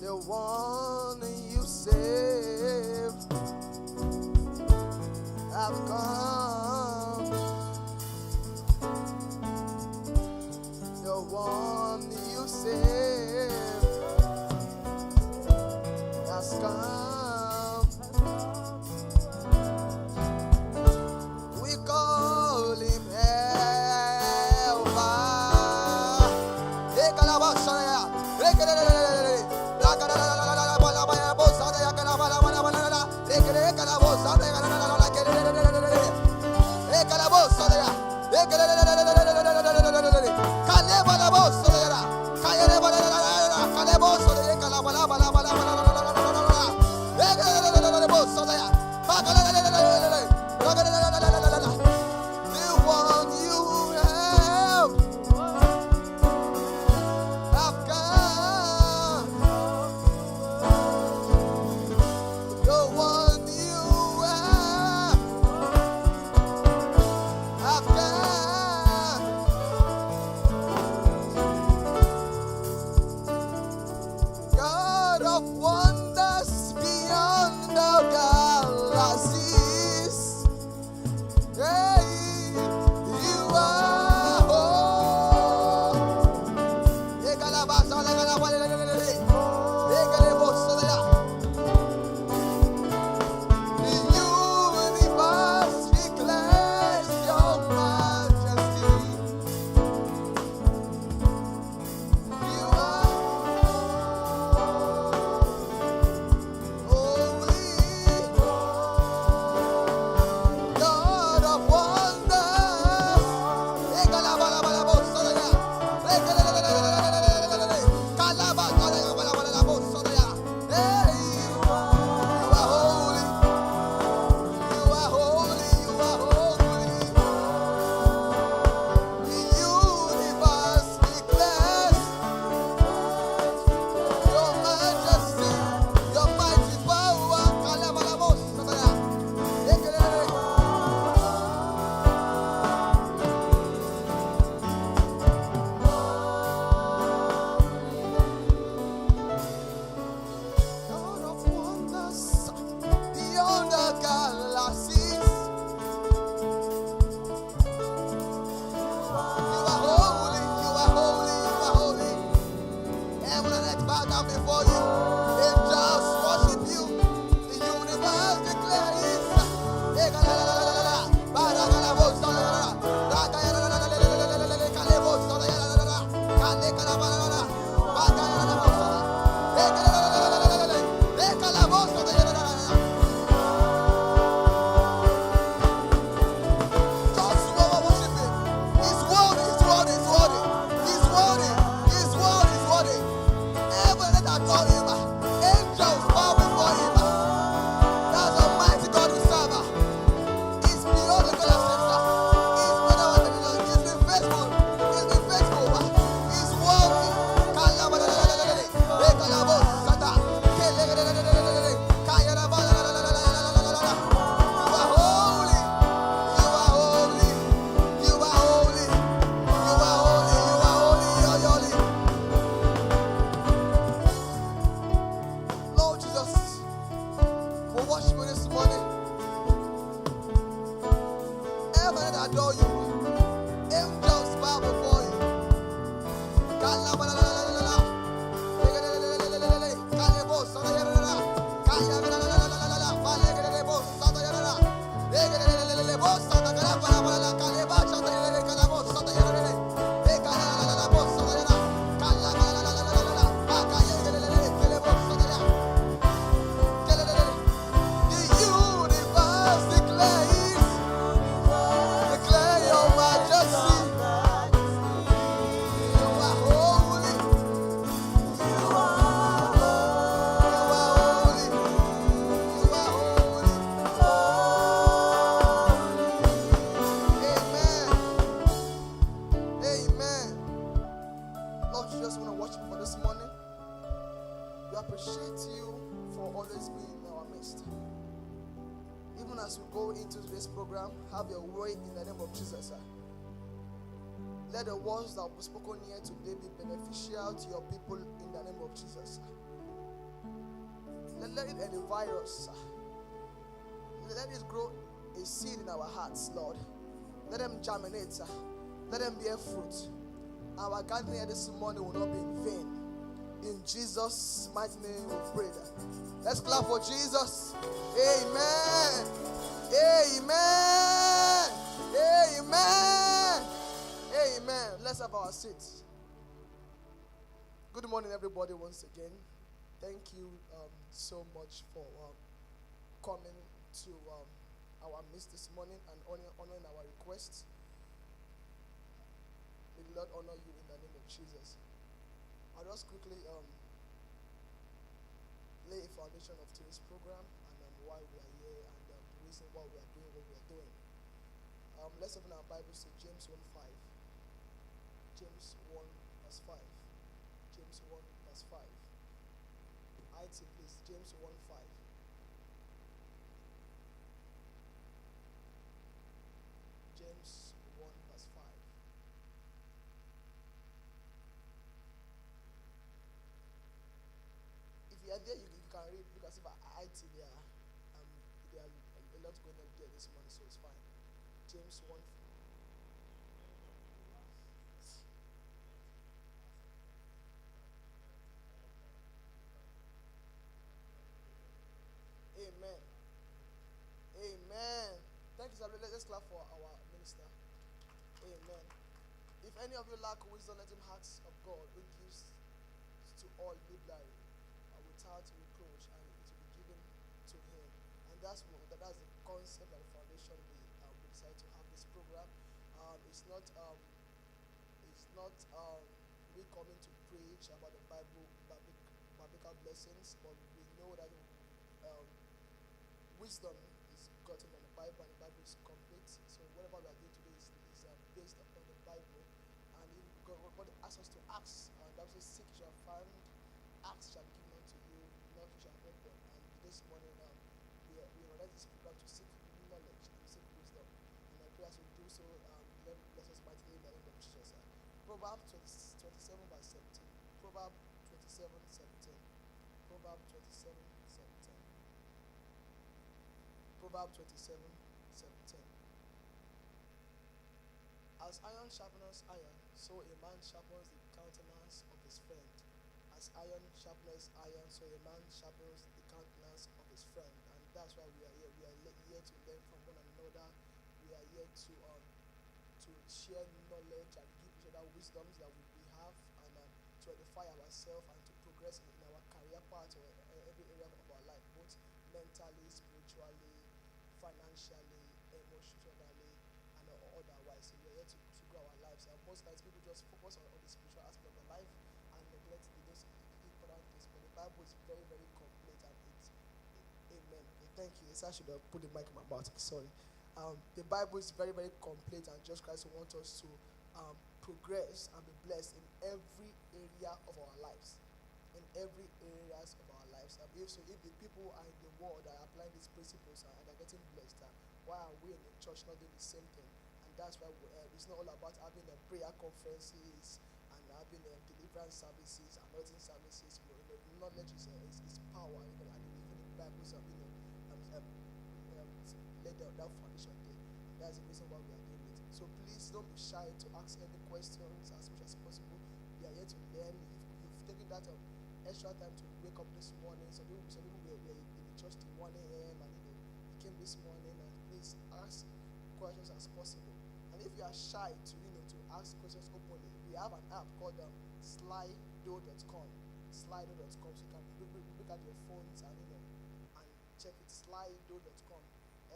The one you saved have come. The one you saved has come. We call him Helper. The one you help have come. The one you have come. God of wonders beyond the galaxies. Hey, you are home. The universe declares your majesty. You are holy, God of wonders. God of wonders beyond the galaxies. You are holy, you are holy, you are holy. Heaven and earth bow down before you. Angels worship you. The universe declares. Just worship him. He's worthy, he's worthy, he's worthy. He's worthy, he's worthy, he's worthy. Heaven and earth adore him. Angels bow before him. That's a mighty God we serve. He's beyond the galaxies. He's better than the Lord. He's been faithful. He's been faithful. He's worthy. You are holy. You are holy. You are holy. You are holy. You are holy. You are holy. Lord Jesus, we worship you this morning. Heaven and adore you. Angels bow before you. The universe declare your majesty. You are holy. You are holy. You are holy. Amen. Amen. Lord, you just want to worship for this morning. We appreciate you for always being in our midst. Even as we go into this program, have your way in the name of Jesus. Let the words that will be spoken here today be beneficial to your people in the name of Jesus. let it edify us. Let it grow a seed in our hearts, Lord. Let them germinate. Let them bear fruit. Our gathering here this morning will not be in vain. In Jesus' mighty name we pray. Let's clap for Jesus. Amen. Amen. Amen. Amen. Let's have our seats. Good morning, everybody, once again. Thank you so much for coming to our midst this morning and honoring our requests. May the Lord honor you in the name of Jesus. I'll just quickly lay a foundation of today's program and why we are here and the reason why we are doing what we are doing. Let's open our Bibles to James 1:5. James 1 verse 5. James 1 verse 5. IT, please. James 1:5. James 1 verse 5. If you are there, you can read because if IT there are a lot going on there this morning, so it's fine. James 1. Amen. Amen. Thank you, sir. Let's clap for our minister. Amen. If any of you lack wisdom, let him ask of God, who gives to all liberally, without reproach, and it will be given to him. And that's the concept and the foundation we decided to have this program. It's not we coming to preach about the biblical blessings, but we know that wisdom is gotten from the Bible, and the Bible is complete. So whatever we are doing today is based upon the Bible. And God asks us to ask, and that says, seek shall find, ask shall be given unto you, knock shall open. And this morning we organize this program to seek knowledge and seek wisdom. And I pray as we do so, Lord bless us mightily in the name of Jesus. Proverbs 27 verse 17. Proverbs 27:17. Proverbs 27:17. Proverbs 27:17. As iron sharpens iron, so a man sharpens the countenance of his friend. As iron sharpens iron, so a man sharpens the countenance of his friend. And that's why we are here. We are here to learn from one another. We are here to share knowledge and give each other wisdoms that we have, and to edify ourselves and to progress in our career path or every area of our life, both mentally, spiritually, financially, emotionally, and otherwise. So we are here to grow our lives. And most times people just focus on the spiritual aspect of their life and neglect those important things. But the Bible is very, very complete, and it's amen. Thank you. I should have put the mic in my mouth. Sorry. The Bible is very, very complete, and Jesus Christ wants us to progress and be blessed in every area of our lives. In every areas of our lives. If the people are in the world are applying these principles and they're getting blessed, why are we in the church not doing the same thing? And that's why it's not all about having prayer conferences and having deliverance services and anointing services. Knowledge is power, and even the Bible laid that foundation there. That's the reason why we are doing it. So please don't be shy to ask any questions as much as possible. We are here to learn. You've taken that extra time to wake up this morning. Some people were in the church till 1 a.m. and you came this morning, and please ask questions as possible. And if you are shy to ask questions openly, we have an app called Slido.com. Slido.com. So you can look at your phones and check it. Slido.com.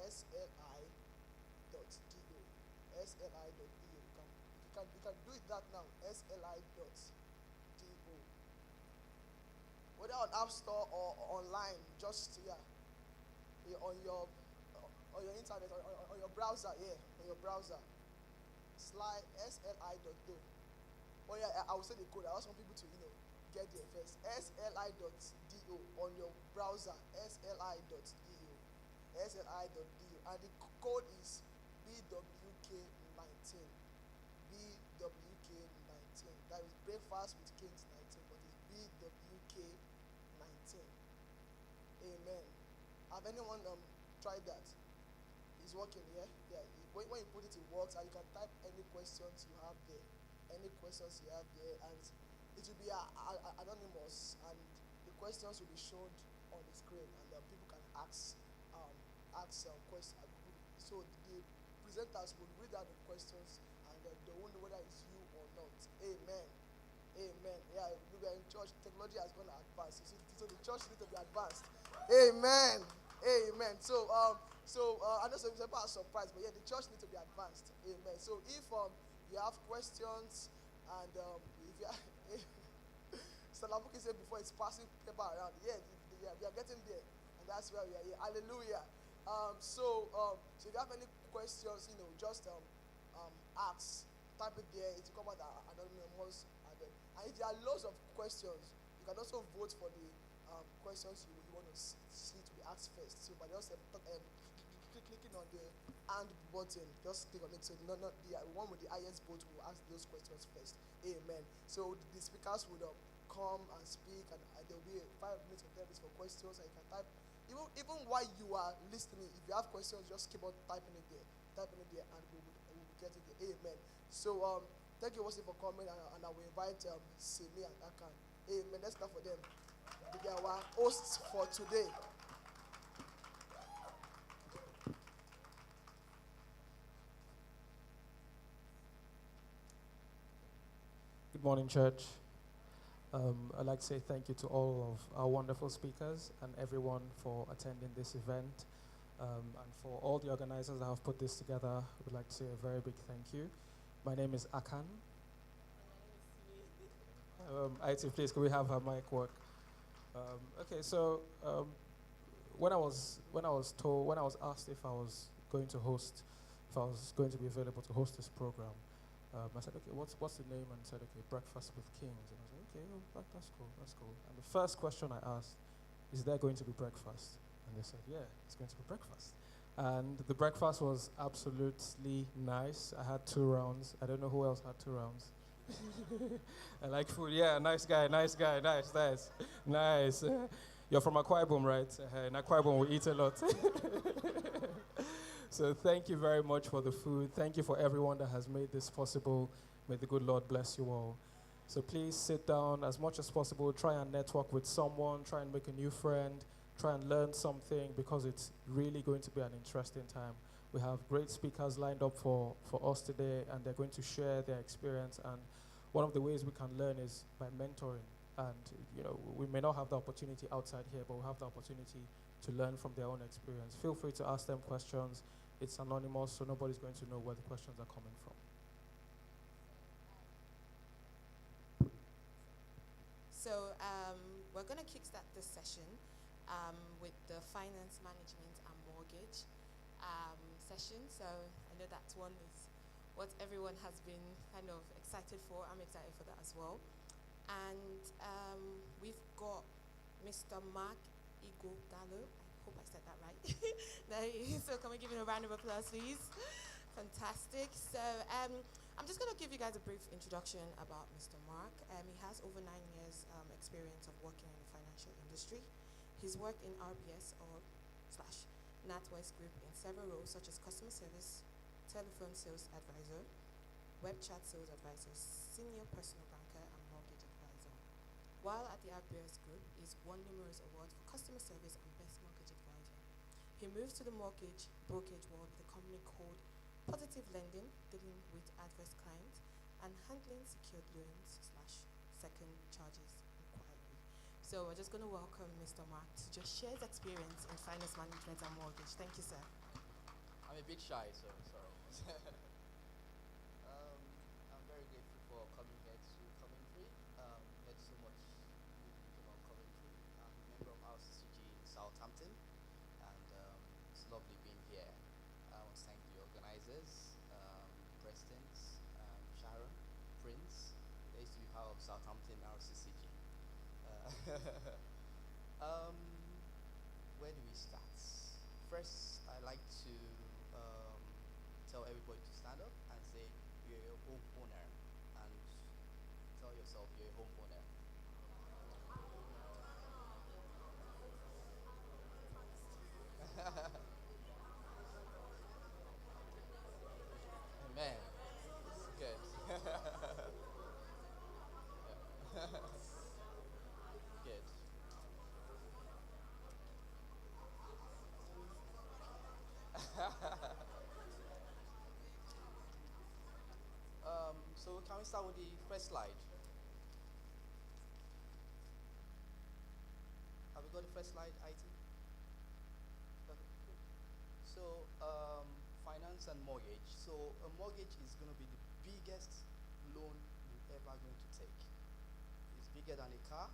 SLI.do. SLI.do. You can do it that now. SLI.do. Whether on App Store or online, just on your internet, on your browser, on your browser. SLI.do. Oh yeah, I will say the code. I also want people to get there first. SLI.do on your browser. SLI.do. SLI.do, and the code is BWK19. BWK19. That is Breakfast with Kings 19, but it's BWK19. Have anyone tried that? It's working, yeah? Yeah. When you put it, it works, and you can type any questions you have there. Any questions you have there, and it will be anonymous, and the questions will be shown on the screen, and people can ask questions. So the presenters will read out the questions, and they won't know whether it's you or not. Amen. Amen. Yeah, we are in church. Technology has gone advanced. So the church needs to be advanced. Amen. Amen. I know some people are surprised, but yeah, the church needs to be advanced. Amen. So if you have questions, and if you are, Salamuki said before, it's passing paper around. Yeah, we are getting there, and that's where we are here. Hallelujah. So if you have any questions, just ask. Type it there. It will come out anonymous. And if there are loads of questions, you can also vote for the questions you want to see to be asked first. So by just clicking on the and button, just click on it. So not the one with the highest vote will ask those questions first. Amen. So the speakers would come and speak, and there will be 5 minutes or 10 minutes for questions, and you can type. Even while you are listening, if you have questions, just keep on typing it there. And we will get it there. Amen. So thank you, Wesley, for coming, and I will invite Simi and Akan. Amen. Let's clap for them. They are our hosts for today. Good morning, church. I'd like to say thank you to all of our wonderful speakers and everyone for attending this event. And for all the organizers that have put this together, we'd like to say a very big thank you. My name is Akan. IT, please, can we have her mic work? Okay, so when I was asked if I was going to be available to host this program, I said, okay, what's the name? And said, okay, Breakfast with Kings. And I said, okay, that's cool. And the first question I asked, is there going to be breakfast? And they said, yeah, it's going to be breakfast. And the breakfast was absolutely nice. I had 2 rounds. I don't know who else had 2 rounds. I like food. Yeah, nice guy. Nice. You're from Akwa Ibom, right? In Akwa Ibom, we eat a lot. So thank you very much for the food. Thank you for everyone that has made this possible. May the good Lord bless you all. So please sit down as much as possible. Try and network with someone. Try and make a new friend. Try and learn something, because it's really going to be an interesting time. We have great speakers lined up for us today, and they're going to share their experience. And one of the ways we can learn is by mentoring. And, we may not have the opportunity outside here, but we have the opportunity to learn from their own experience. Feel free to ask them questions. It's anonymous, so nobody's going to know where the questions are coming from. So we're going to kickstart this session with the finance management and mortgage session. So I know that one is what everyone has been kind of excited for. I'm excited for that as well. And we've got Mr. Mark Ighodalo. I hope I said that right. There he is. So can we give him a round of applause, please? Fantastic. So I'm just going to give you guys a brief introduction about Mr. Mark. He has over 9 years experience of working in the financial industry. He's worked in RBS or / NatWest Group in several roles such as customer service, telephone sales advisor, web chat sales advisor, senior personal banker, and mortgage advisor. While at the RBS Group, he's won numerous awards for customer service and best mortgage advisor. He moved to the mortgage brokerage world with a company called Positive Lending, dealing with adverse clients, and handling secured loans / second charges inquiry. So we're just going to welcome Mr. Mark to just share his experience in finance management and mortgage. Thank you, sir. I'm a bit shy, so sorry. I'm very grateful for coming here to Coventry. Heard so much good news about Coventry. I'm a member of RCCG in Southampton, and it's lovely being here. I want to thank the organizers, President, Sharon, Prince. They used to be part of Southampton RCCG. Where do we start? First, I like to tell everybody to stand up and say you're a homeowner, and tell yourself you're a homeowner. start with the first slide. Have we got the first slide, IT? Okay, good. So, finance and mortgage. So, a mortgage is going to be the biggest loan you're ever going to take. It's bigger than a car,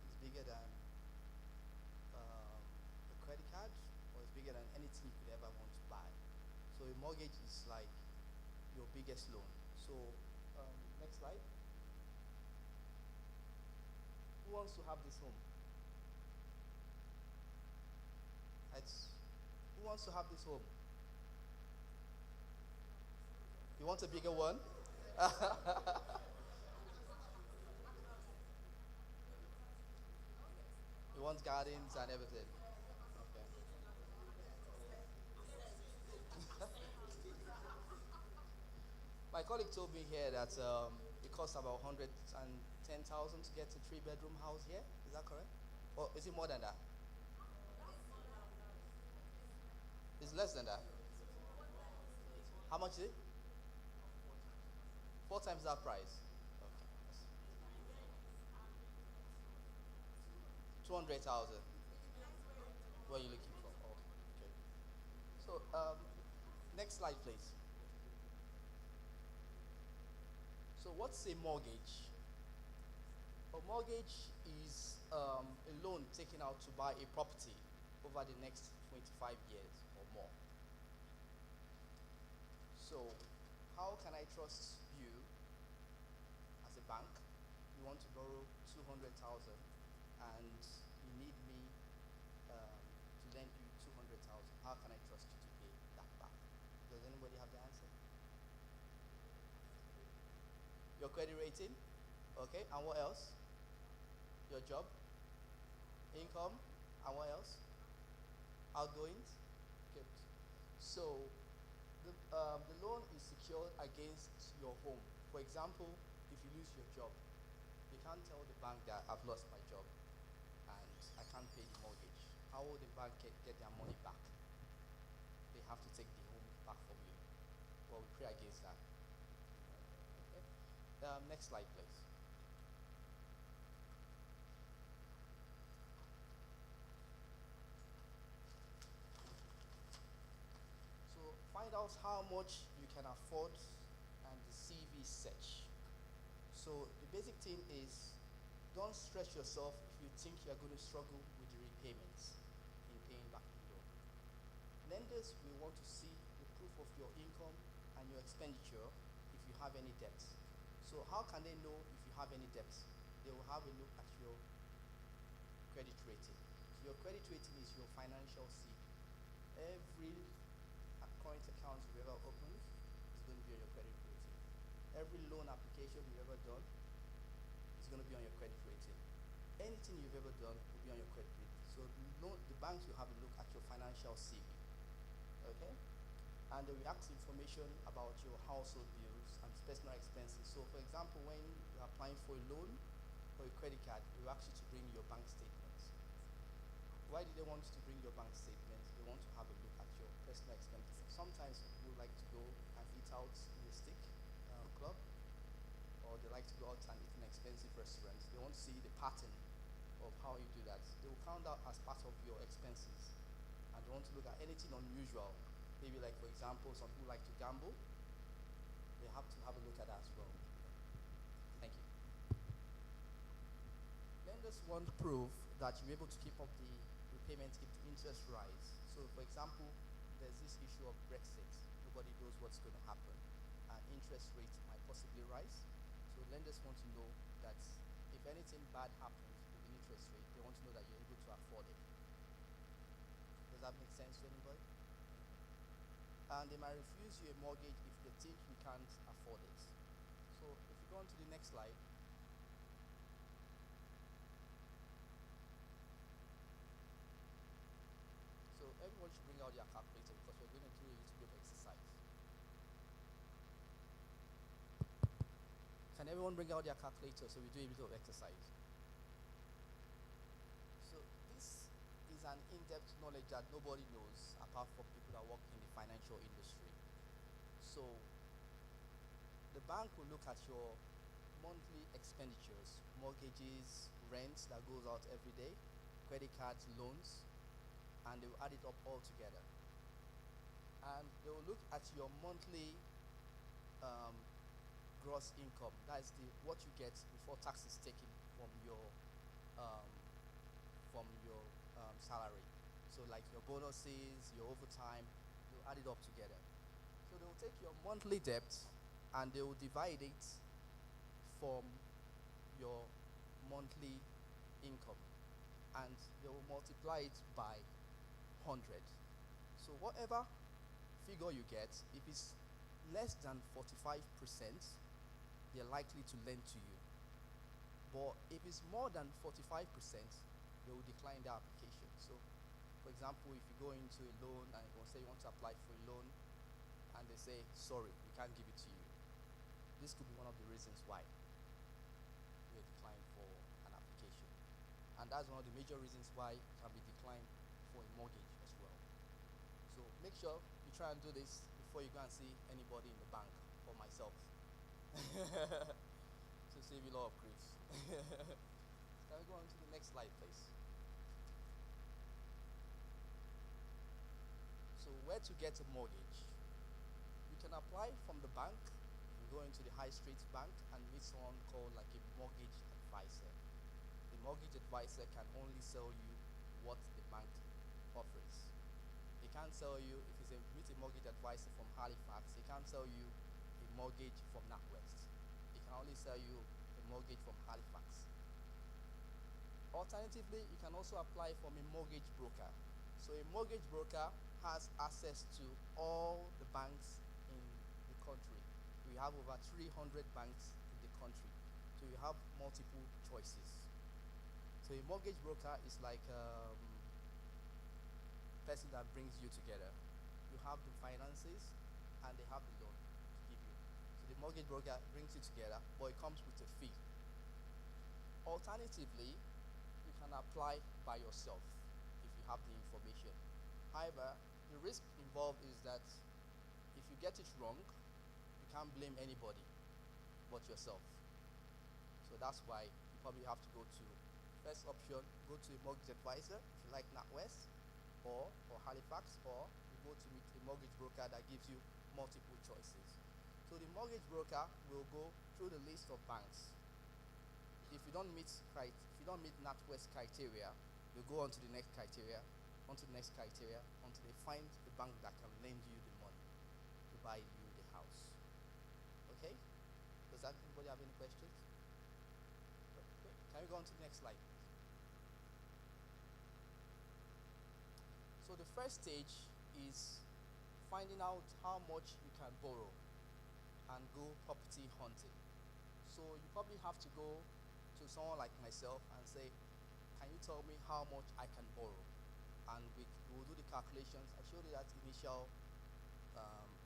it's bigger than a credit card, or it's bigger than anything you could ever want to buy. So, a mortgage is like your biggest loan. So, next slide. Who wants to have this home? Who wants to have this home? You want a bigger one? You want gardens and everything? Okay. My colleague told me here that it costs about 110,000 to get a 3-bedroom house here. Is that correct? Or is it more than that? It's less than that. How much is it? 4 times that price. Okay. 200,000. What are you looking for? Okay. So, next slide, please. So, what's a mortgage? A mortgage is a loan taken out to buy a property over the next 25 years or more. So, how can I trust you as a bank? You want to borrow 200,000 and you need me to lend you 200,000. How can I trust you to pay that back? Does anybody have the answer? Your credit rating? Okay, and what else? Your job? Income? And what else? Outgoings? Good. So, the loan is secured against your home. For example, if you lose your job, you can't tell the bank that I've lost my job and I can't pay the mortgage. How will the bank get their money back? They have to take the home back from you. Well, we pray against that. Okay. Next slide, please. So find out how much you can afford and the CV search. So the basic thing is, don't stress yourself if you think you're going to struggle with the repayments in paying back the loan. Lenders will want to see the proof of your income and your expenditure if you have any debts. So how can they know if you have any debts? They will have a look at your credit rating. So your credit rating is your financial CV. Every current account you've ever opened is going to be on your credit rating. Every loan application you've ever done is going to be on your credit rating. Anything you've ever done will be on your credit rating. So the banks will have a look at your financial CV. Okay? And they will ask information about your household bills and personal expenses. So for example, when you're applying for a loan or a credit card, they will ask you to bring your bank statements. Why do they want you to bring your bank statements? They want to have a look at your personal expenses. Sometimes people like to go and eat out in a steak club, or they like to go out and eat in expensive restaurants. They want to see the pattern of how you do that. They will count that as part of your expenses, and they want to look at anything unusual. Maybe like, for example, some people like to gamble. They have to have a look at that as well. Thank you. Lenders want proof that you're able to keep up the repayment if the interest rise. So for example, there's this issue of Brexit. Nobody knows what's going to happen. Interest rates might possibly rise. So lenders want to know that if anything bad happens with the interest rate, they want to know that you're able to afford it. Does that make sense to anybody? And they might refuse you a mortgage if they think you can't afford it. So if you go on to the next slide. So everyone should bring out their calculator because we're going to do a little bit of exercise. Can everyone bring out their calculator so we do a bit of exercise? So this is an in-depth knowledge that nobody knows apart from people that work in the financial industry. So the bank will look at your monthly expenditures, mortgages, rents that goes out every day, credit cards, loans, and they will add it up all together. And they will look at your monthly um, gross income. That is what you get before tax is taken um, from your salary. So like your bonuses, your overtime, they'll add it up together. So they will take your monthly debt and they will divide it from your monthly income, and they will multiply it by 100. So whatever figure you get, if it's less than 45%, they're likely to lend to you. But if it's more than 45%, they will decline the application. So, for example, if you go into a loan and you say you want to apply for a loan, and they say, sorry, we can't give it to you. This could be one of the reasons why you declined for an application. And that's one of the major reasons why it can be declined for a mortgage as well. So make sure you try and do this before you go and see anybody in the bank or myself. To save you a lot of grief. Can we go on to the next slide, please? So where to get a mortgage? You can apply from the bank. You go into the high street bank and meet someone called like a mortgage advisor. The mortgage advisor can only sell you what the bank offers. He can't sell you, if you meet a mortgage advisor from Halifax, he can't sell you a mortgage from NatWest. He can only sell you a mortgage from Halifax. Alternatively, you can also apply from a mortgage broker. So a mortgage broker has access to all the banks in the country. We have over 300 banks in the country. So you have multiple choices. So a mortgage broker is like person that brings you together. You have the finances and they have the loan to give you. So the mortgage broker brings you together, but it comes with a fee. Alternatively, you can apply by yourself if you have the information. However, the risk involved is that if you get it wrong, you can't blame anybody but yourself. So that's why you probably have to go to first option, go to a mortgage advisor if you like NatWest or Halifax, or you go to meet a mortgage broker that gives you multiple choices. So the mortgage broker will go through the list of banks. If you don't meet NatWest criteria, you go on to the next criteria, until they find a bank that can lend you the money to buy you the house. Okay? Does anybody have any questions? Can we go on to the next slide? So the first stage is finding out how much you can borrow and go property hunting. So you probably have to go to someone like myself and say, can you tell me how much I can borrow? And we'll do the calculations. I showed you that initial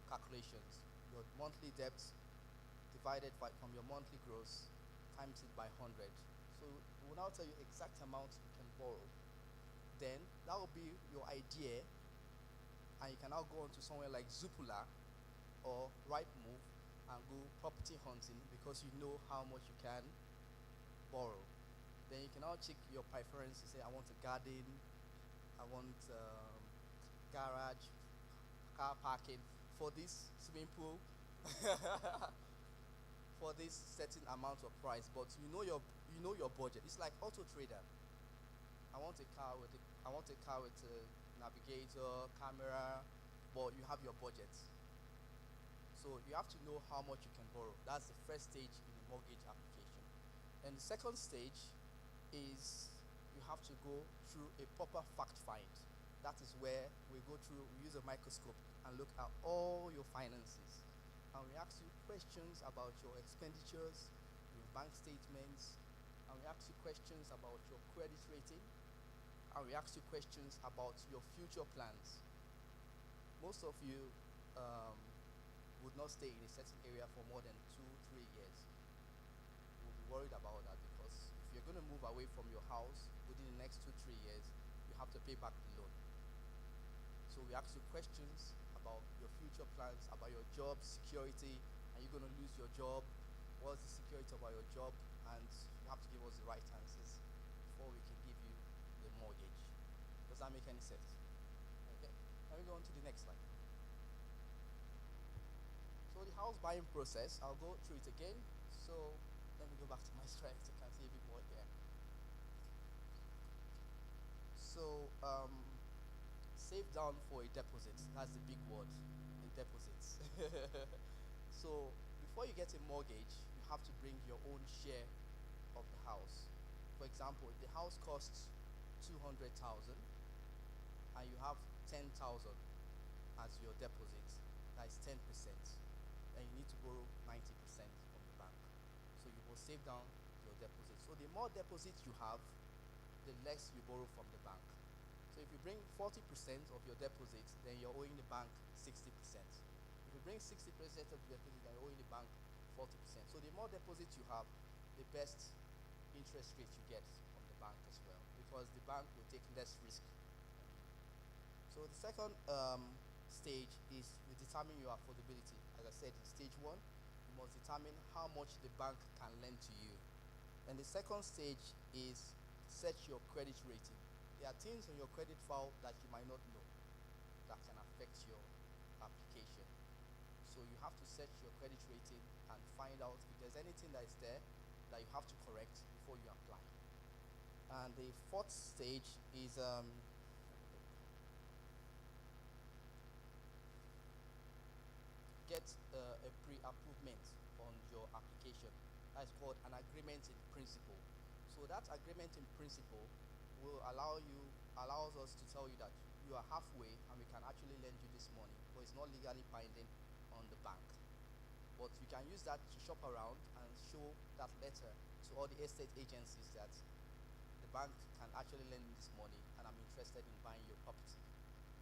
calculations. Your monthly debt divided from your monthly gross times it by 100. So we'll now tell you exact amount you can borrow. Then that will be your idea, and you can now go on to somewhere like Zoopla or Rightmove and go property hunting because you know how much you can borrow. Then you can now check your preference. You say, I want a garden, I want garage, car parking for this swimming pool, for this certain amount of price. But you know your budget. It's like Auto Trader. I want a car with a navigator, camera, but you have your budget. So you have to know how much you can borrow. That's the first stage in the mortgage application. And the second stage is you have to go through a proper fact find. That is where we use a microscope and look at all your finances. And we ask you questions about your expenditures, your bank statements, and we ask you questions about your credit rating, and we ask you questions about your future plans. Most of you would not stay in a certain area for more than 2-3 years. We'll be worried about that because if you're going to move away from your house within the next 2-3 years, you have to pay back the loan. So we ask you questions about your future plans, about your job security, and and you're going to lose your job. What's the security about your job? And you have to give us the right answers before we can give you the mortgage. Does that make any sense? Okay. Let me go on to the next slide. So the house buying process, I'll go through it again. So let me go back to my slides so you can see a bit more here. So save down for a deposit. That's the big word, the deposits. So before you get a mortgage, you have to bring your own share of the house. For example, if the house costs 200,000 and you have 10,000 as your deposit, that is 10%, then you need to borrow 90% from the bank. So you will save down your deposit. So the more deposits you have, the less you borrow from the bank. So if you bring 40% of your deposit, then you're owing the bank 60%. If you bring 60% of the deposit, then you're owing the bank 40%. So the more deposits you have, the best interest rate you get from the bank as well, because the bank will take less risk on you. So the second stage is you determine your affordability. As I said, in stage 1, you must determine how much the bank can lend to you. And the second stage is set your credit rating. There are things on your credit file that you might not know that can affect your application. So you have to set your credit rating and find out if there's anything that is there that you have to correct before you apply. And the fourth stage is get a pre-approvement on your application. That's called an agreement in principle. So that agreement in principle will allows us to tell you that you are halfway and we can actually lend you this money, but it's not legally binding on the bank. But you can use that to shop around and show that letter to all the estate agencies that the bank can actually lend me this money and I'm interested in buying your property.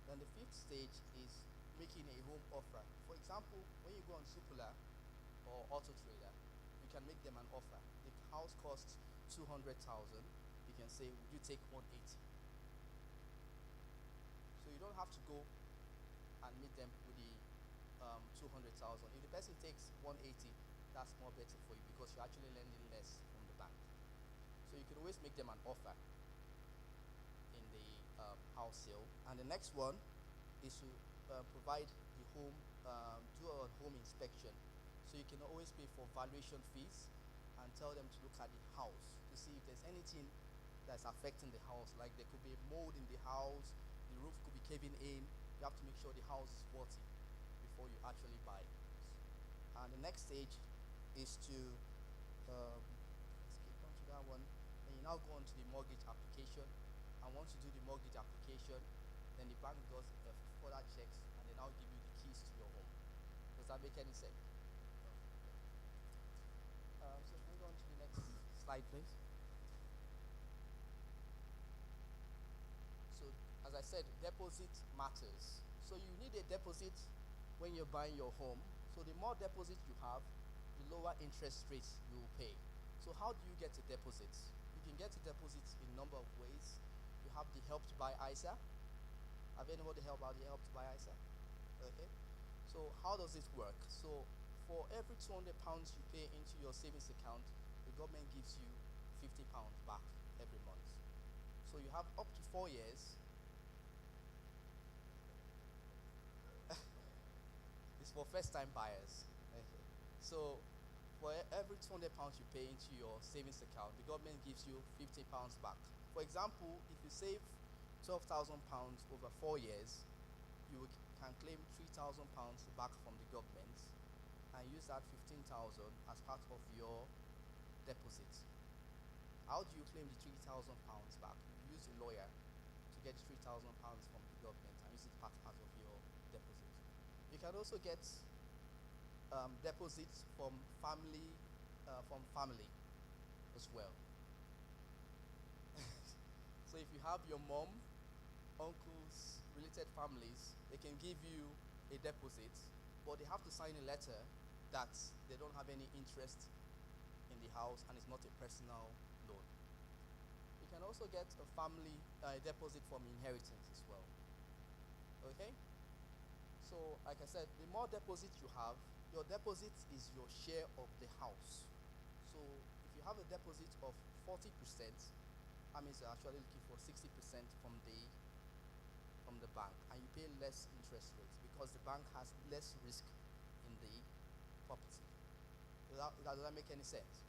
Then the fifth stage is making a home offer. For example, when you go on Supula or Auto Trader, you can make them an offer. The house costs 200,000. You can say, would you take 180? So you don't have to go and meet them with the 200,000. If the person takes 180, that's more better for you because you're actually lending less from the bank. So you can always make them an offer in the house sale. And the next one is to provide the home, do a home inspection. So you can always pay for valuation fees and tell them to look at the house to see if there's anything that's affecting the house. Like there could be mold in the house, the roof could be caving in. You have to make sure the house is worthy before you actually buy it. And the next stage is to let's get on to that one. And you now go on to the mortgage application. And once you do the mortgage application, then the bank does further checks and they now give you the keys to your home. Does that make any sense? So can we go on to the next slide, please? So, as I said, deposit matters. So you need a deposit when you're buying your home. So the more deposit you have, the lower interest rates you will pay. So how do you get a deposit? You can get a deposit in a number of ways. You have the Help to Buy ISA. Have anybody heard about the Help to Buy ISA? Okay. So how does it work? So for every 200 pounds you pay into your savings account, the government gives you 50 pounds back every month. So you have up to 4 years. It's for first-time buyers. Okay. So for every 200 pounds you pay into your savings account, the government gives you 50 pounds back. For example, if you save 12,000 pounds over 4 years, you can claim 3,000 pounds back from the government and use that 15,000 as part of your deposit. How do you claim the 3,000 pounds back? You use a lawyer to get 3,000 pounds from the government and use it part of your deposit. You can also get deposits from family as well. So if you have your mom, uncles, related families, they can give you a deposit, but they have to sign a letter that they don't have any interest in the house and it's not a personal loan. You can also get a family deposit from inheritance as well. Okay? So, like I said, the more deposits you have, your deposit is your share of the house. So if you have a deposit of 40%, that means you're actually looking for 60% from the bank, and you pay less interest rates because the bank has less risk in the property. Does that make any sense?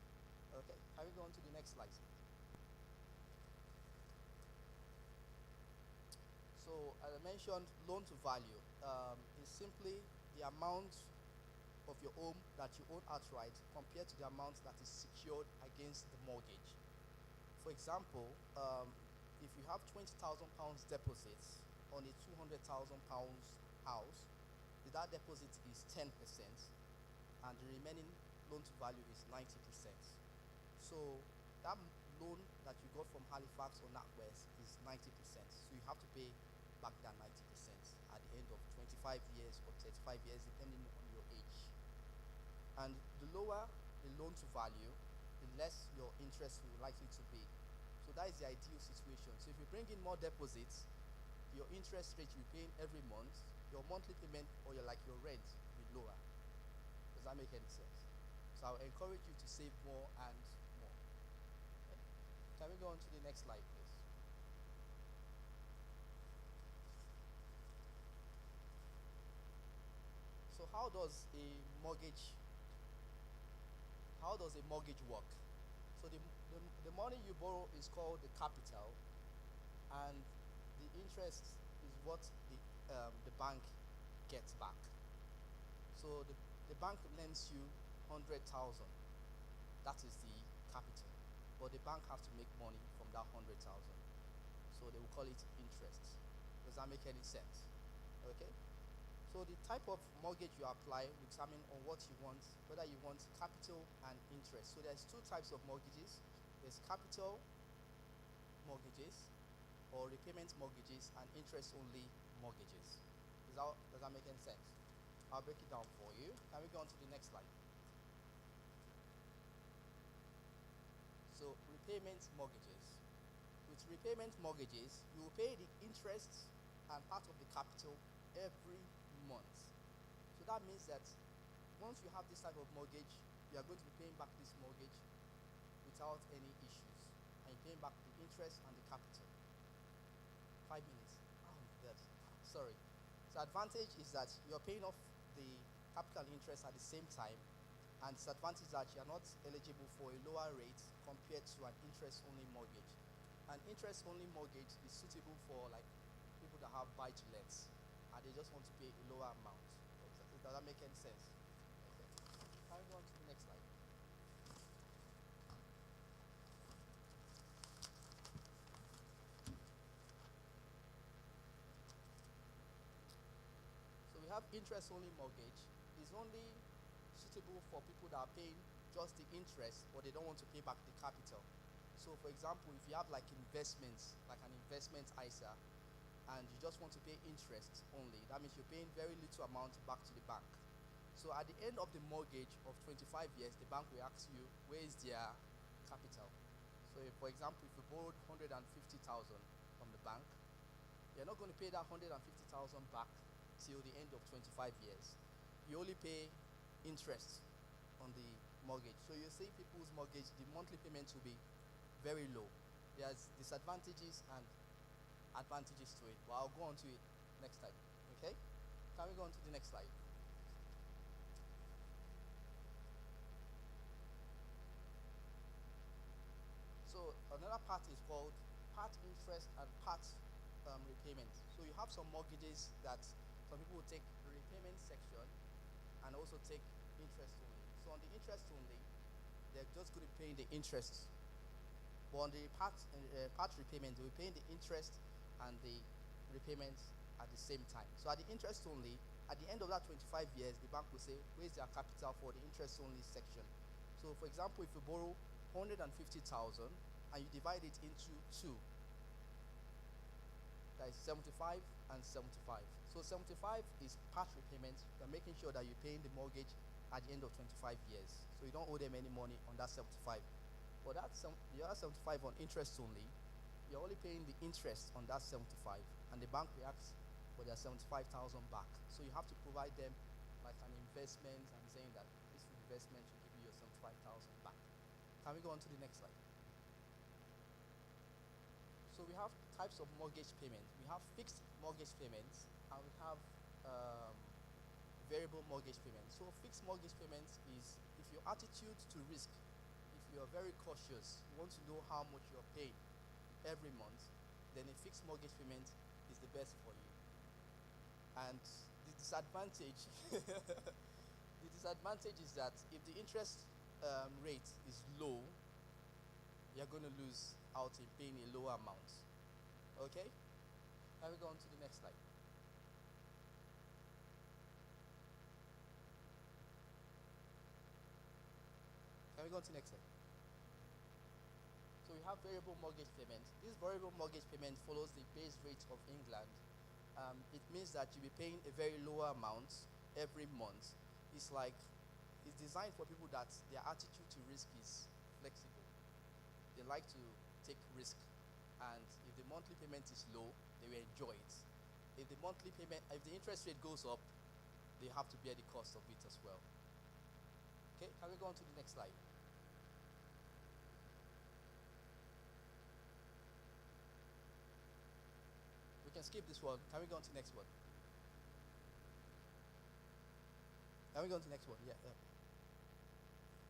Okay, can we go on to the next slide? So as I mentioned, loan to value is simply the amount of your home that you own outright compared to the amount that is secured against the mortgage. For example, if you have £20,000 deposits on a £200,000 house, that deposit is 10%, and the remaining loan to value is 90%. So that loan that you got from Halifax or NatWest is 90%. So you have to pay back that 90% at the end of 25 years or 35 years, depending on your age. And the lower the loan to value, the less your interest will likely to be. So that is the ideal situation. So if you bring in more deposits, your interest rate you're paying every month, your monthly payment or your rent will be lower. Does that make any sense? So I'll encourage you to save more and more. Okay. Can we go on to the next slide, please? So how does a mortgage work? So the money you borrow is called the capital, and the interest is what the bank gets back. So the bank lends you 100,000. That is the capital, but the bank has to make money from that 100,000. So they will call it interest. Does that make any sense? Okay. So the type of mortgage you apply will determine on what you want, whether you want capital and interest. So there's two types of mortgages. There's capital mortgages or repayment mortgages and interest-only mortgages. Does that make any sense? I'll break it down for you. Can we go on to the next slide? So repayment mortgages. With repayment mortgages, you will pay the interest and part of the capital every month. So that means that once you have this type of mortgage, you are going to be paying back this mortgage without any issues, and you're paying back the interest and the capital. 5 minutes. Oh my God. Sorry. So advantage is that you're paying off the capital and interest at the same time, and disadvantage is that you're not eligible for a lower rate compared to an interest-only mortgage. An interest-only mortgage is suitable for people that have buy-to-lets, and they just want to pay a lower amount. Does that make any sense? Okay. Can we go on to the next slide? So we have interest-only mortgage. It's only suitable for people that are paying just the interest, but they don't want to pay back the capital. So for example, if you have investments, like an investment ISA, and you just want to pay interest only, that means you're paying very little amount back to the bank. So at the end of the mortgage of 25 years, the bank will ask you, where is their capital? So if, for example, if you borrowed 150,000 from the bank, you're not going to pay that 150,000 back till the end of 25 years. You only pay interest on the mortgage. So you see people's mortgage, the monthly payments will be very low. There's disadvantages and advantages to it, but I'll go on to it next time. Okay? Can we go on to the next slide? So another part is called part interest and part repayment. So you have some mortgages that some people will take the repayment section and also take interest only. So on the interest only, they're just going to be paying the interest. But on the part repayment, they'll be paying the interest and the repayments at the same time. So at the interest only, at the end of that 25 years, the bank will say, where's their capital for the interest only section? So for example, if you borrow 150,000 and you divide it into two, that is 75 and 75. So 75 is part repayment. You're making sure that you're paying the mortgage at the end of 25 years. So you don't owe them any money on that 75. But the other 75 on interest only, you're only paying the interest on that 75, and the bank reacts for their 75,000 back. So you have to provide them like an investment and saying that this investment will give you your 75,000 back. Can we go on to the next slide? So we have types of mortgage payment. We have fixed mortgage payments and we have variable mortgage payments. So fixed mortgage payments is if your attitude to risk, if you are very cautious, you want to know how much you are paying every month, then a fixed mortgage payment is the best for you. And the disadvantage, the disadvantage is that if the interest rate is low, you're going to lose out in paying a lower amount. Okay? Can we go on to the next slide? Can we go on to the next slide? So we have variable mortgage payment. This variable mortgage payment follows the base rate of England. It means that you'll be paying a very lower amount every month. It's designed for people that their attitude to risk is flexible. They like to take risk, and if the monthly payment is low, they will enjoy it. If the interest rate goes up, they have to bear the cost of it as well. Okay, can we go on to the next slide? We can skip this one. Can we go on to the next one? Can we go on to the next one? Yeah.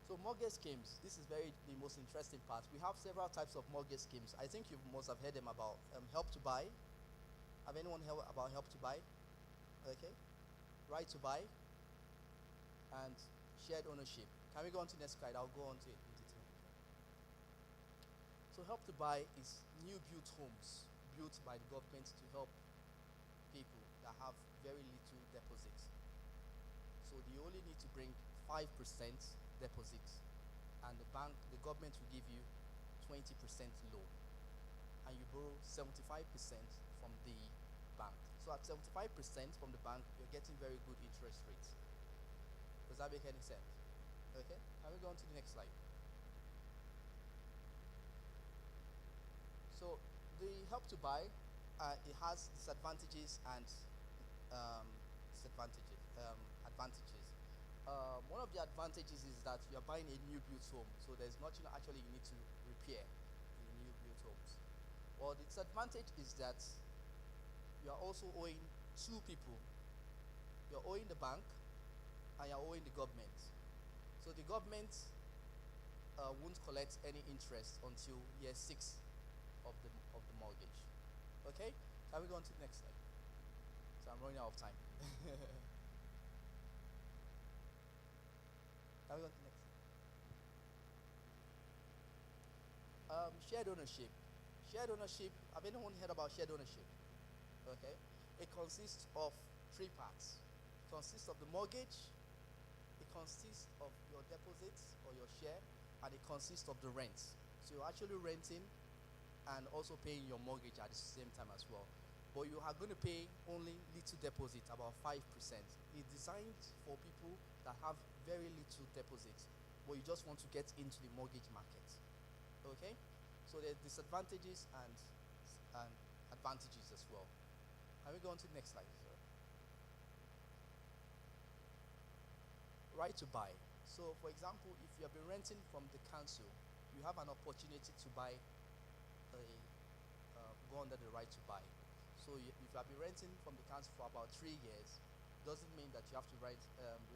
So mortgage schemes, this is the most interesting part. We have several types of mortgage schemes. I think you must have heard them about Help to Buy. Have anyone heard about Help to Buy? Okay. Right to Buy and shared ownership. Can we go on to the next slide? I'll go on to it in detail. So Help to Buy is new built homes built by the government to help people that have very little deposits. So they only need to bring 5% deposit, and the government will give you 20% loan, and you borrow 75% from the bank. So at 75% from the bank, you're getting very good interest rates. Does that make any sense? Okay, can we go on to the next slide? So the Help to Buy, it has disadvantages and advantages. One of the advantages is that you're buying a new built home, so there's nothing actually you need to repair in the new built homes. Well, the disadvantage is that you are also owing two people. You're owing the bank and you're owing the government. So the government won't collect any interest until year 6 of the mortgage. Okay? Can we go on to the next slide? So I'm running out of time. Can we go on to the next? Shared ownership. Shared ownership, have anyone heard about shared ownership? Okay. It consists of 3 parts. It consists of the mortgage, it consists of your deposits or your share, and it consists of the rent. So you're actually renting and also paying your mortgage at the same time as well. But you are going to pay only little deposit, about 5%. It's designed for people that have very little deposits, but you just want to get into the mortgage market. Okay? So there's disadvantages and advantages as well. Can we go on to the next slide? Right to buy. So for example, if you have been renting from the council, you have an opportunity to buy go under the right to buy. So if you have been renting from the council for about 3 years, doesn't mean that you have to be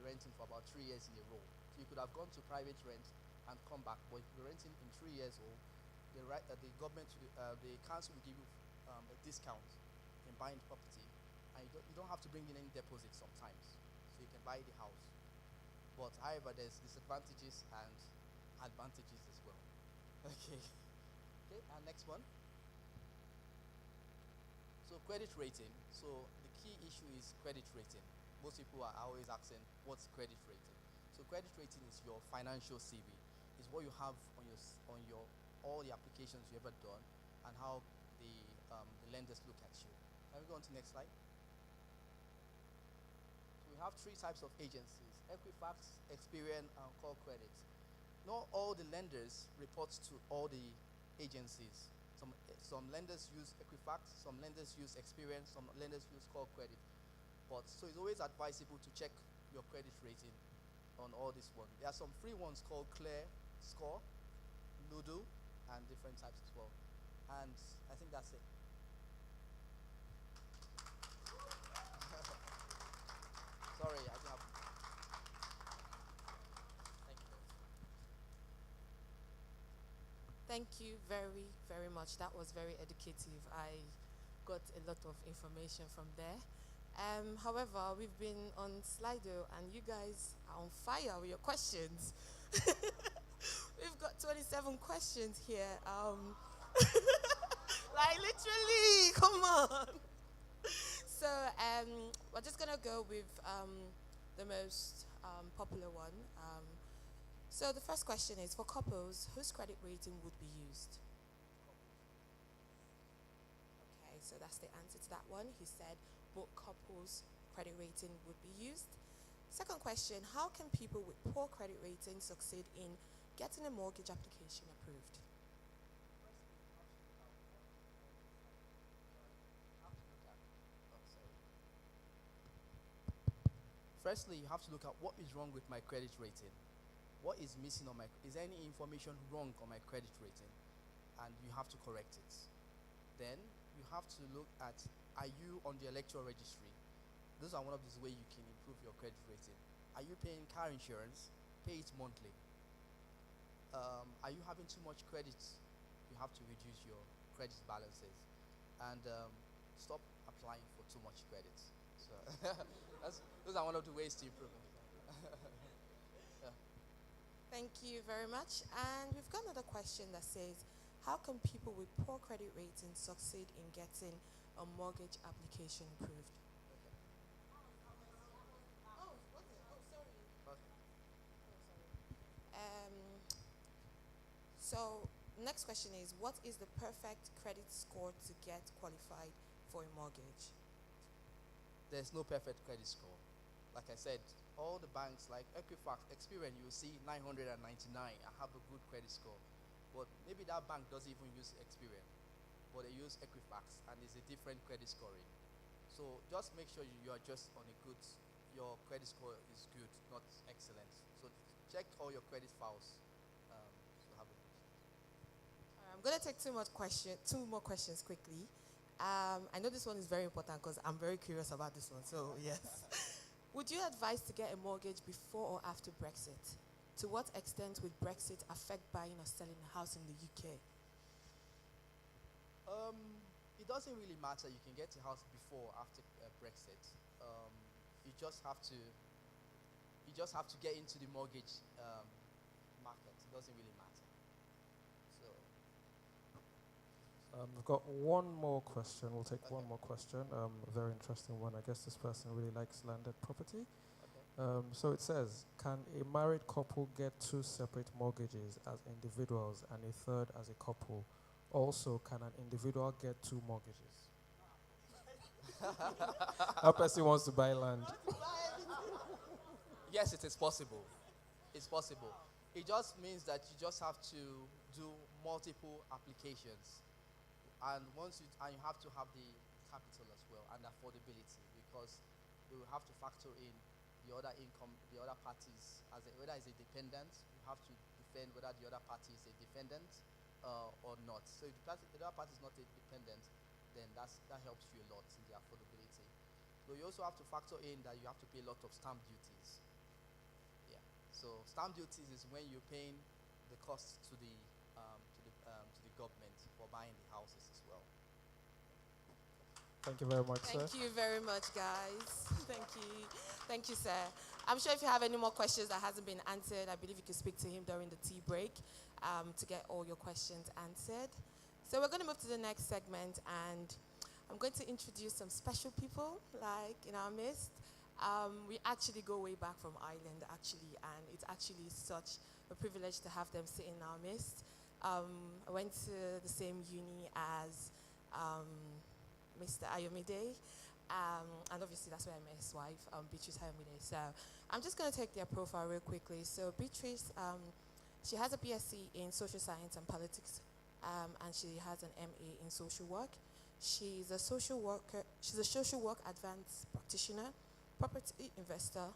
renting for about 3 years in a row. So you could have gone to private rent and come back, but if you're renting in 3 years old, the government, the council will give you a discount in buying the property, and you don't have to bring in any deposit sometimes, so you can buy the house. But however, there's disadvantages and advantages as well. Okay. And next one. So credit rating. So the key issue is credit rating. Most people are always asking, what's credit rating? So credit rating is your financial CV. It's what you have on your all the applications you ever done, and how the lenders look at you. Can we go on to the next slide? So we have 3 types of agencies: Equifax, Experian, and Core Credit. Not all the lenders report to all the agencies. Some lenders use Equifax, some lenders use Experian, some lenders use Core Credit. So it's always advisable to check your credit rating on all this one. There are some free ones called Clear Score, Noodle, and different types as well. And I think that's it. Sorry, I didn't have. Thank you. Thank you very, very much. That was very educative. I got a lot of information from there. However, we've been on Slido and you guys are on fire with your questions. We've got 27 questions here. Like literally, come on. So we're just gonna go with the most popular one. So the first question is for couples, whose credit rating would be used? Okay, so that's the answer to that one. He said both couples' credit rating would be used. Second question, how can people with poor credit rating succeed in getting a mortgage application approved? Firstly, you have to look at what is wrong with my credit rating. What is missing on my, is there any information wrong on my credit rating? And you have to correct it. Then you have to look at, are you on the electoral registry? Those are one of these ways you can improve your credit rating. Are you paying car insurance? Pay it monthly. Are you having too much credit? You have to reduce your credit balances. And stop applying for too much credit. So those are one of the ways to improve it. Yeah. Thank you very much. And we've got another question that says, how can people with poor credit ratings succeed in getting a mortgage application approved? Oh, was it? Oh, sorry. Okay. So next question is, what is the perfect credit score to get qualified for a mortgage? There's no perfect credit score. Like I said, all the banks like Equifax, Experian, you will see 999. I have a good credit score. But maybe that bank doesn't even use Experian, but they use Equifax, and it's a different credit scoring. So just make sure you are just on a good, your credit score is good, not excellent. So check all your credit files to have a good. I'm going to take two more questions quickly. I know this one is very important because I'm very curious about this one. So yes. Would you advise to get a mortgage before or after Brexit? To what extent would Brexit affect buying or selling a house in the UK? It doesn't really matter. You can get a house before or after Brexit. You just have to get into the mortgage market. It doesn't really matter. So We've got one more question. We'll take Okay. one more question. A very interesting one. I guess this person really likes landed property. okay. So it says, can a married couple get two separate mortgages as individuals and a third as a couple? Also, can an individual get two mortgages? That person wants to buy land. Yes, it is possible. It's possible. It just means that you just have to do multiple applications, and you have to have the capital as well and affordability, because you will have to factor in the other income, the other parties, whether it's a dependent. You have to defend whether the other party is a dependent or not. So if the other party is not a dependent, then that helps you a lot in the affordability. So you also have to factor in that you have to pay a lot of stamp duties. Yeah. So stamp duties is when you're paying the cost to the government for buying the houses as well. Thank you very much, sir. Thank you very much, guys. Thank you. Thank you, sir. I'm sure if you have any more questions that hasn't been answered, I believe you can speak to him during the tea break to get all your questions answered. So we're going to move to the next segment, and I'm going to introduce some special people like in our midst. We actually go way back from Ireland, actually, and it's actually such a privilege to have them sit in our midst. I went to the same uni as Mr. Ayomide, and obviously that's where I met his wife, Beatrice Ayomide. So I'm just going to take their profile real quickly. So Beatrice, she has a BSc in Social Science and Politics, and she has an MA in Social Work. She's a social worker. She's a social work advanced practitioner, property investor,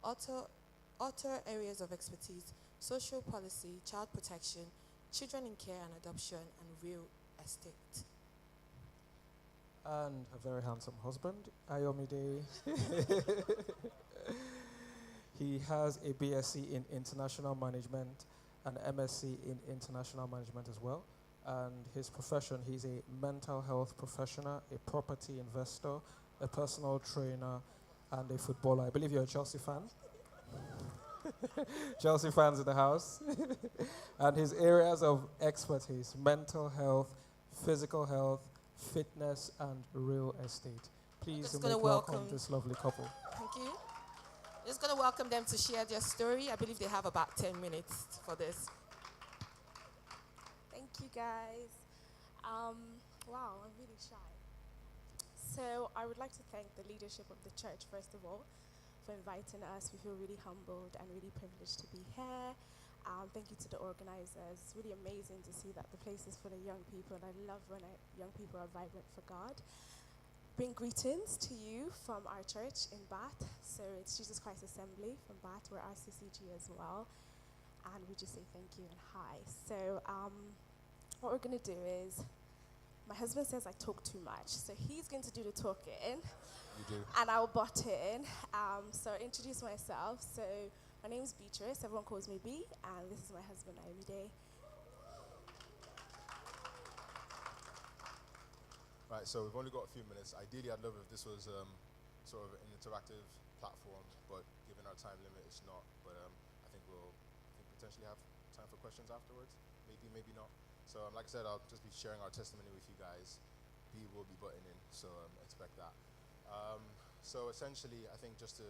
Author areas of expertise: social policy, child protection, children in care and adoption, and real estate. And a very handsome husband, Ayomide. He has a BSc in International Management and MSc in International Management as well. And his profession, he's a mental health professional, a property investor, a personal trainer, and a footballer. I believe you're a Chelsea fan. Chelsea fans in the house. And his areas of expertise: mental health, physical health, fitness, and real estate. Please just make gonna welcome welcome- this lovely couple. Thank you. Just going to welcome them to share their story. I believe they have about 10 minutes for this. Thank you, guys. Wow, I'm really shy. So I would like to thank the leadership of the church, first of all, for inviting us. We feel really humbled and really privileged to be here. Thank you to the organizers. It's really amazing to see that the place is full of young people, and I love when young people are vibrant for God. Bring greetings to you from our church in Bath. So it's Jesus Christ Assembly from Bath. We're RCCG as well. And we just say thank you and hi. So what we're going to do is, my husband says I talk too much. So he's going to do the talking. You do. And I'll butt in. So introduce myself. So my name is Beatrice. Everyone calls me B. And this is my husband, Ayomide. Right, so we've only got a few minutes. Ideally, I'd love if this was sort of an interactive platform, but given our time limit, it's not. But I think we'll potentially have time for questions afterwards. Maybe, maybe not. So like I said, I'll just be sharing our testimony with you guys. B will be butting in, so expect that. So essentially, I think just to,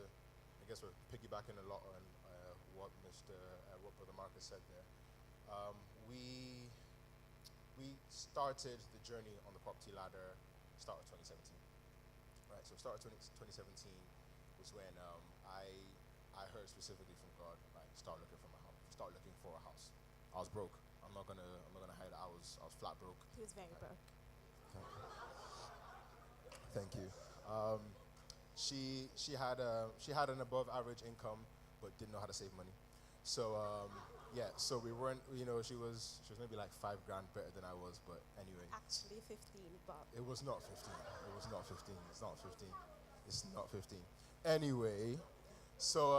I guess we're piggybacking a lot on what Brother Marcus said there. We started the journey on the property ladder start of 2017. Right, so start of 2017 was when I heard specifically from God, like, start looking for a house. I was broke. I'm not gonna hide. I was flat broke. He was very broke. Thank you. She had an above average income, but didn't know how to save money. So yeah, so we weren't, she was maybe like $5,000 better than I was, but anyway. Actually 15, but It was not 15. It was not 15. It's not 15. It's not 15. Anyway, so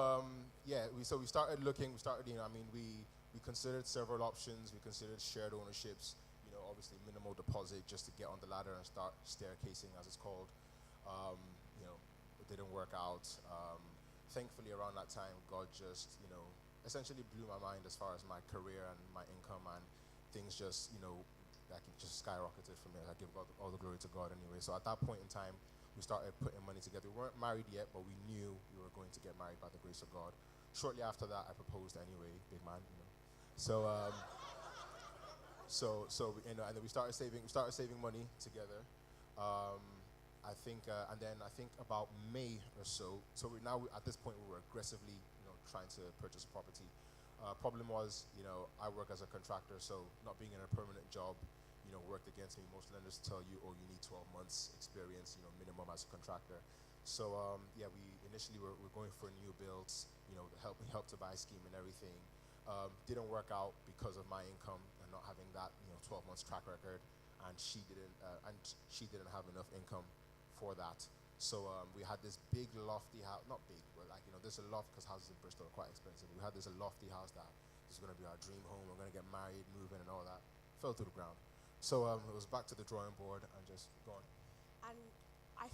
yeah, we started looking. We considered several options. We considered shared ownerships. Obviously minimal deposit just to get on the ladder and start staircasing, as it's called. It didn't work out. Thankfully, around that time, God just essentially blew my mind as far as my career and my income, and things just like it just skyrocketed from there. I give God all the glory to God anyway. So at that point in time, we started putting money together. We weren't married yet, but we knew we were going to get married by the grace of God. Shortly after that, I proposed anyway, big man. So and then we started saving money together. I think about May or so. So at this point we were aggressively trying to purchase property. Problem was, I work as a contractor, so not being in a permanent job, worked against me. Most lenders tell you, oh, you need 12 months experience, minimum as a contractor. So yeah, we initially were going for new builds, the help to buy scheme and everything. Didn't work out because of my income and not having that 12 months track record, and she didn't have enough income for that. So we had this big lofty house, not big, but there's a loft, because houses in Bristol are quite expensive. We had this lofty house that was going to be our dream home. We're going to get married, move in, and all that. Fell to the ground. So it was back to the drawing board and just gone. And I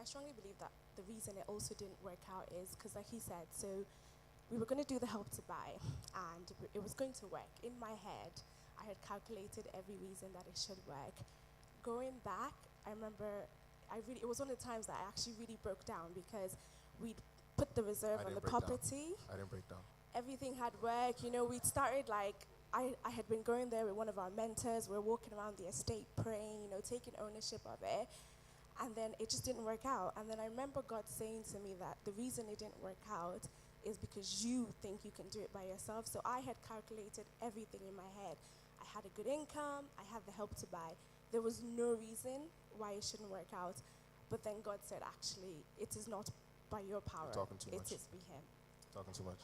strongly believe that the reason it also didn't work out is because, like he said, so we were going to do the help to buy, and it was going to work. In my head, I had calculated every reason that it should work. Going back, I remember it was one of the times that I actually really broke down, because we'd put the reserve on the property. I didn't break down. Everything had worked. We'd started I had been going there with one of our mentors. We're walking around the estate praying, taking ownership of it. And then it just didn't work out. And then I remember God saying to me that the reason it didn't work out is because you think you can do it by yourself. So I had calculated everything in my head. I had a good income. I had the help to buy. There was no reason why it shouldn't work out. But then God said, actually, it is not by your power. You're talking too much. It is by him. Talking too much.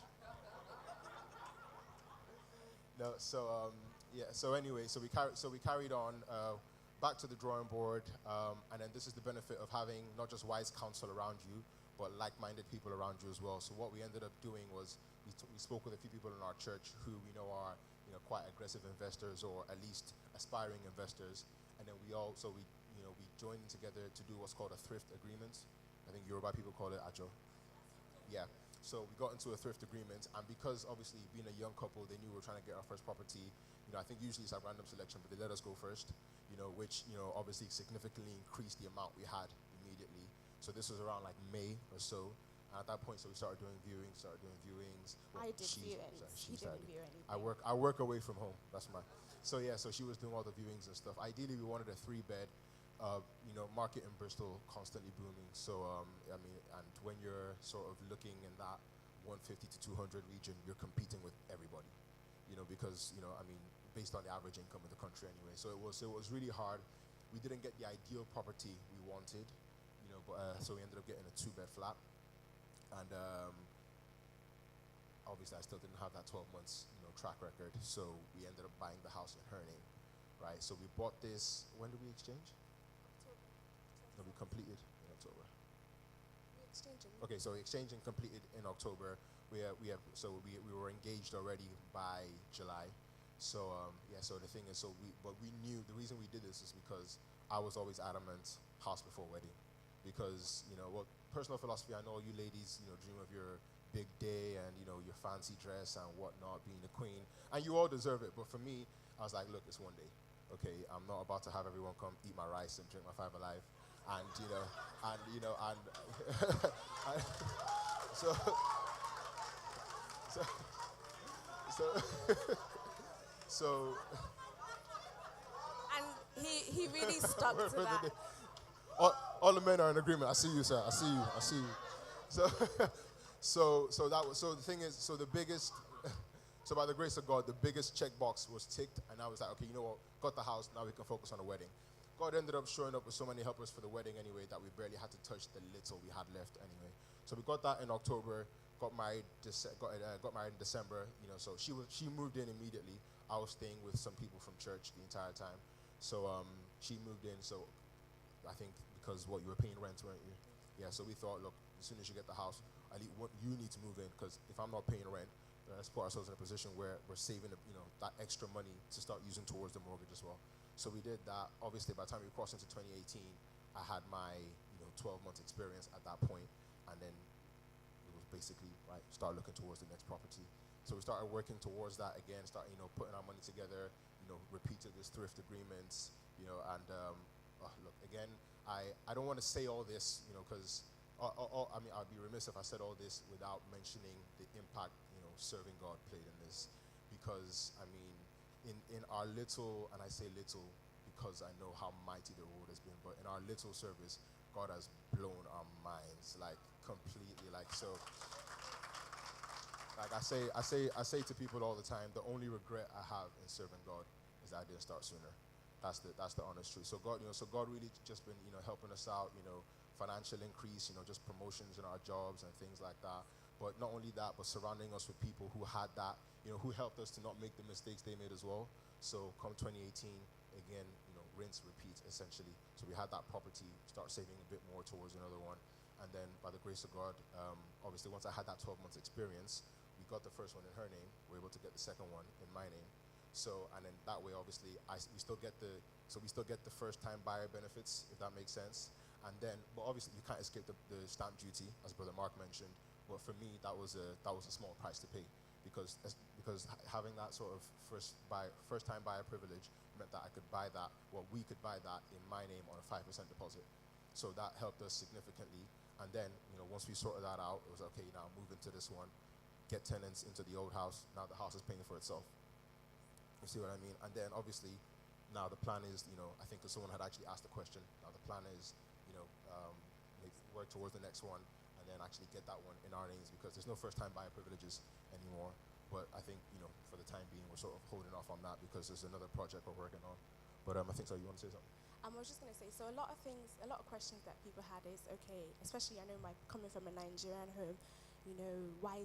No, so yeah. So anyway, so we carried on back to the drawing board, and then this is the benefit of having not just wise counsel around you, but like-minded people around you as well. So what we ended up doing was we spoke with a few people in our church who we know are quite aggressive investors or at least aspiring investors, and then we joined together to do what's called a thrift agreement. I think Yoruba people call it ajo. Yeah. So we got into a thrift agreement, and because obviously being a young couple, they knew we were trying to get our first property. I think usually it's a random selection, but they let us go first, which obviously significantly increased the amount we had immediately. So this was around like May or so. And at that point, so we started doing viewings. Well, I did viewings. He didn't view anything. I work away from home. That's my. So yeah, so she was doing all the viewings and stuff. Ideally, we wanted a 3-bed. Market in Bristol constantly booming. So and when you're sort of looking in that 150 to 200 region, you're competing with everybody. Because based on the average income of the country anyway. So it was really hard. We didn't get the ideal property we wanted, but so we ended up getting a 2-bed flat. And obviously I still didn't have that 12 months, track record. So we ended up buying the house in her name, right? So we bought this. When did we exchange? No, we completed in October. We exchanged. Okay, so exchanging completed in October. We were engaged already by July. So so the thing is, we knew the reason we did this is because I was always adamant house before wedding, because personal philosophy. I know you ladies dream of your big day and your fancy dress and whatnot, being the queen, and you all deserve it. But for me, I was like, look, it's one day. Okay, I'm not about to have everyone come eat my rice and drink my Five Alive, and so And he really stuck to that. all the men are in agreement. I see you, sir. I see you. So the thing is, so the biggest, so by the grace of God, the biggest checkbox was ticked, and I was like, okay, got the house, now we can focus on the wedding. God ended up showing up with so many helpers for the wedding anyway that we barely had to touch the little we had left anyway. So we got that in October, got married in December. So she moved in immediately. I was staying with some people from church the entire time. So she moved in. So I think because you were paying rent, weren't you? Yeah. So we thought, look, as soon as you get the house, you need to move in, because if I'm not paying rent, let's put ourselves in a position where we're saving that extra money to start using towards the mortgage as well. So we did that. Obviously, by the time we crossed into 2018, I had my 12-month experience at that point, and then it was basically start looking towards the next property. So we started working towards that again, start putting our money together, repeated this thrift agreements, and look, again, I don't want to say all this, because I'd be remiss if I said all this without mentioning the impact serving God played in this, because in our little, and I say little because I know how mighty the Lord has been, but in our little service, God has blown our minds completely. I say to people all the time, the only regret I have in serving God is that I didn't start sooner. That's the honest truth. So God, God really just been helping us out, financial increase, just promotions in our jobs and things like that. But not only that, but surrounding us with people who had that, who helped us to not make the mistakes they made as well. So come 2018, again, rinse, repeat, essentially. So we had that property, start saving a bit more towards another one. And then by the grace of God, obviously once I had that 12 months experience, we got the first one in her name. We were able to get the second one in my name. So, and then that way, obviously, we still get the first-time buyer benefits, if that makes sense. And then, but obviously, you can't escape the stamp duty, as Brother Mark mentioned. But for me, that was a small price to pay, because having that sort of first-time buyer privilege meant that I could buy that. Well, we could buy that in my name on a 5% deposit. So that helped us significantly. And then, once we sorted that out, it was okay. Now move into this one, get tenants into the old house. Now the house is paying for itself. You see what I mean? And then obviously, now the plan is, I think someone had actually asked the question. Now the plan is, work towards the next one, and then actually get that one in our names, because there's no first-time buyer privileges anymore. But I think, for the time being, we're sort of holding off on that because there's another project we're working on. But I think so. You want to say something? I was just going to say, so a lot of questions that people had is, okay, especially I know coming from a Nigerian home, why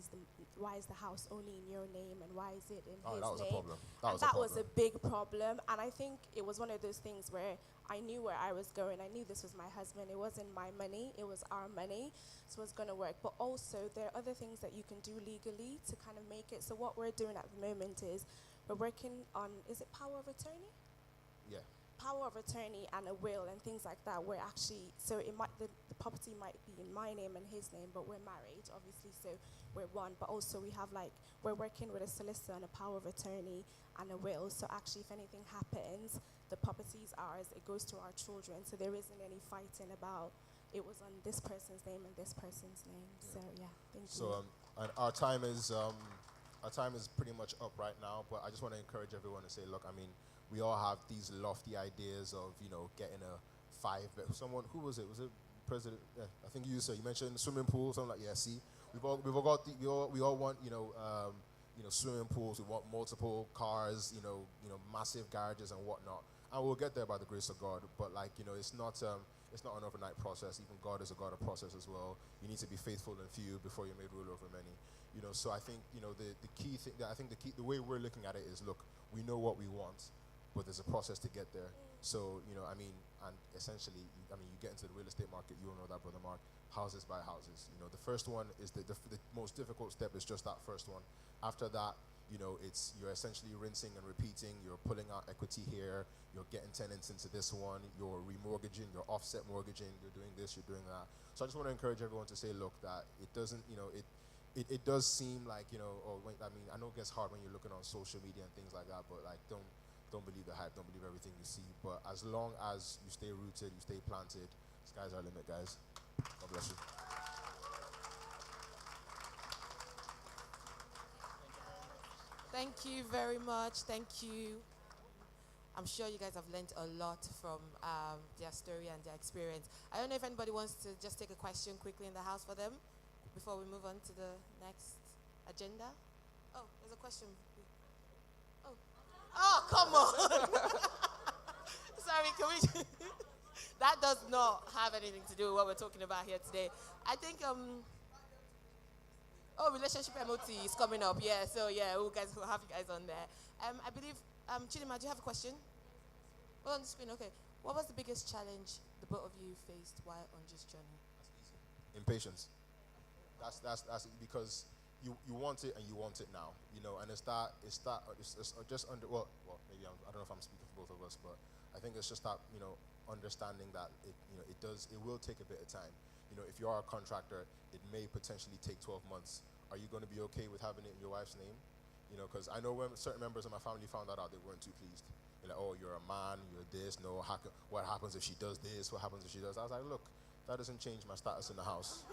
is the house only in your name and why is it in Oh, his that was a name? problem. That was a big problem. And I think it was one of those things where I knew where I was going. I knew this was my husband. It wasn't my money. It was our money. So it's going to work. But also, there are other things that you can do legally to kind of make it. So what we're doing at the moment is we're working on, is it power of attorney? Yeah. Power of attorney and a will and things like that. We're actually, so it might, the property might be in my name and his name, but we're married, obviously, so we're one. But also we have we're working with a solicitor and a power of attorney and a will. So actually, if anything happens, the property is ours. It goes to our children. So there isn't any fighting about it was on this person's name and this person's name. Yeah. So yeah, thank you. So and our time is pretty much up right now. But I just want to encourage everyone to say, look, I mean, we all have these lofty ideas of getting a someone who was it? Was it President? Yeah, I think you mentioned swimming pool, something like See, we all want swimming pools. We want multiple cars, massive garages and whatnot. And we'll get there by the grace of God. But it's not an overnight process. Even God is a God of process as well. You need to be faithful in few before you're made ruler over many. So I think the key thing that the way we're looking at it is, look, we know what we want, but there's a process to get there. So and essentially, you get into the real estate market. You all know that, Brother Mark. Houses by houses. The first one is the most difficult step is just that first one. After that, you're essentially rinsing and repeating. You're pulling out equity here. You're getting tenants into this one. You're remortgaging. You're offset mortgaging. You're doing this. You're doing that. So I just want to encourage everyone to say, look, that it doesn't, it does seem like, I know it gets hard when you're looking on social media and things like that, but don't believe the hype. Don't believe everything you see. But as long as you stay rooted, you stay planted, sky's our limit, guys. God bless you. Thank you very much. Thank you. I'm sure you guys have learned a lot from their story and their experience. I don't know if anybody wants to just take a question quickly in the house for them before we move on to the next agenda. Oh, there's a question. Oh, come on. Sorry, can we? That does not have anything to do with what we're talking about here today. I think relationship MOT is coming up. Yeah, so yeah, we'll have you guys on there. I believe, Chidima, do you have a question? Oh, on the screen, okay. What was the biggest challenge the both of you faced while on this journey? Impatience. That's because you want it and you want it now, and it's just under, maybe I don't know if I'm speaking for both of us, but I think it's just that, understanding that it will take a bit of time. If you are a contractor, it may potentially take 12 months. Are you going to be okay with having it in your wife's name? Because I know when certain members of my family found that out, they weren't too pleased. They're like, oh, you're a man, you're this, no, what happens if she does this, what happens if she does? I was like, look, that doesn't change my status in the house.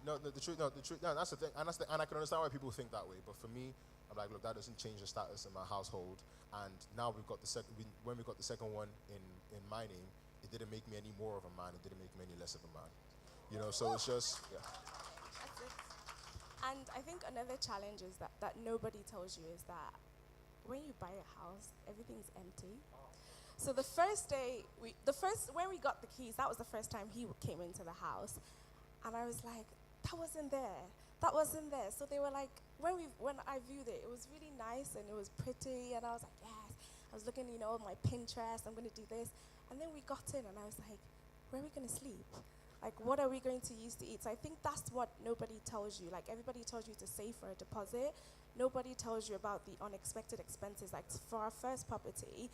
The truth, that's the thing, and I can understand why people think that way, but for me, I'm like, look, that doesn't change the status in my household, and now we've got the second, when we got the second one in my name, it didn't make me any more of a man, it didn't make me any less of a man. So it's just, yeah. That's it. And I think another challenge is that nobody tells you is that when you buy a house, everything's empty. So the first day, when we got the keys, that was the first time he came into the house. And I was like, that wasn't there. That wasn't there. So they were like, when I viewed it, it was really nice and it was pretty. And I was like, yes. I was looking, my Pinterest, I'm going to do this. And then we got in and I was like, where are we going to sleep? Like, what are we going to use to eat? So I think that's what nobody tells you. Like, everybody tells you to save for a deposit. Nobody tells you about the unexpected expenses. Like, for our first property,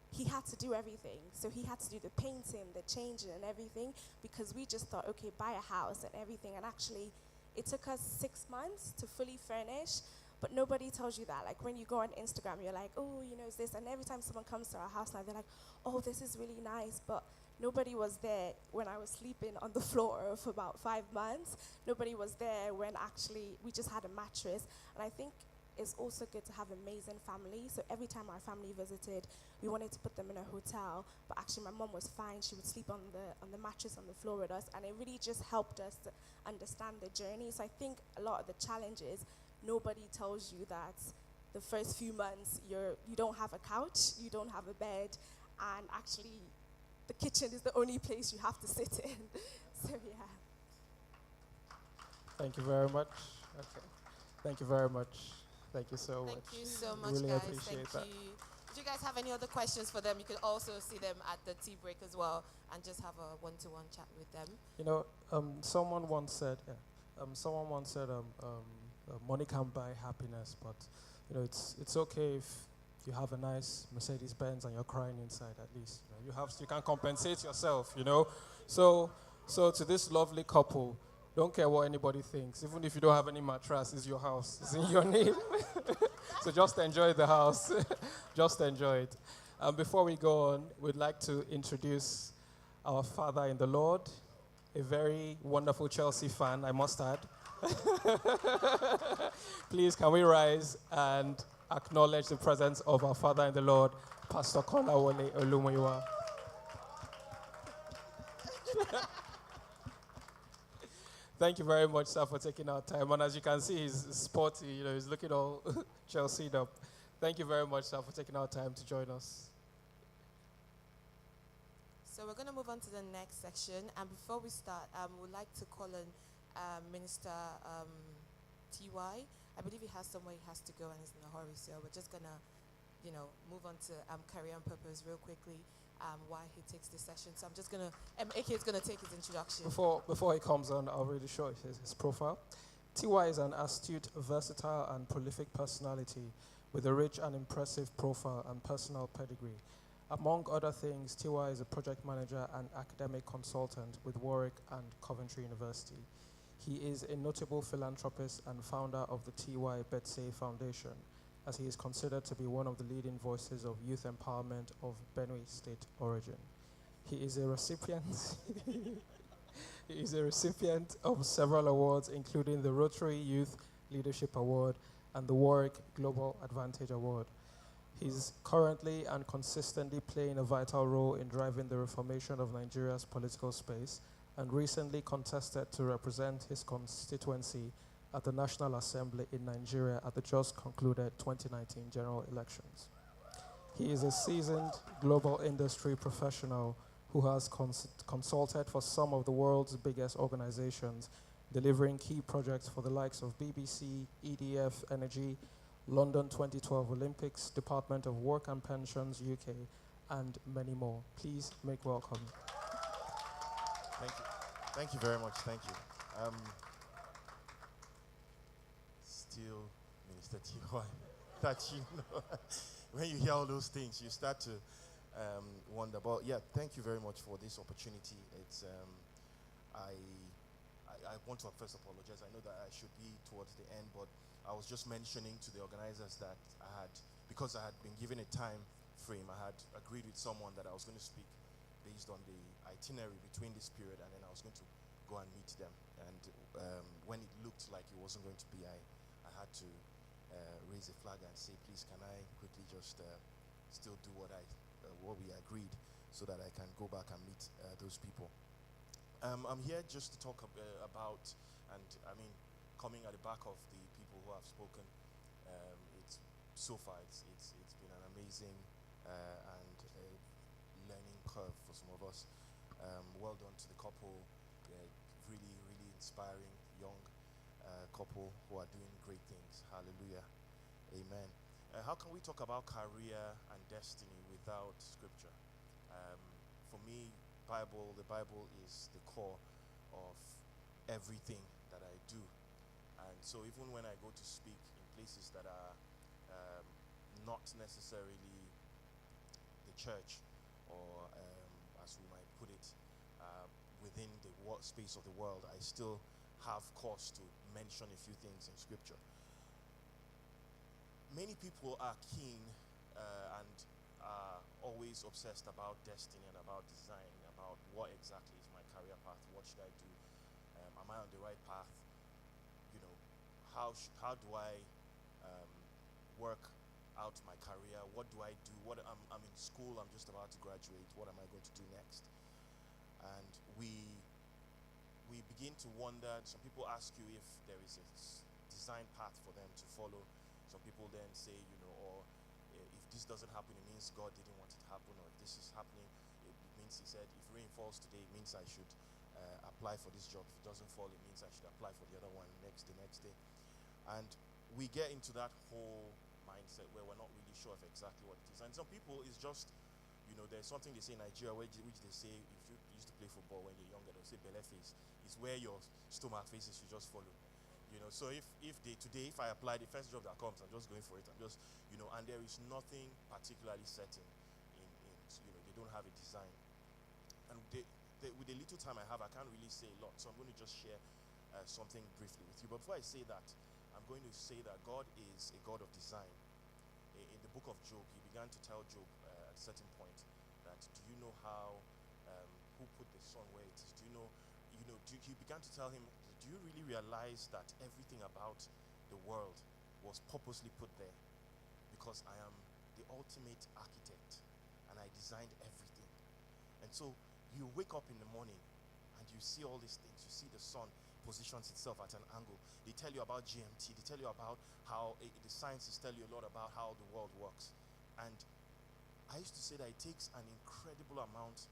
he had to do everything. So he had to do the painting, the changing and everything, because we just thought, okay, buy a house and everything. And actually, it took us 6 months to fully furnish, but nobody tells you that. Like, when you go on Instagram, you're like, oh, it's this. And every time someone comes to our house now, they're like, oh, this is really nice. But nobody was there when I was sleeping on the floor for about 5 months. Nobody was there when actually we just had a mattress. And I think it's also good to have amazing family. So every time our family visited, we wanted to put them in a hotel, but actually my mom was fine. She would sleep on the mattress on the floor with us, and it really just helped us to understand the journey. So I think a lot of the challenges, nobody tells you that the first few months you don't have a couch, you don't have a bed, and actually the kitchen is the only place you have to sit in. So yeah. Thank you very much. Okay. Thank you very much. Thank you so Thank much. you so much, Really guys. appreciate Thank that. you. If you guys have any other questions for them, you can also see them at the tea break as well and just have a one-to-one chat with them. You know, someone once said, money can't buy happiness, but you know, it's okay if you have a nice Mercedes Benz and you're crying inside. At least you can compensate yourself. So to this lovely couple, don't care what anybody thinks. Even if you don't have any mattress, it's your house. It's in your name. So just enjoy the house. Just enjoy it. Before we go on, we'd like to introduce our father in the Lord, a very wonderful Chelsea fan, I must add. Please, can we rise and acknowledge the presence of our father in the Lord, Pastor Kolawole Olumoyiwa. Thank you very much, sir, for taking our time. And as you can see, he's sporty, he's looking all Chelsea'd up. Thank you very much, sir, for taking our time to join us. So we're going to move on to the next section. And before we start, we'd like to call on Minister T.Y. I believe he has somewhere he has to go and he's in a hurry. So we're just going to, move on to Career and Purpose real quickly while he takes this session. So I'm just going to, AK is going to take his introduction. Before he comes on, I'll really show his profile. T.Y. is an astute, versatile, and prolific personality with a rich and impressive profile and personal pedigree. Among other things, T.Y. is a project manager and academic consultant with Warwick and Coventry University. He is a notable philanthropist and founder of the T.Y. Betsy Foundation, as he is considered to be one of the leading voices of youth empowerment of Benue State origin. He is a recipient He is a recipient of several awards, including the Rotary Youth Leadership Award and the Warwick Global Advantage Award. He's currently and consistently playing a vital role in driving the reformation of Nigeria's political space, and recently contested to represent his constituency at the National Assembly in Nigeria at the just concluded 2019 general elections. He is a seasoned global industry professional who has consulted for some of the world's biggest organizations, delivering key projects for the likes of BBC, EDF Energy, London 2012 Olympics, Department of Work and Pensions UK, and many more. Please make welcome. Thank you. Thank you very much. Thank you. Still, Minister T.Y., that when you hear all those things, you start to wonder. But yeah, thank you very much for this opportunity. It's I want to first apologize. I know that I should be towards the end, but I was just mentioning to the organizers that because I had been given a time frame, I had agreed with someone that I was going to speak based on the itinerary between this period, and then I was going to go and meet them. And when it looked like it wasn't going to be, I had to raise a flag and say, please, can I quickly just still do what we agreed, so that I can go back and meet those people. I'm here just to talk about, and I mean, coming at the back of the people who have spoken, it's been an amazing and learning curve for some of us. Well done to the couple, really, really inspiring young couple who are doing great things. Hallelujah, amen. How can we talk about career and destiny without scripture? For me, the Bible is the core of everything that I do. And so even when I go to speak in places that are not necessarily the church, or as we might put it, within the space of the world, I still have cause to mention a few things in scripture. Many people are keen and are always obsessed about destiny and about design, about what exactly is my career path, what should I do, am I on the right path, how do I work out my career, what do I do, I'm in school, I'm just about to graduate, what am I going to do next? And we begin to wonder. Some people ask you if there is a design path for them to follow. Some people then say, or if this doesn't happen, it means God didn't want it to happen, or if this is happening, it means, he said, if rain falls today, it means I should apply for this job. If it doesn't fall, it means I should apply for the other one the next day. And we get into that whole mindset where we're not really sure of exactly what it is. And some people, it's just, there's something they say in Nigeria which they say, if you used to play football when you're younger, they'll say belle face. It's where your stomach faces, you just follow. So if I apply the first job that comes, I'm just going for it. I'm just, and there is nothing particularly certain in they don't have a design. And with the little time I have, I can't really say a lot. So I'm going to just share something briefly with you. But before I say that, I'm going to say that God is a God of design. In the book of Job, he began to tell Job at a certain point that, do you know how, who put the sun where it is? He began to tell him, do you really realize that everything about the world was purposely put there? Because I am the ultimate architect and I designed everything. And so you wake up in the morning and you see all these things. You see the sun positions itself at an angle. They tell you about GMT. They tell you about how the sciences tell you a lot about how the world works. And I used to say that it takes an incredible amount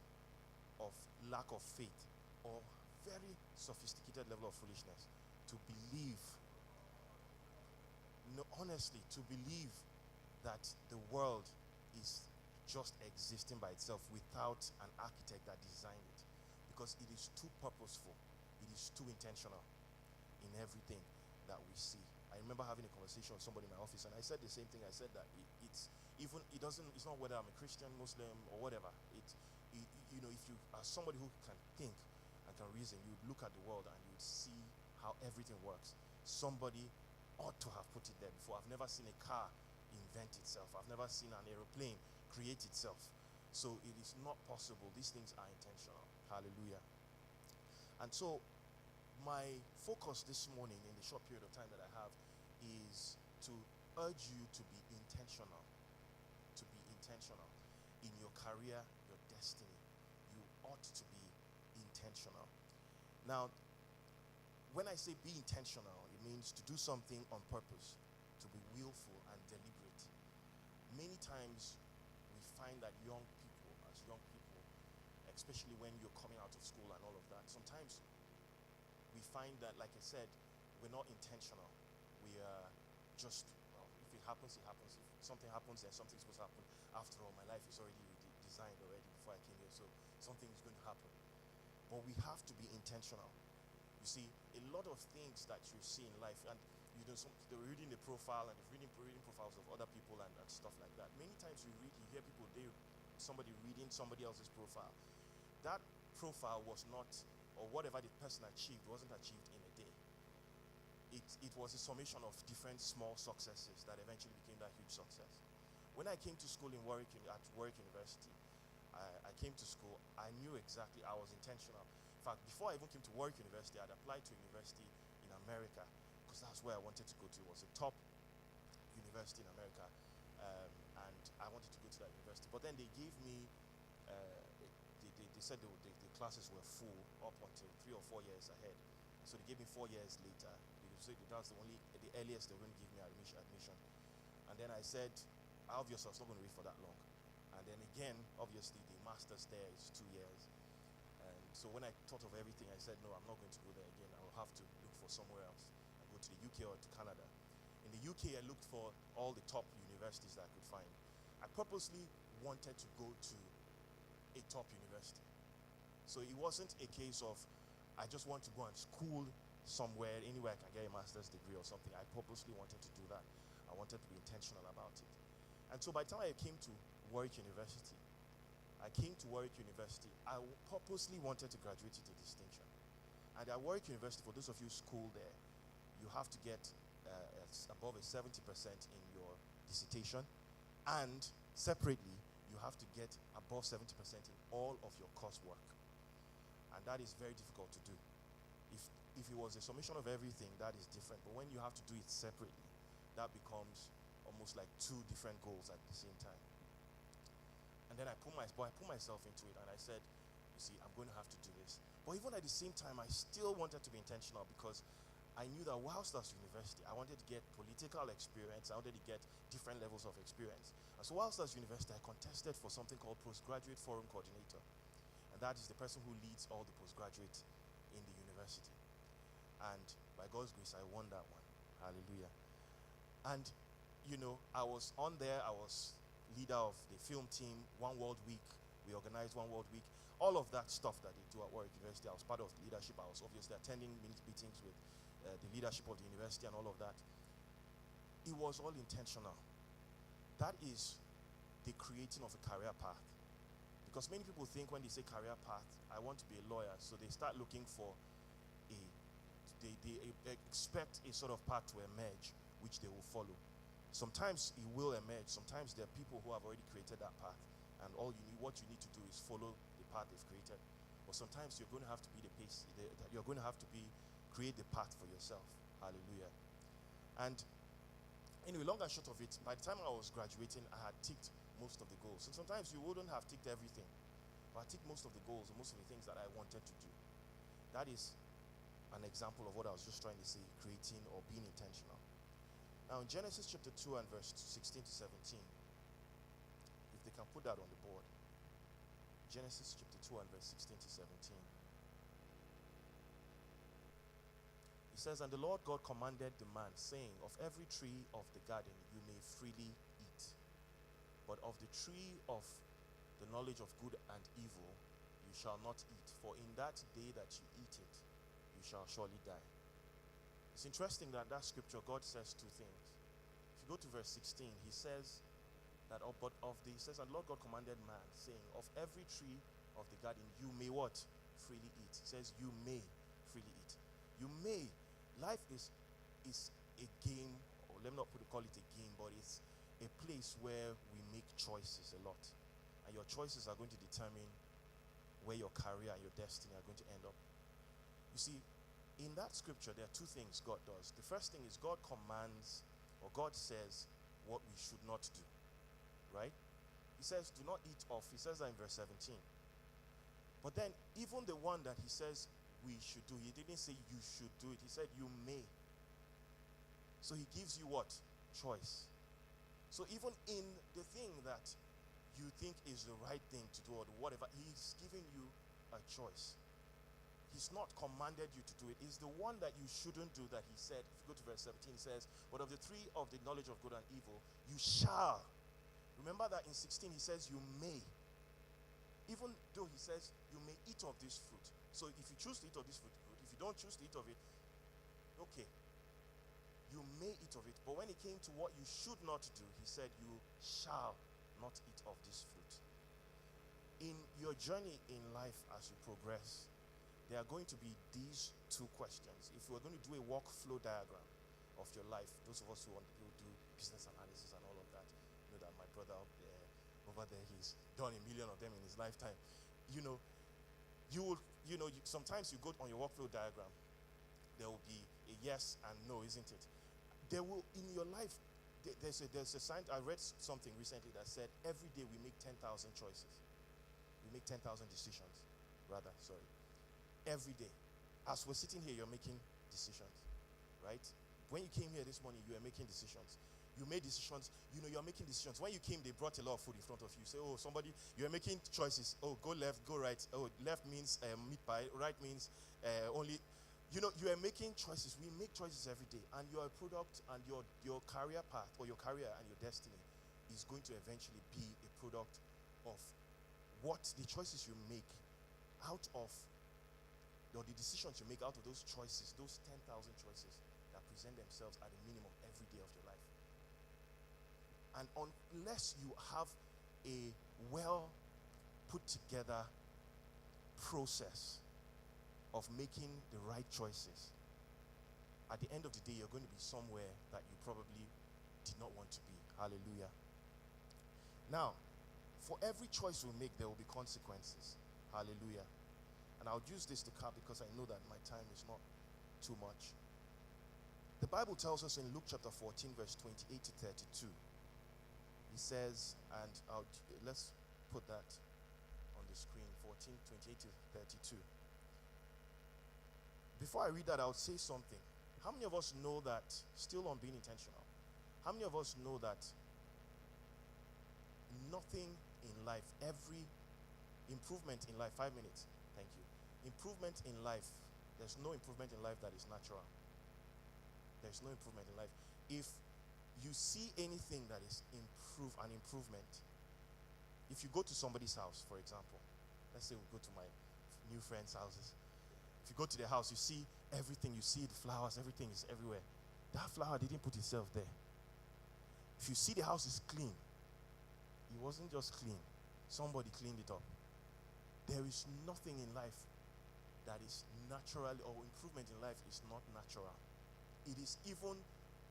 of lack of faith or very sophisticated level of foolishness to believe, honestly, to believe that the world is just existing by itself without an architect that designed it. Because it is too purposeful. It is too intentional in everything that we see. I remember having a conversation with somebody in my office, and I said the same thing. I said that it's not whether I'm a Christian, Muslim, or whatever. If you are somebody who can think and can reason, you would look at the world and you would see how everything works. Somebody ought to have put it there before. I've never seen a car invent itself. I've never seen an aeroplane create itself. So it is not possible. These things are intentional. Hallelujah. And so my focus this morning in the short period of time that I have is to urge you to be intentional. To be intentional in your career, your destiny. You ought to be intentional. Now, when I say be intentional, it means to do something on purpose, to be willful and deliberate. Many times we find that young people, especially when you're coming out of school and all of that, sometimes we find that, like I said, we're not intentional. We are just, if it happens, it happens. If something happens, then something's supposed to happen. After all, my life is already designed already before I came here, so something is going to happen. But we have to be intentional. You see, a lot of things that you see in life, and they're reading the profile and reading profiles of other people and stuff like that. Many times you hear people, somebody reading somebody else's profile. That profile was not, or whatever the person achieved, wasn't achieved in a day. It was a summation of different small successes that eventually became that huge success. When I came to school at Warwick University, I came to school, I knew exactly, I was intentional. In fact, before I even came to Warwick University, I'd applied to a university in America, because that's where I wanted to go to. It was a top university in America, and I wanted to go to that university. But then they gave me, they said the classes were full up until 3 or 4 years ahead. So they gave me 4 years later. They said that was the earliest they were going to give me admission. And then I said, obviously I was not going to wait for that long. And then again, obviously the master's there is 2 years. And so when I thought of everything, I said, no, I'm not going to go there again. I will have to look for somewhere else. I go to the UK or to Canada. In the UK, I looked for all the top universities that I could find. I purposely wanted to go to a top university. So it wasn't a case of, I just want to go and school somewhere, anywhere I can get a master's degree or something. I purposely wanted to do that. I wanted to be intentional about it. And so by the time I came to Warwick University, I purposely wanted to graduate with a distinction. And at Warwick University, for those of you school there, you have to get above a 70% in your dissertation, and separately, you have to get above 70% in all of your coursework. And that is very difficult to do. If it was a summation of everything, that is different. But when you have to do it separately, that becomes almost like two different goals at the same time. And then I put myself into it, and I said, you see, I'm going to have to do this. But even at the same time, I still wanted to be intentional, because I knew that whilst I was at university, I wanted to get political experience. I wanted to get different levels of experience. And so whilst I was at university, I contested for something called Postgraduate Forum Coordinator. And And that is the person who leads all the postgraduate in the university. And by God's grace, I won that one. Hallelujah. And, you know, I was on there. I was leader of the film team, One World Week. We organized One World Week. All of that stuff that they do at Warwick University, I was part of the leadership. I was obviously attending meetings with the leadership of the university and all of that. It was all intentional. That is the creating of a career path. Because many people think when they say career path, I want to be a lawyer. So they start looking for they expect a sort of path to emerge, which they will follow. Sometimes it will emerge. Sometimes there are people who have already created that path. And what you need to do is follow the path they've created. But sometimes you're going to have to be the pace. You're going to have to create the path for yourself. Hallelujah. And anyway, long and short of it, by the time I was graduating, I had ticked most of the goals. And sometimes you wouldn't have ticked everything, but I ticked most of the goals and most of the things that I wanted to do. That is an example of what I was just trying to say, creating or being intentional. Now in Genesis chapter 2 and verse 16 to 17, if they can put that on the board. Genesis chapter 2 and verse 16 to 17. It says, "And the Lord God commanded the man, saying, Of every tree of the garden you may freely eat, but of the tree of the knowledge of good and evil you shall not eat, for in that day that you eat it, you shall surely die." It's interesting that that scripture, God says two things. If you go to verse 16, he says that, he says, "And Lord God commanded man, saying, Of every tree of the garden you may what? Freely eat." He says, you may freely eat. You may. Life is a game, or let me not call it a game, but it's a place where we make choices a lot. And your choices are going to determine where your career and your destiny are going to end up. You see, in that scripture, there are two things God does. The first thing is God commands, or God says what we should not do. Right? He says, do not eat of. He says that in verse 17. But then, even the one that he says we should do, he didn't say you should do it. He said you may. So he gives you what? Choice. So even in the thing that you think is the right thing to do or whatever, he's giving you a choice. He's not commanded you to do it. It's the one that you shouldn't do that he said. If you go to verse 17, he says, "But of the tree of the knowledge of good and evil, you shall." Remember that in 16 he says you may. Even though he says you may eat of this fruit. So if you choose to eat of this fruit, good. If you don't choose to eat of it, okay. You may eat of it. But when it came to what you should not do, he said you shall not eat of this fruit. In your journey in life as you progress, there are going to be these two questions. If we're going to do a workflow diagram of your life, those of us who want to do business analysis and all of that, you know that my brother over there, he's done 1 million of them in his lifetime. Sometimes you go on your workflow diagram, there will be a yes and no, isn't it? There will, in your life, there's a sign. I read something recently that said every day we make 10,000 choices. We make 10,000 decisions, rather, sorry. Every day. As we're sitting here, you're making decisions, right? When you came here this morning, you were making decisions. You made decisions. You're making decisions. When you came, they brought a lot of food in front of you. Say, oh, you're making choices. Oh, go left, go right. Oh, left means meat pie. Right means only. You are making choices. We make choices every day. And your product and your career path or your career and your destiny is going to eventually be a product of what the choices you make out of, or the decisions you make out of those choices, those 10,000 choices that present themselves at a minimum every day of your life. And unless you have a well put together process of making the right choices, at the end of the day, you're going to be somewhere that you probably did not want to be. Hallelujah. Now, for every choice we make, there will be consequences. Hallelujah. And I'll use this to cap because I know that my time is not too much. The Bible tells us in Luke chapter 14, verse 28 to 32. He says, and let's put that on the screen, 14, 28 to 32. Before I read that, I'll say something. How many of us know that, still on being intentional, how many of us know that nothing in life, every Improvement in life, 5 minutes. Thank you. Improvement in life. There's no improvement in life that is natural. There's no improvement in life. If you see anything that is an improvement, if you go to somebody's house, for example, let's say we go to my new friends' houses. If you go to their house, you see everything. You see the flowers, everything is everywhere. That flower didn't put itself there. If you see the house is clean, it wasn't just clean. Somebody cleaned it up. There is nothing in life that is natural, or improvement in life is not natural. It is even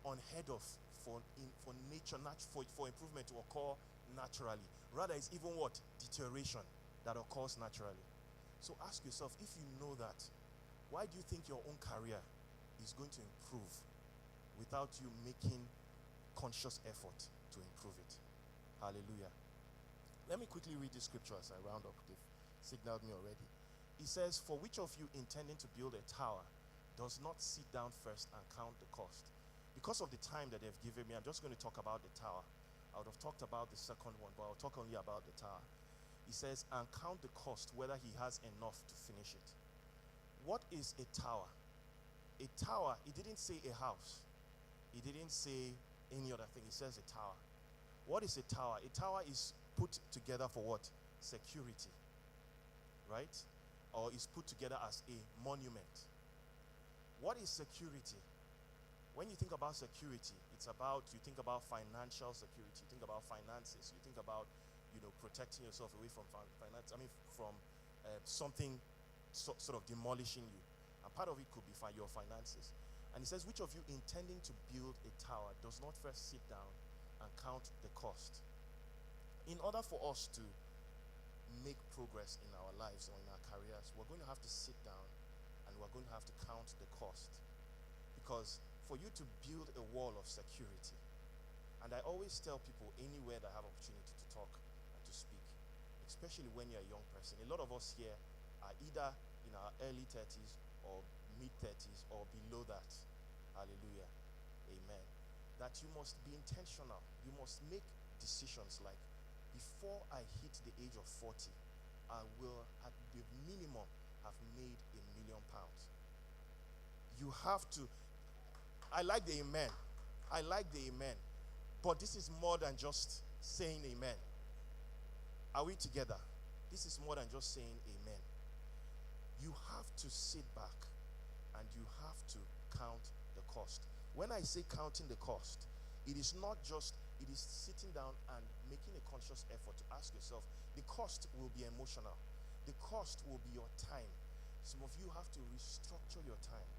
unheard of for nature, for improvement to occur naturally. Rather, it's even what? Deterioration that occurs naturally. So ask yourself, if you know that, why do you think your own career is going to improve without you making conscious effort to improve it? Hallelujah. Let me quickly read this scripture as I round up. They've signaled me already. It says, for which of you intending to build a tower does not sit down first and count the cost? Because of the time that they've given me, I'm just going to talk about the tower. I would have talked about the second one, but I'll talk only about the tower. He says, and count the cost, whether he has enough to finish it. What is a tower? A tower, it didn't say a house. It didn't say any other thing. It says a tower. What is a tower? A tower is put together for what? Security. Right? Or is put together as a monument. What is security? When you think about security, you think about financial security, you think about finances, you think about, protecting yourself away from finance. From something sort of demolishing you. And part of it could be your finances. And he says, which of you intending to build a tower does not first sit down and count the cost? In order for us to make progress in our lives or in our careers, we're going to have to sit down and we're going to have to count the cost. Because for you to build a wall of security, and I always tell people anywhere that I have opportunity to talk and to speak, especially when you're a young person, a lot of us here are either in our early 30s or mid-30s or below that. Hallelujah. Amen. That you must be intentional. You must make decisions like, before I hit the age of 40, I will at the minimum have made £1 million. You have to. I like the amen. I like the amen. But this is more than just saying amen. Are we together? This is more than just saying amen. You have to sit back and you have to count the cost. When I say counting the cost, it is not just, it is sitting down and making a conscious effort to ask yourself, the cost will be emotional. The cost will be your time. Some of you have to restructure your time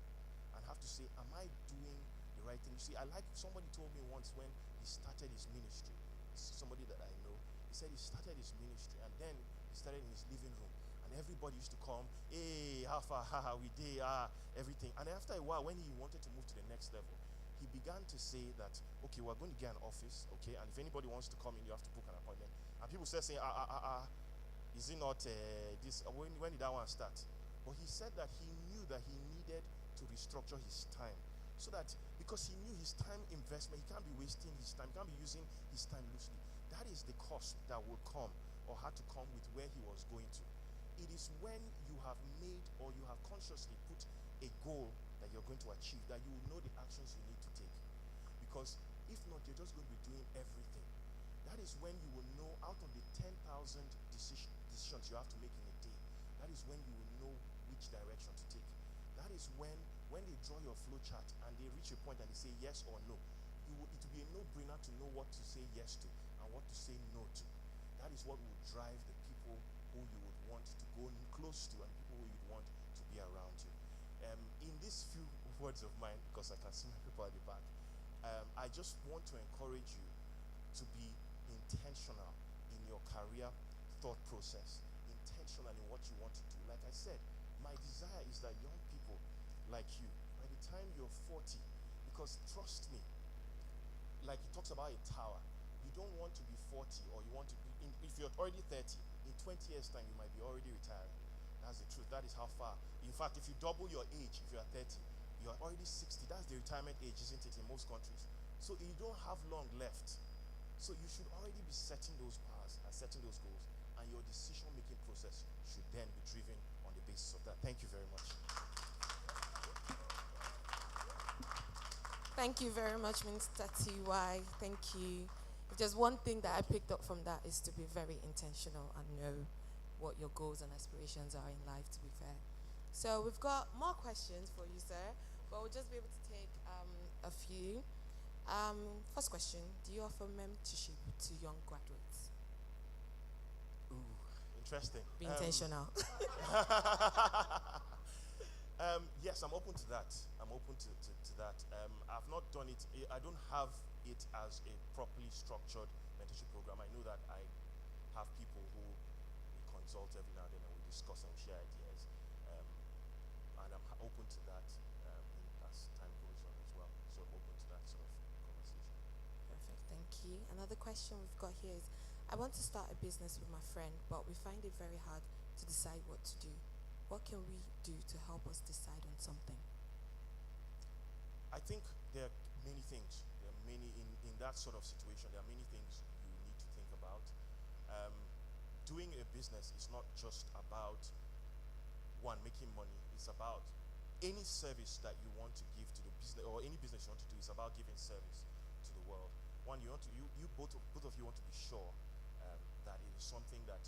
and have to say, am I doing the right thing? You see, somebody told me once when he started his ministry, somebody that I know, he said he started his ministry and then he started in his living room and everybody used to come, hey, how far, we did, everything. And after a while, when he wanted to move to the next level, he began to say that, okay, we're going to get an office, okay, and if anybody wants to come in, you have to book an appointment. And people started saying, is it not this, when did that one start? But he said that he knew that he needed to restructure his time. So that, because he knew his time investment, he can't be wasting his time, he can't be using his time loosely. That is the cost that will come, or had to come with where he was going to. It is when you have made, or you have consciously put a goal that you're going to achieve, that you will know the actions you need to take. Because if not, you're just going to be doing everything. That is when you will know, out of the 10,000 decisions you have to make in a day, that is when you will know which direction to take. That is when they draw your flow chart and they reach a point and they say yes or no, it will be a no-brainer to know what to say yes to and what to say no to. That is what will drive the people who you would want to go close to and people who you'd want to be around you. In these few words of mine, because I can see my people at the back, I just want to encourage you to be intentional in your career thought process, intentional in what you want to do. Like I said, my desire is that young people like you, by the time you're 40, because trust me, like he talks about a tower, you don't want to be 40 or you want to be, if you're already 30, in 20 years time you might be already retiring. That's the truth. That is how far. In fact, if you double your age, if you are 30, you are already 60. That's the retirement age, isn't it, in most countries? So you don't have long left. So you should already be setting those powers and setting those goals, and and your decision-making process should then be driven on the basis of that. Thank you very much. Thank you very much, Minister T.Y. Thank you. If there's one thing that I picked up from that is to be very intentional and know what your goals and aspirations are in life, to be fair. So we've got more questions for you, sir, but we'll just be able to take a few. First question, do you offer mentorship to young graduates? Ooh, interesting. Be intentional. Yes, I'm open to that. I'm open to that. I've not done it. I don't have it as a properly structured mentorship program. I know that I have people who we consult every now and then and we discuss and we share ideas. And I'm open to that as time goes on as well. So open to that sort of conversation. Perfect, thank you. Another question we've got here is, I want to start a business with my friend, but we find it very hard to decide what to do. What can we do to help us decide on something? I think there are many things. There are many, in that sort of situation, there are many things you need to think about. Doing a business is not just about, one, making money. It's about any service that you want to give to the business, or any business you want to do, is about giving service to the world. One, you both of you want to be sure that it is something that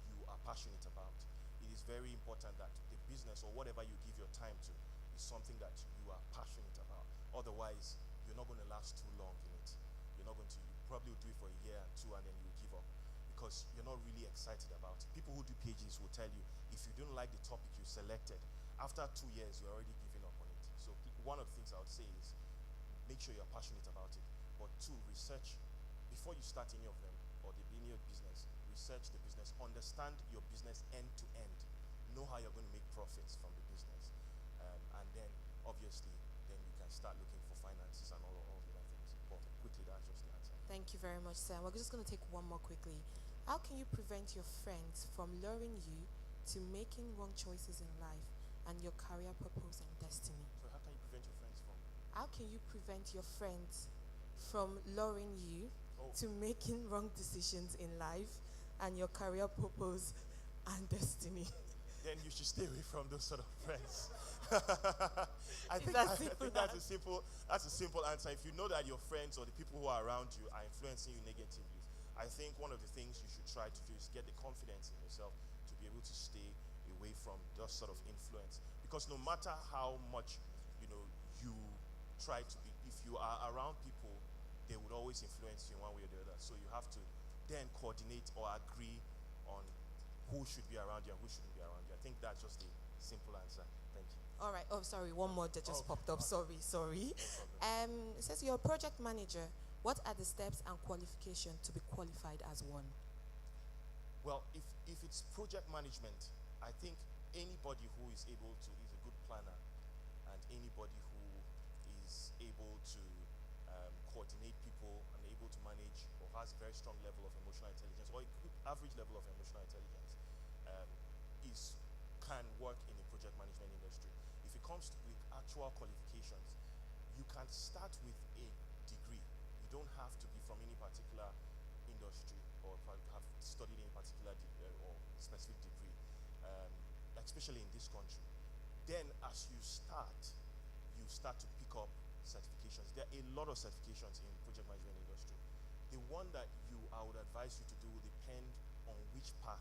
you are passionate about. It is very important that the business or whatever you give your time to is something that you are passionate about. Otherwise, you're not going to last too long in it. You probably will do it for a year or two and then you give up because you're not really excited about it. People who do PhDs will tell you, if you don't like the topic you selected, after 2 years, you're already giving up on it. So one of the things I would say is make sure you're passionate about it. But two, research. Before you start any of them or any of business, research the business. Understand your business end to end. Know how you're going to make profits from the business. And then, obviously, then you can start looking for finances and all the other things. But quickly, that's just the answer. Thank you very much, sir. We're just going to take one more quickly. How can you prevent your friends from luring you to making wrong choices in life and your career purpose and destiny? So how can you prevent your friends from? How can you prevent your friends from luring you to making wrong decisions in life and your career purpose and destiny? Then you should stay away from those sort of friends. I think that's a simple answer. If you know that your friends or the people who are around you are influencing you negatively, I think one of the things you should try to do is get the confidence in yourself to be able to stay away from that sort of influence. Because no matter how much you try to be, if you are around people, they would always influence you in one way or the other. So you have to then coordinate or agree on who should be around you and who shouldn't be around you. I think that's just a simple answer. Thank you. All right. Oh, sorry. One more that just popped up. Sorry. No problem. It says you're a project manager. What are the steps and qualifications to be qualified as one? Well, if it's project management, I think anybody who is able to is a good planner, and anybody who is able to coordinate people and able to manage or has a very strong level of emotional intelligence or a good average level of emotional intelligence can work in the project management industry. If it comes with actual qualifications, you can start with a degree. You don't have to be from any particular industry or have studied any particular or specific degree, especially in this country. Then as you start to pick up certifications. There are a lot of certifications in project management industry. The one that I would advise you to do will depend on which path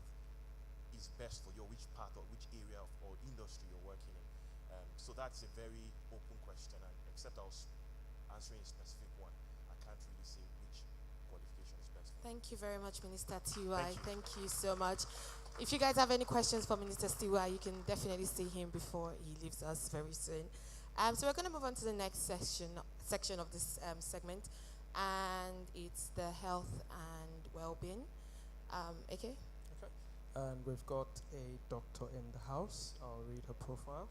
is best for you, which path or which area or industry you're working in. So that's a very open question, and except I was answering a specific one, I can't really say which qualification is best for you. Thank you very much, Minister T.Y. Thank you so much. If you guys have any questions for Minister T.Y., you can definitely see him before he leaves us very soon. So we're going to move on to the next section of this segment, and it's the health and well-being. Okay? Okay. And we've got a doctor in the house. I'll read her profile.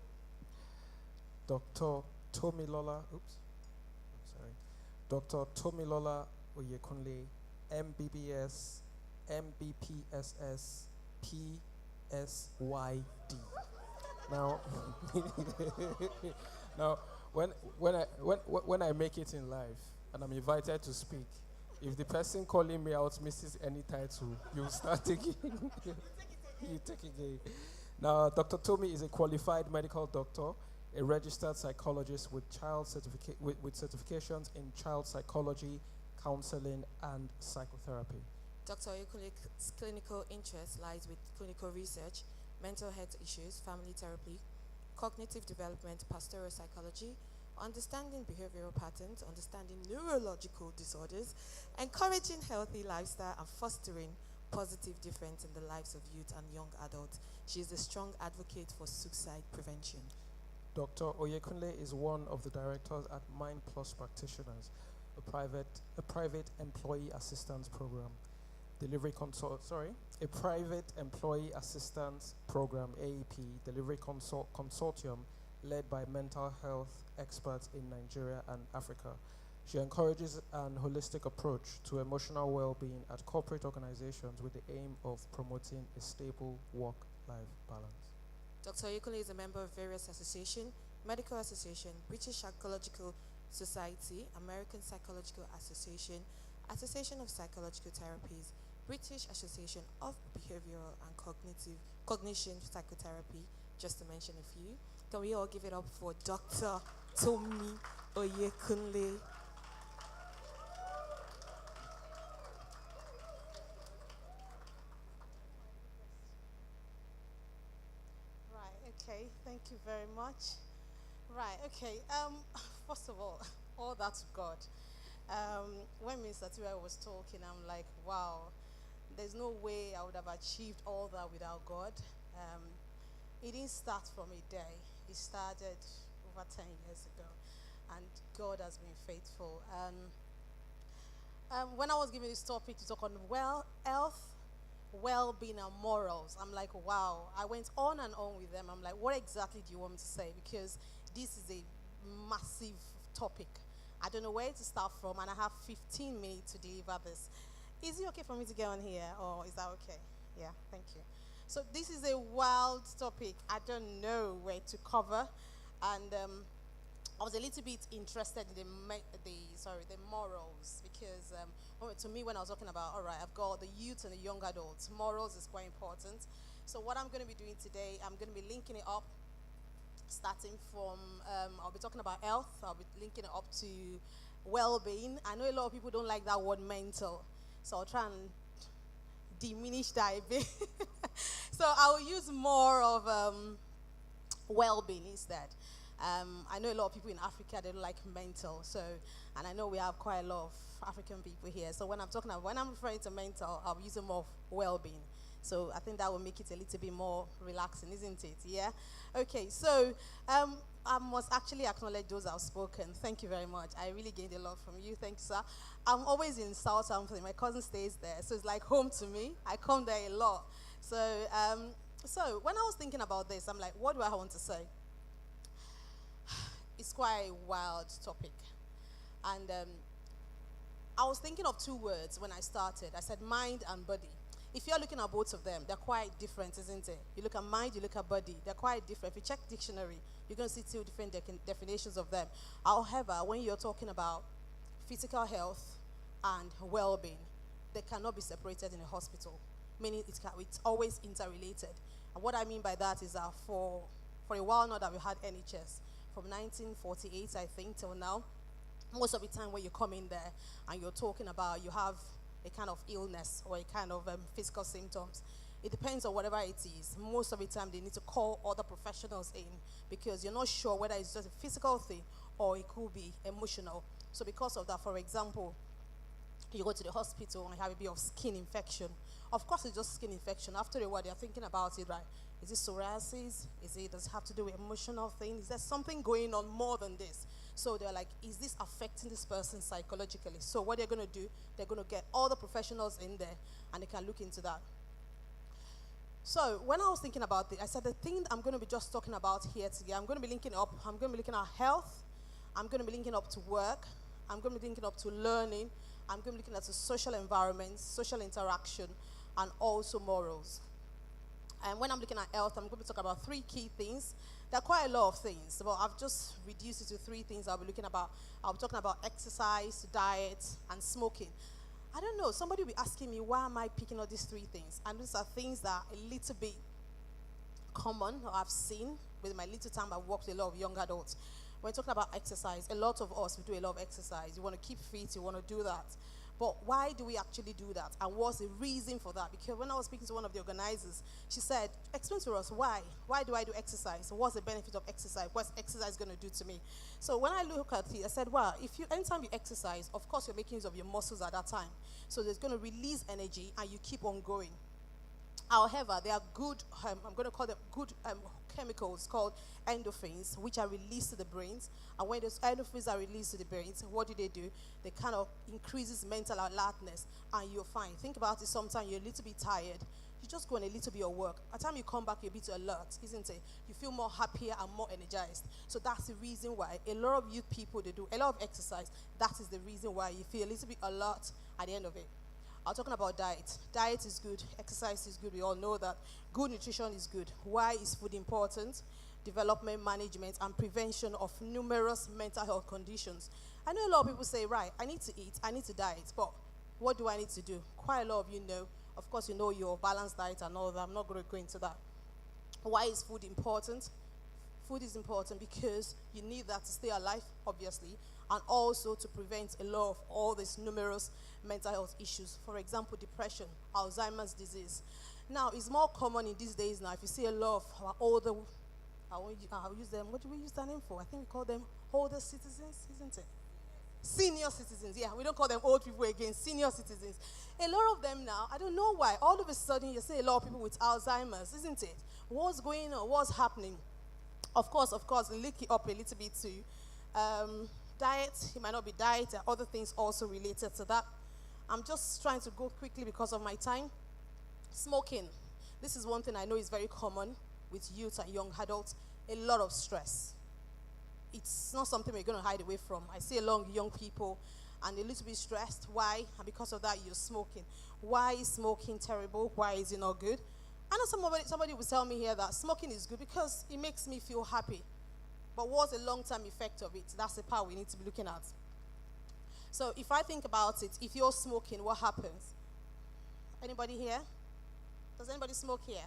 Dr. Tomilola, Dr. Tomilola Oyekunle, MBBS, MBPSS, PSYD. Now, now, when I make it in life and I'm invited to speak, If the person calling me out misses any title, you start taking. You take again. Now, Dr. Tommy is a qualified medical doctor, a registered psychologist with with certifications in child psychology, counseling, and psychotherapy. Dr. Oyekule's clinical interest lies with clinical research, mental health issues, family therapy, cognitive development, pastoral psychology, understanding behavioral patterns, understanding neurological disorders, encouraging healthy lifestyle, and fostering positive difference in the lives of youth and young adults. She is a strong advocate for suicide prevention. Dr. Oyekunle is one of the directors at Mind Plus Practitioners, a private employee assistance program. A private employee assistance program, AEP, delivery consortium led by mental health experts in Nigeria and Africa. She encourages an holistic approach to emotional well-being at corporate organizations with the aim of promoting a stable work-life balance. Dr. Oyekule is a member of various associations: Medical Association, British Psychological Society, American Psychological Association, Association of Psychological Therapies, British Association of Behavioral and Cognition Psychotherapy, just to mention a few. Can we all give it up for Dr. Tommy Oyekunle? Right, okay, thank you very much. Right, okay, first of all that's God. When Minister Tiwa was talking, I'm like, wow, there's no way I would have achieved all that without God. It didn't start from a day. It started over 10 years ago, and God has been faithful. When I was given this topic to talk on health, well-being, and morals, I'm like, wow. I went on and on with them. I'm like, what exactly do you want me to say? Because this is a massive topic. I don't know where to start from, and I have 15 minutes to deliver this. Is it okay for me to get on here, or is that okay? Yeah, thank you. So this is a wild topic. I don't know where to cover, and I was a little bit interested in the morals, because to me, when I was talking about, all right, I've got the youth and the young adults, morals is quite important. So what I'm going to be doing today, I'm going to be linking it up, starting from, I'll be talking about health, I'll be linking it up to well-being. I know a lot of people don't like that word mental, so I'll try and diminish that a bit. So I'll use more of well-being instead. I know a lot of people in Africa, they don't like mental, so, and I know we have quite a lot of African people here. So when I'm referring to mental, I'll be using more of well-being. So I think that will make it a little bit more relaxing, isn't it? Yeah? Okay, so I must actually acknowledge those who have spoken. Thank you very much. I really gained a lot from you. Thank you, sir. I'm always in Southampton. My cousin stays there, so it's like home to me. I come there a lot. So, so when I was thinking about this, I'm like, what do I want to say? It's quite a wild topic. And I was thinking of two words when I started. I said mind and body. If you're looking at both of them, they're quite different, isn't it? You look at mind, you look at body. They're quite different. If you check dictionary, you're going to see two different definitions of them. However, when you're talking about physical health and well-being, they cannot be separated in a hospital, meaning it's always interrelated. And what I mean by that is that for a while now that we had NHS, from 1948, I think, till now, most of the time when you come in there and you're talking about you have a kind of illness or a kind of physical symptoms, it depends on whatever it is. Most of the time they need to call other professionals in because you're not sure whether it's just a physical thing or it could be emotional. So because of that, for example, you go to the hospital and you have a bit of skin infection. Of course, it's just skin infection. After a while, they're thinking about it, right? Is it psoriasis? Does it have to do with emotional thing? Is there something going on more than this? So they're like, is this affecting this person psychologically? So what they're going to do, they're going to get all the professionals in there and they can look into that. So when I was thinking about it, I said the thing I'm going to be just talking about here today, I'm going to be linking up, I'm going to be looking at health, I'm going to be linking up to work, I'm going to be linking up to learning, I'm going to be looking at the social environment, social interaction, and also morals. And when I'm looking at health, I'm going to talk about three key things. There are quite a lot of things, but I've just reduced it to three things I'll be looking about. I'll be talking about exercise, diet, and smoking. I don't know, somebody will be asking me, why am I picking all these three things? And these are things that are a little bit common, or I've seen with my little time. I've worked with a lot of young adults. When talking about exercise, a lot of us, we do a lot of exercise. You want to keep fit, you want to do that. But why do we actually do that? And what's the reason for that? Because when I was speaking to one of the organizers, she said, explain to us why. Why do I do exercise? What's the benefit of exercise? What's exercise going to do to me? So when I look at it, I said, well, anytime you exercise, of course you're making use of your muscles at that time. So there's going to release energy and you keep on going. However, there are good, I'm going to call them good chemicals called endorphins, which are released to the brains. And when those endorphins are released to the brains, what do? They kind of increases mental alertness, and you're fine. Think about it. Sometimes you're a little bit tired. You just go on a little bit of work. By the time you come back, you're a bit alert, isn't it? You feel more happier and more energized. So that's the reason why a lot of youth people, they do a lot of exercise. That is the reason why you feel a little bit alert at the end of it. I'm talking about diet. Diet is good. Exercise is good. We all know that. Good nutrition is good. Why is food important? Development, management, and prevention of numerous mental health conditions. I know a lot of people say, right, I need to eat, I need to diet, but what do I need to do? Quite a lot of you know. Of course, you know your balanced diet and all that. I'm not going to go into that. Why is food important? Food is important because you need that to stay alive, obviously, and also to prevent a lot of all these numerous mental health issues. For example, depression, Alzheimer's disease. Now, it's more common in these days now. If you see a lot of our older, I'll use them, what do we use that name for? I think we call them older citizens, isn't it? Senior citizens, yeah. We don't call them old people again, senior citizens. A lot of them now, I don't know why, all of a sudden you see a lot of people with Alzheimer's, isn't it? What's going on? What's happening? Of course, link it up a little bit to diet. It might not be diet, there are other things also related to that. I'm just trying to go quickly because of my time. Smoking. This is one thing I know is very common with youth and young adults. A lot of stress. It's not something we're going to hide away from. I see a lot of young people and they're a little bit stressed. Why? And because of that, you're smoking. Why is smoking terrible? Why is it not good? I know somebody will tell me here that smoking is good because it makes me feel happy. But what's the long-term effect of it? That's the part we need to be looking at. So if I think about it, if you're smoking, what happens? Anybody here? Does anybody smoke here?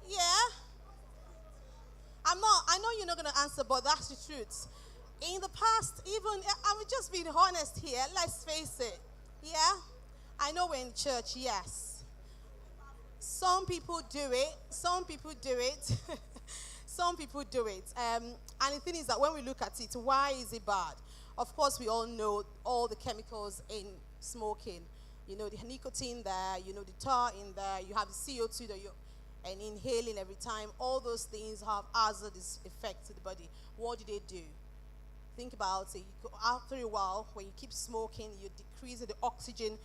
Yeah? I know you're not going to answer, but that's the truth. In the past, even, I'm just being honest here, let's face it. Yeah? I know we're in church, yes. Some people do it. Some people do it. Some people do it. And the thing is that when we look at it, why is it bad? Of course, we all know all the chemicals in smoking. You know, the nicotine there, you know, the tar in there, you have the CO2 that you're inhaling every time. All those things have hazardous effects to the body. What do they do? Think about it. After a while, when you keep smoking, you decrease the oxygen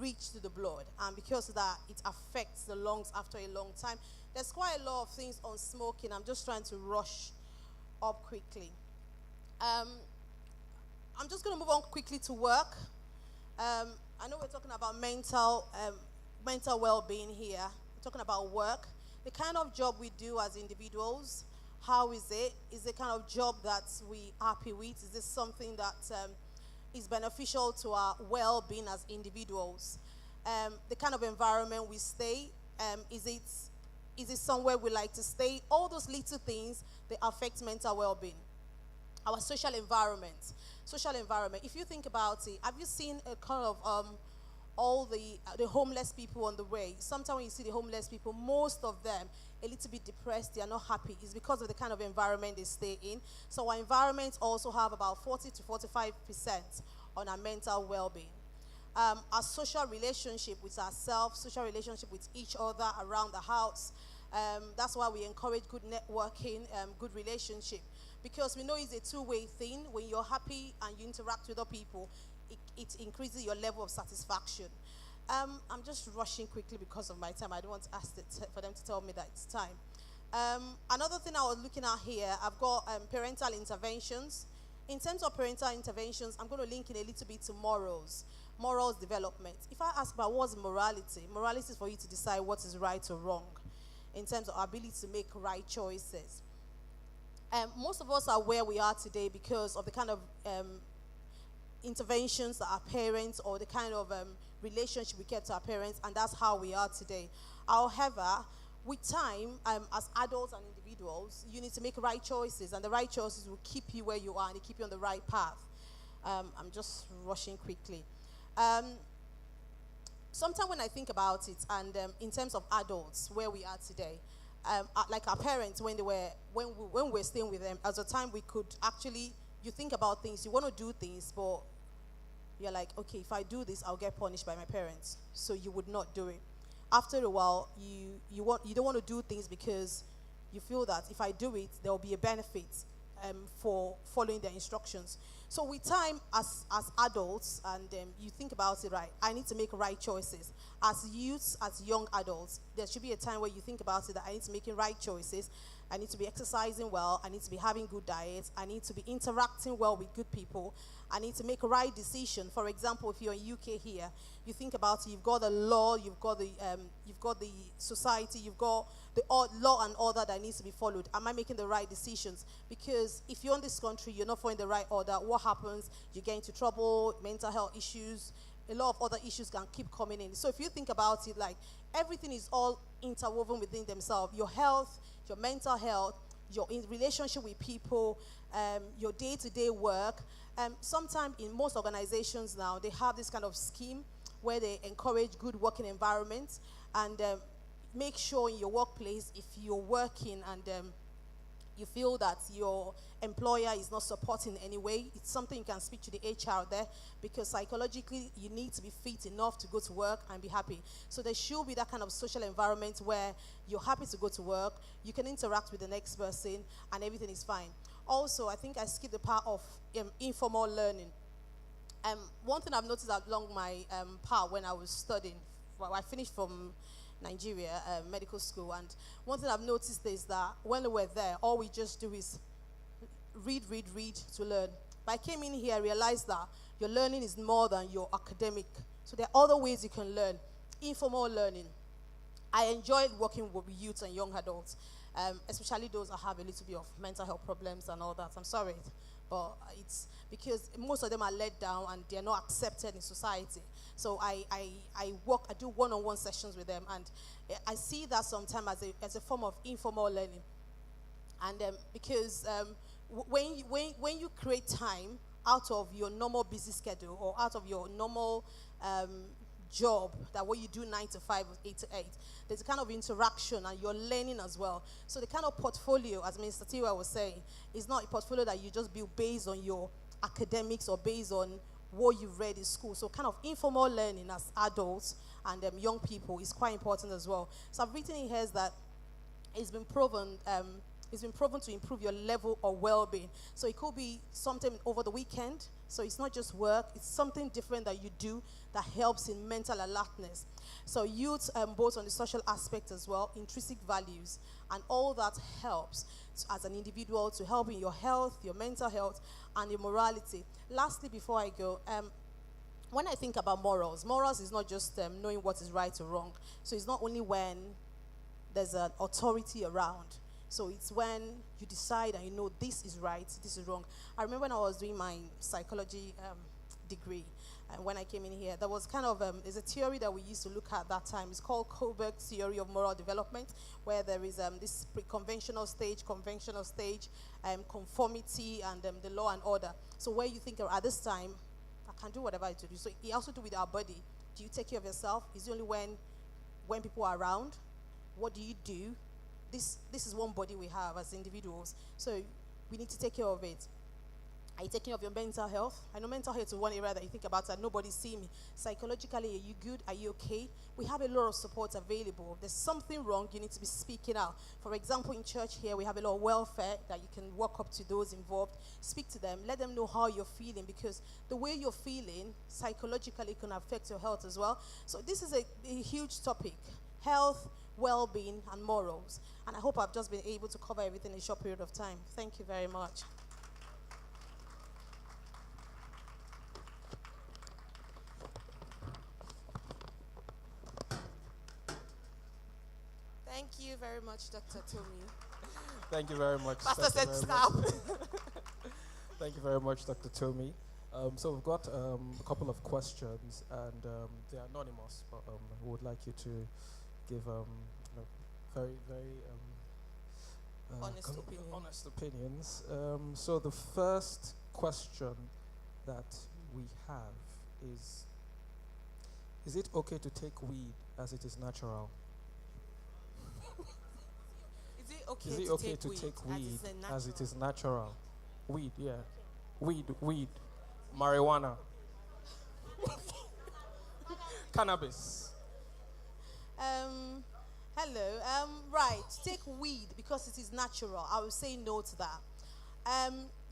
reach to the blood. And because of that, it affects the lungs after a long time. There's quite a lot of things on smoking. I'm just trying to rush up quickly. I'm just going to move on quickly to work. I know we're talking about mental well-being here. We're talking about work. The kind of job we do as individuals, how is it? Is it kind of job that we are happy with? Is this something that is beneficial to our well-being as individuals? The kind of environment we stay, is it somewhere we like to stay? All those little things, they affect mental well-being. Our social environment. If you think about it, have you seen a kind of all the homeless people on the way? Sometimes when you see the homeless people, most of them a little bit depressed, they are not happy. It's because of the kind of environment they stay in. So our environments also have about 40 to 45% on our mental well-being. Our social relationship with ourselves, social relationship with each other around the house. That's why we encourage good networking, good relationship. Because we know it's a two-way thing. When you're happy and you interact with other people, it increases your level of satisfaction. I'm just rushing quickly because of my time. I don't want to ask for them to tell me that it's time. Another thing I was looking at here, I've got parental interventions. In terms of parental interventions, I'm going to link in a little bit to morals development. If I ask about what's morality is for you to decide what is right or wrong in terms of our ability to make right choices. Most of us are where we are today because of the kind of interventions that our parents, or the kind of relationship we kept to our parents, and that's how we are today. However, with time, as adults and individuals, you need to make right choices, and the right choices will keep you where you are and they keep you on the right path. I'm just rushing quickly. Sometimes when I think about it, and in terms of adults, where we are today, like our parents, when we were staying with them, at the time we could actually, you think about things, you want to do things, but you're like, okay, if I do this, I'll get punished by my parents. So you would not do it. After a while, you don't want to do things because you feel that if I do it, there will be a benefit for following their instructions. So with time, as adults, and you think about it, right, I need to make right choices. As youths, as young adults, there should be a time where you think about it, that I need to make right choices. I need to be exercising well. I need to be having good diets. I need to be interacting well with good people. I need to make a right decision. For example, if you're in UK here, you think about it, you've got the law, you've got the society, you've got the law and order that needs to be followed. Am I making the right decisions? Because if you're in this country, you're not following the right order, what happens? You get into trouble, mental health issues, a lot of other issues can keep coming in. So if you think about it, like, everything is all interwoven within themselves. Your health, your mental health, your relationship with people, your day-to-day work. Sometimes in most organizations now, they have this kind of scheme where they encourage good working environments, and make sure in your workplace, if you're working and you feel that your employer is not supporting in any way, it's something you can speak to the HR there, because psychologically you need to be fit enough to go to work and be happy. So there should be that kind of social environment where you're happy to go to work, you can interact with the next person, and everything is fine. Also, I think I skipped the part of informal learning. One thing I've noticed along my path when I was studying, I finished from Nigeria medical school, and one thing I've noticed is that when we were there, all we just do is read to learn. But I came in here, I realized that your learning is more than your academic. So there are other ways you can learn. Informal learning. I enjoyed working with youth and young adults, especially those that have a little bit of mental health problems and all that. I'm sorry, but it's because most of them are let down and they're not accepted in society. So I do one-on-one sessions with them, and I see that sometimes as a form of informal learning. And because when you create time out of your normal busy schedule, or out of your normal job, that what you do 9 to 5 or 8 to 8, there's a kind of interaction and you're learning as well. So the kind of portfolio, as Mr. Tiwa was saying, is not a portfolio that you just build based on your academics or based on what you've read in school. So kind of informal learning as adults and young people is quite important as well. So I've written in here that it's been proven to improve your level of well-being. So it could be something over the weekend. So it's not just work, it's something different that you do that helps in mental alertness. So youth, both on the social aspect as well, intrinsic values, and all that helps as an individual to help in your health, your mental health, and your morality. Lastly, before I go, when I think about morals is not just knowing what is right or wrong. So it's not only when there's an authority around. So it's when you decide and you know this is right, this is wrong. I remember when I was doing my psychology degree, and when I came in here, there was kind of, there's a theory that we used to look at that time. It's called Kohlberg's theory of moral development, where there is this pre-conventional stage, conventional stage, conformity, and the law and order. So where you think at this time, I can do whatever I do. So it also do with our body. Do you take care of yourself? Is it only when people are around? What do you do? This is one body we have as individuals, so we need to take care of it. Are you taking care of your mental health? I know mental health is one area that you think about that nobody see me. Psychologically, are you good? Are you okay? We have a lot of support available. If there's something wrong, you need to be speaking out. For example, in church here, we have a lot of welfare that you can walk up to those involved, speak to them, let them know how you're feeling, because the way you're feeling psychologically can affect your health as well. So this is a huge topic: health, well-being, and morals. And I hope I've just been able to cover everything in a short period of time. Thank you very much. Thank you very much, Dr. Tomi. Thank you very much. Pastor Thank you said very stop. much. Thank you very much, Dr. Tomi. So we've got a couple of questions, and they're anonymous, but we would like you to give very, very honest opinions. So the first question that we have is it okay to take weed as it is natural? Is it okay, Is it okay to take weed as it is natural? Weed, yeah. Weed. Marijuana. Cannabis. Hello. Right. Take weed because it is natural. I will say no to that.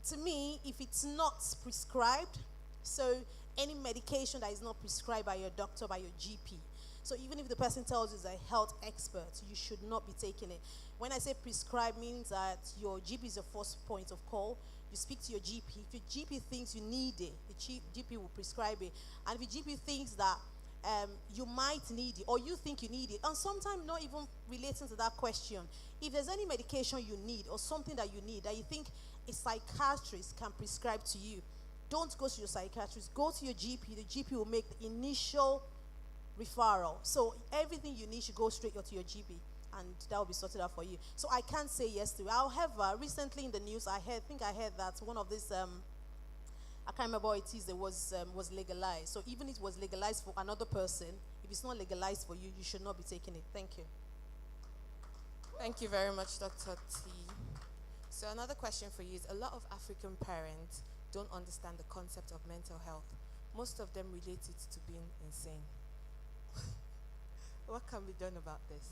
To me, if it's not prescribed, so any medication that is not prescribed by your doctor, by your GP. So even if the person tells you is a health expert, you should not be taking it. When I say prescribe, means that your GP is your first point of call. You speak to your GP. If your GP thinks you need it, the GP will prescribe it. And if your GP thinks that you might need it, or you think you need it, and sometimes not even relating to that question, if there's any medication you need or something that you need that you think a psychiatrist can prescribe to you, don't go to your psychiatrist, go to your GP. The GP will make the initial referral. So everything you need should go straight to your GP, and that will be sorted out for you. So I can't say yes to it. However, recently in the news, I heard that one of these, I can't remember what it is, that was legalized. So even if it was legalized for another person, if it's not legalized for you, you should not be taking it. Thank you. Thank you very much, Dr. T. So another question for you is, a lot of African parents don't understand the concept of mental health. Most of them relate it to being insane. What can be done about this?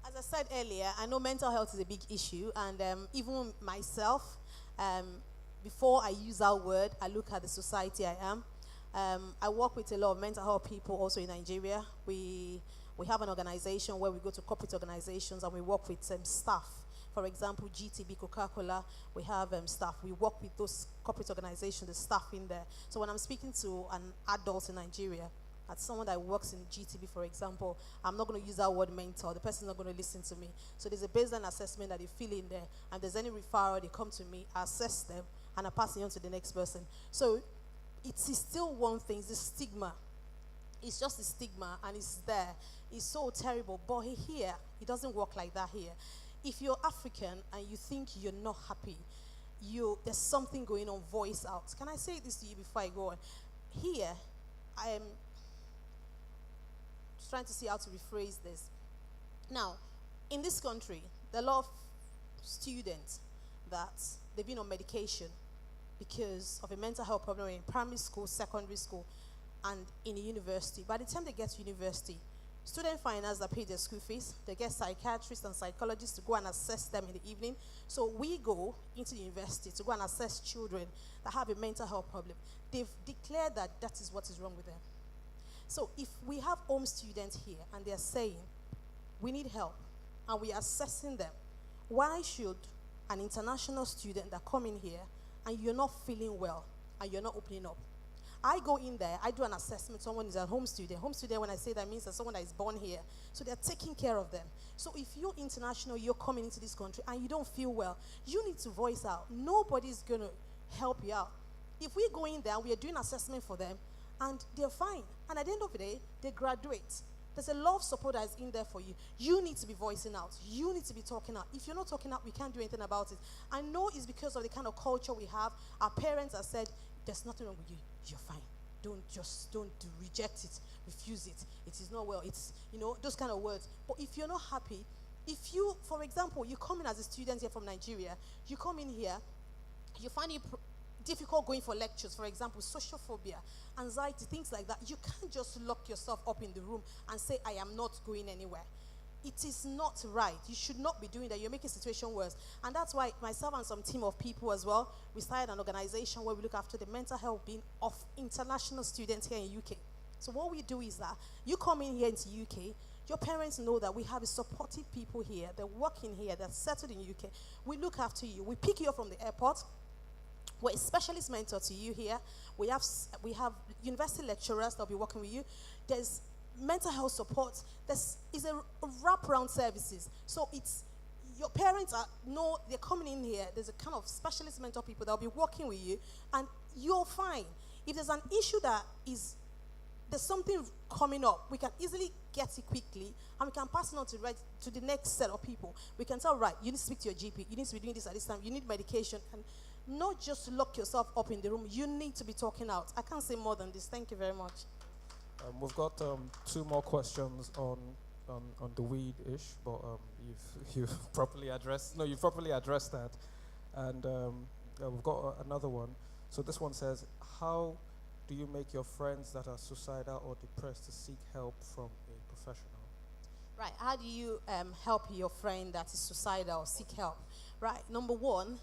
As I said earlier, I know mental health is a big issue, and even myself, before I use that word, I look at the society I am. I work with a lot of mental health people also in Nigeria. We have an organization where we go to corporate organizations and we work with staff. For example, GTB, Coca-Cola, we have staff. We work with those corporate organizations, the staff in there. So when I'm speaking to an adult in Nigeria, as someone that works in GTB, for example, I'm not going to use that word mentor. The person's not going to listen to me. So there's a baseline assessment that they fill in there, and there's any referral, they come to me, I assess them, and I pass it on to the next person. So it is still one thing, it's the stigma. It's just the stigma, and it's there. It's so terrible. But here, it doesn't work like that here. If you're African and you think you're not happy, there's something going on, voice out. Can I say this to you before I go on? Here, I am trying to see how to rephrase this. Now, in this country, there are a lot of students that they've been on medication because of a mental health problem in primary school, secondary school, and in a university. By the time they get to university, student finance that pay their school fees, they get psychiatrists and psychologists to go and assess them in the evening. So we go into the university to go and assess children that have a mental health problem. They've declared that that is what is wrong with them. So if we have home students here and they're saying, we need help, and we are assessing them, why should an international student that come in here and you're not feeling well and you're not opening up? I go in there, I do an assessment, someone is a home student. Home student, when I say that, means that someone that is born here. So they're taking care of them. So if you're international, you're coming into this country and you don't feel well, you need to voice out. Nobody's going to help you out. If we go in there, we are doing assessment for them, and they're fine. And at the end of the day, they graduate. There's a lot of support that is in there for you. You need to be voicing out. You need to be talking out. If you're not talking out, we can't do anything about it. I know it's because of the kind of culture we have. Our parents have said, there's nothing wrong with you. You're fine. Don't reject it, refuse it. It is not well. It's, those kind of words. But if you're not happy, if you, for example, you come in as a student here from Nigeria, you come in here, you find it difficult going for lectures, for example, social phobia, anxiety, things like that. You can't just lock yourself up in the room and say, I am not going anywhere. It is not right. You should not be doing that. You're making the situation worse. And that's why myself and some team of people as well, we started an organization where we look after the mental health being of international students here in UK. So what we do is that you come in here into UK, your parents know that we have a supportive people here. They're working here. They're settled in UK. We look after you. We pick you up from the airport. We're a specialist mentor to you here. We have university lecturers that'll be working with you. There's mental health support. Is a wraparound services. So your parents they're coming in here. There's a kind of specialist mentor people that'll be working with you, and you're fine. If there's an issue there's something coming up, we can easily get it quickly, and we can pass it on to the next set of people. We can tell, right, you need to speak to your GP, you need to be doing this at this time, you need medication, and not just lock yourself up in the room. You need to be talking out. I can't say more than this. Thank you very much. We've got 2 more questions on the weed ish, but you've properly addressed. No, you've properly addressed that, and we've got another one. So this one says, how do you make your friends that are suicidal or depressed to seek help from a professional? Right. How do you help your friend that is suicidal seek help? Right. Number one,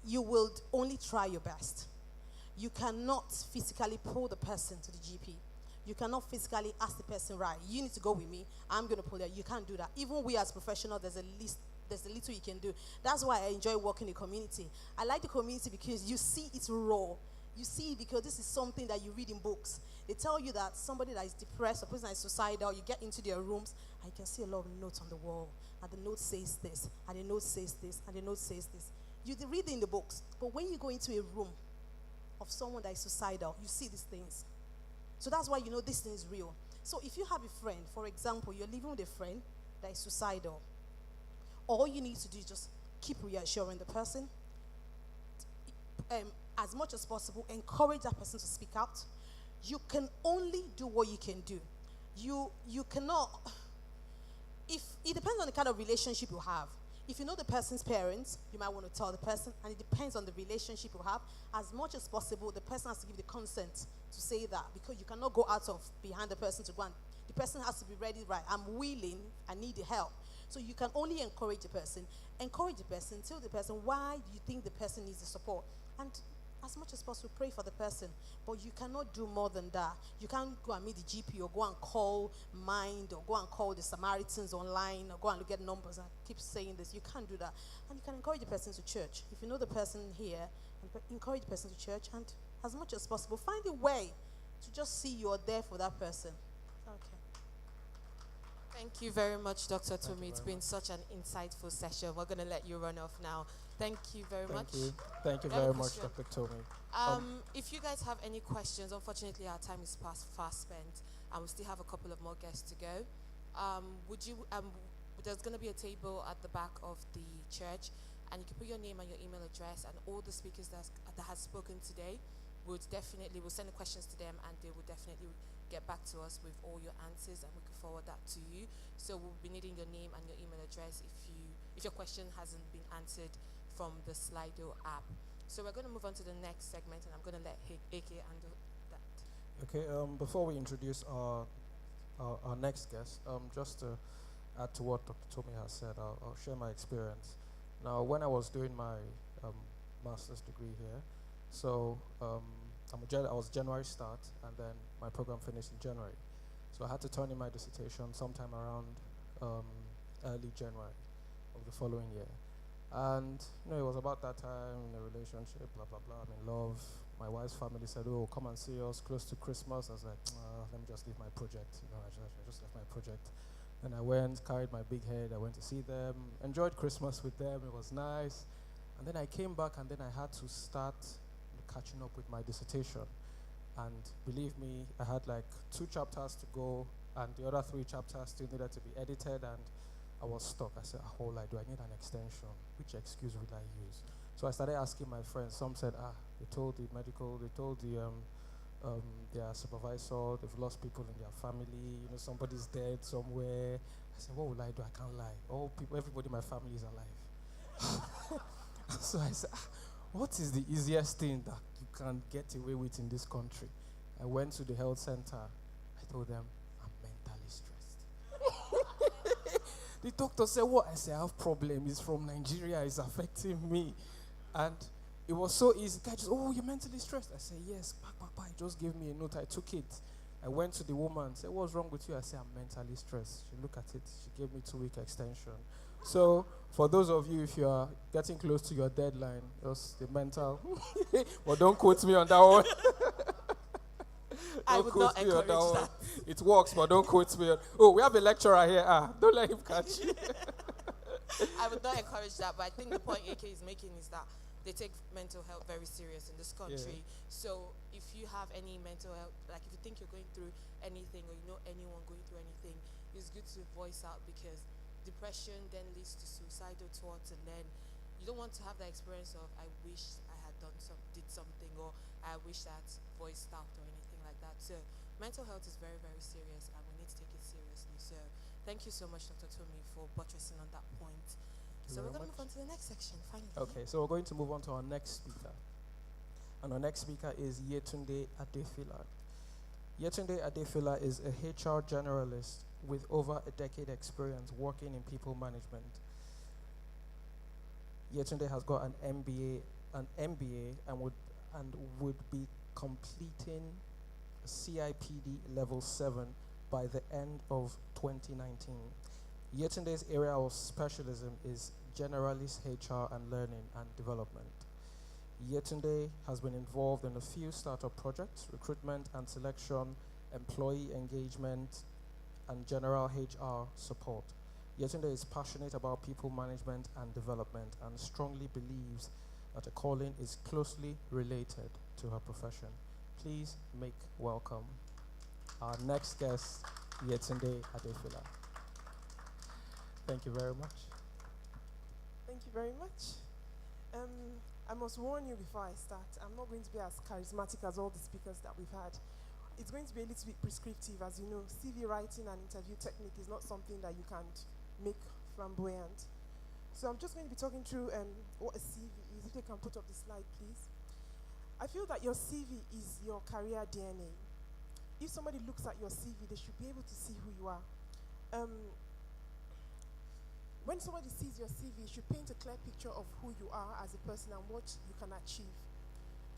you will only try your best. You cannot physically pull the person to the GP. You cannot physically ask the person, right, you need to go with me, I'm going to pull you. You can't do that. Even we as professionals, there's a little you can do. That's why I enjoy working in the community. I like the community because you see it's raw. You see, because this is something that you read in books. They tell you that somebody that is depressed, a person that is suicidal, you get into their rooms, and you can see a lot of notes on the wall. And the note says this, and the note says this, and the note says this. You read it in the books, but when you go into a room of someone that is suicidal, you see these things. So that's why you know this thing is real. So if you have a friend, for example, you're living with a friend that is suicidal, all you need to do is just keep reassuring the person. As much as possible, encourage that person to speak out. You can only do what you can do. You cannot, if it depends on the kind of relationship you have. If you know the person's parents, you might want to tell the person, and it depends on the relationship you have. As much as possible, the person has to give the consent to say that, because you cannot go out of behind the person to go and, the person has to be ready, right, I'm willing, I need the help. So you can only encourage the person, tell the person why you think the person needs the support. And as much as possible, pray for the person. But you cannot do more than that. You can't go and meet the GP or go and call Mind or go and call the Samaritans online or go and look at numbers and keep saying this. You can't do that. And you can encourage the person to church. If you know the person here, encourage the person to church, and as much as possible, find a way to just see you're there for that person. Okay. Thank you very much, Dr. Thank Tomi. you It's very been such an insightful session. We're going to let you run off now. Thank you very much. Thank you Any very much, question? Dr. Tomi. If you guys have any questions, unfortunately our time is fast spent, and we still have a couple of more guests to go. There's going to be a table at the back of the church, and you can put your name and your email address, and all the speakers that has spoken today we'll send the questions to them, and they will definitely get back to us with all your answers, and we can forward that to you. So we'll be needing your name and your email address if your question hasn't been answered from the Slido app. So we're going to move on to the next segment, and I'm going to let AK handle that. Okay, before we introduce our next guest, just to add to what Dr. Tomi has said, I'll share my experience. Now, when I was doing my master's degree here, so I was January start, and then my program finished in January. So I had to turn in my dissertation sometime around early January of the following year. And, it was about that time in a relationship, blah, blah, blah, I'm in love. My wife's family said, oh, come and see us close to Christmas. I was like, let me just leave my project. I just left my project. Then I went, carried my big head, I went to see them, enjoyed Christmas with them, it was nice. And then I came back, and then I had to start catching up with my dissertation. And believe me, I had like 2 chapters to go, and the other 3 chapters still needed to be edited, and I was stuck. I said, do I need an extension? Which excuse will I use? So I started asking my friends. Some said, they told their supervisor, they've lost people in their family, somebody's dead somewhere. I said, what will I do? I can't lie. Everybody in my family is alive. So I said, what is the easiest thing that you can get away with in this country? I went to the health center. I told them, I'm mentally stressed. The doctor said, what? I said, I have problem. It's from Nigeria. It's affecting me. And it was so easy. The guy just, you're mentally stressed. I said, yes. Papa, he just gave me a note. I took it. I went to the woman, said, what's wrong with you? I said, I'm mentally stressed. She looked at it. She gave me 2-week extension. So, for those of you, if you are getting close to your deadline, just the mental. But don't quote me on that one. I would not encourage that. It works, but don't quote me on. Oh, we have a lecturer here. Don't let him catch you. I would not encourage that, but I think the point AK is making is that they take mental health very serious in this country. So if you have any mental health, like if you think you're going through anything or you know anyone going through anything, it's good to voice out, because depression then leads to suicidal thoughts, and then you don't want to have that experience of I wish I had did something, or I wish that voiced out or anything like that. So mental health is very, very serious, and we need to take it seriously. So thank you so much, Dr. Tomi, for buttressing on that point. So we're going to move on to the next section, finally. Okay, so we're going to move on to our next speaker. And our next speaker is Yetunde Adefila. Yetunde Adefila is a HR generalist with over a decade experience working in people management. Yetunde has got an MBA and would be completing CIPD level 7 by the end of 2019. Yetunde's area of specialism is generalist HR and learning and development. Yetunde has been involved in a few startup projects, recruitment and selection, employee engagement, and general HR support. Yetunde is passionate about people management and development and strongly believes that a calling is closely related to her profession. Please make welcome our next guest, Yetunde Adefila. Thank you very much. Thank you very much. I must warn you before I start, I'm not going to be as charismatic as all the speakers that we've had. It's going to be a little bit prescriptive. As you know, CV writing and interview technique is not something that you can make flamboyant. So I'm just going to be talking through what a CV is. If they can put up the slide, please. I feel that your CV is your career DNA. If somebody looks at your CV, they should be able to see who you are. When somebody sees your CV, you should paint a clear picture of who you are as a person and what you can achieve.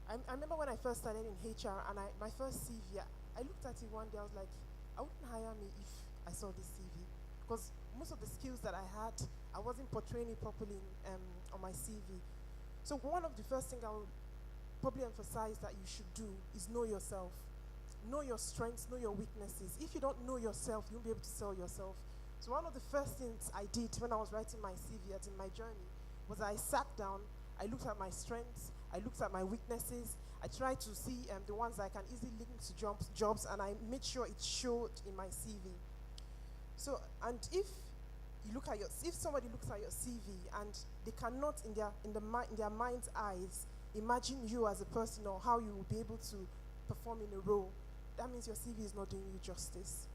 I remember when I first started in HR and my first CV, I looked at it one day, I was like, I wouldn't hire me if I saw this CV. Because most of the skills that I had, I wasn't portraying it properly on my CV. So one of the first things I would probably emphasize that you should do is know yourself. Know your strengths, know your weaknesses. If you don't know yourself, you won't be able to sell yourself. So one of the first things I did when I was writing my CV in my journey was I sat down, I looked at my strengths, I looked at my weaknesses, I tried to see the ones I can easily link to jobs, and I made sure it showed in my CV. So, and if somebody looks at your CV and they cannot in their mind's eyes imagine you as a person or how you will be able to perform in a role, that means your CV is not doing you justice.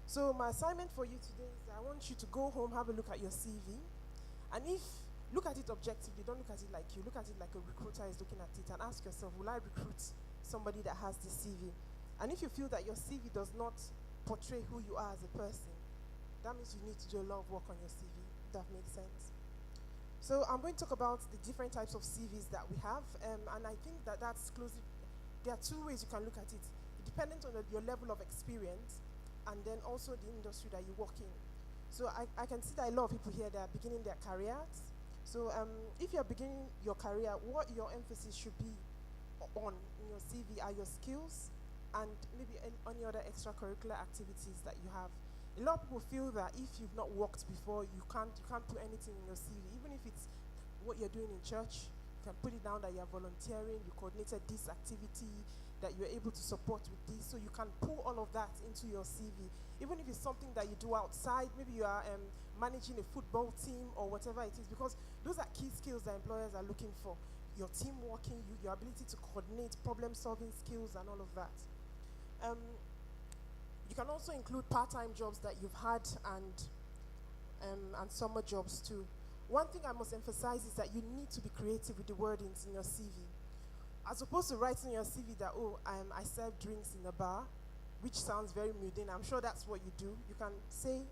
So my assignment for you today is I want you to go home, have a look at your CV, and look at it objectively, don't look at it like you, look at it like a recruiter is looking at it, and ask yourself, will I recruit somebody that has this CV? And if you feel that your CV does not portray who you are as a person, that means you need to do a lot of work on your CV, if that makes sense. So I'm going to talk about the different types of CVs that we have, and I think that's closely, there are two ways you can look at it, dependent on your level of experience, and then also the industry that you work in. So I can see that a lot of people here that are beginning their careers. So if you're beginning your career, what your emphasis should be on in your CV are your skills and maybe any other extracurricular activities that you have. A lot of people feel that if you've not worked before, you can't put anything in your CV. Even if it's what you're doing in church, you can put it down that you're volunteering, you coordinated this activity, that you're able to support with this, so you can pull all of that into your CV. Even if it's something that you do outside, maybe you are managing a football team or whatever it is, because those are key skills that employers are looking for. Your team working, your ability to coordinate, problem-solving skills, and all of that. You can also include part-time jobs that you've had and summer jobs too. One thing I must emphasize is that you need to be creative with the wordings in your CV. As opposed to writing in your CV that, I serve drinks in a bar, which sounds very mundane. I'm sure that's what you do. You can say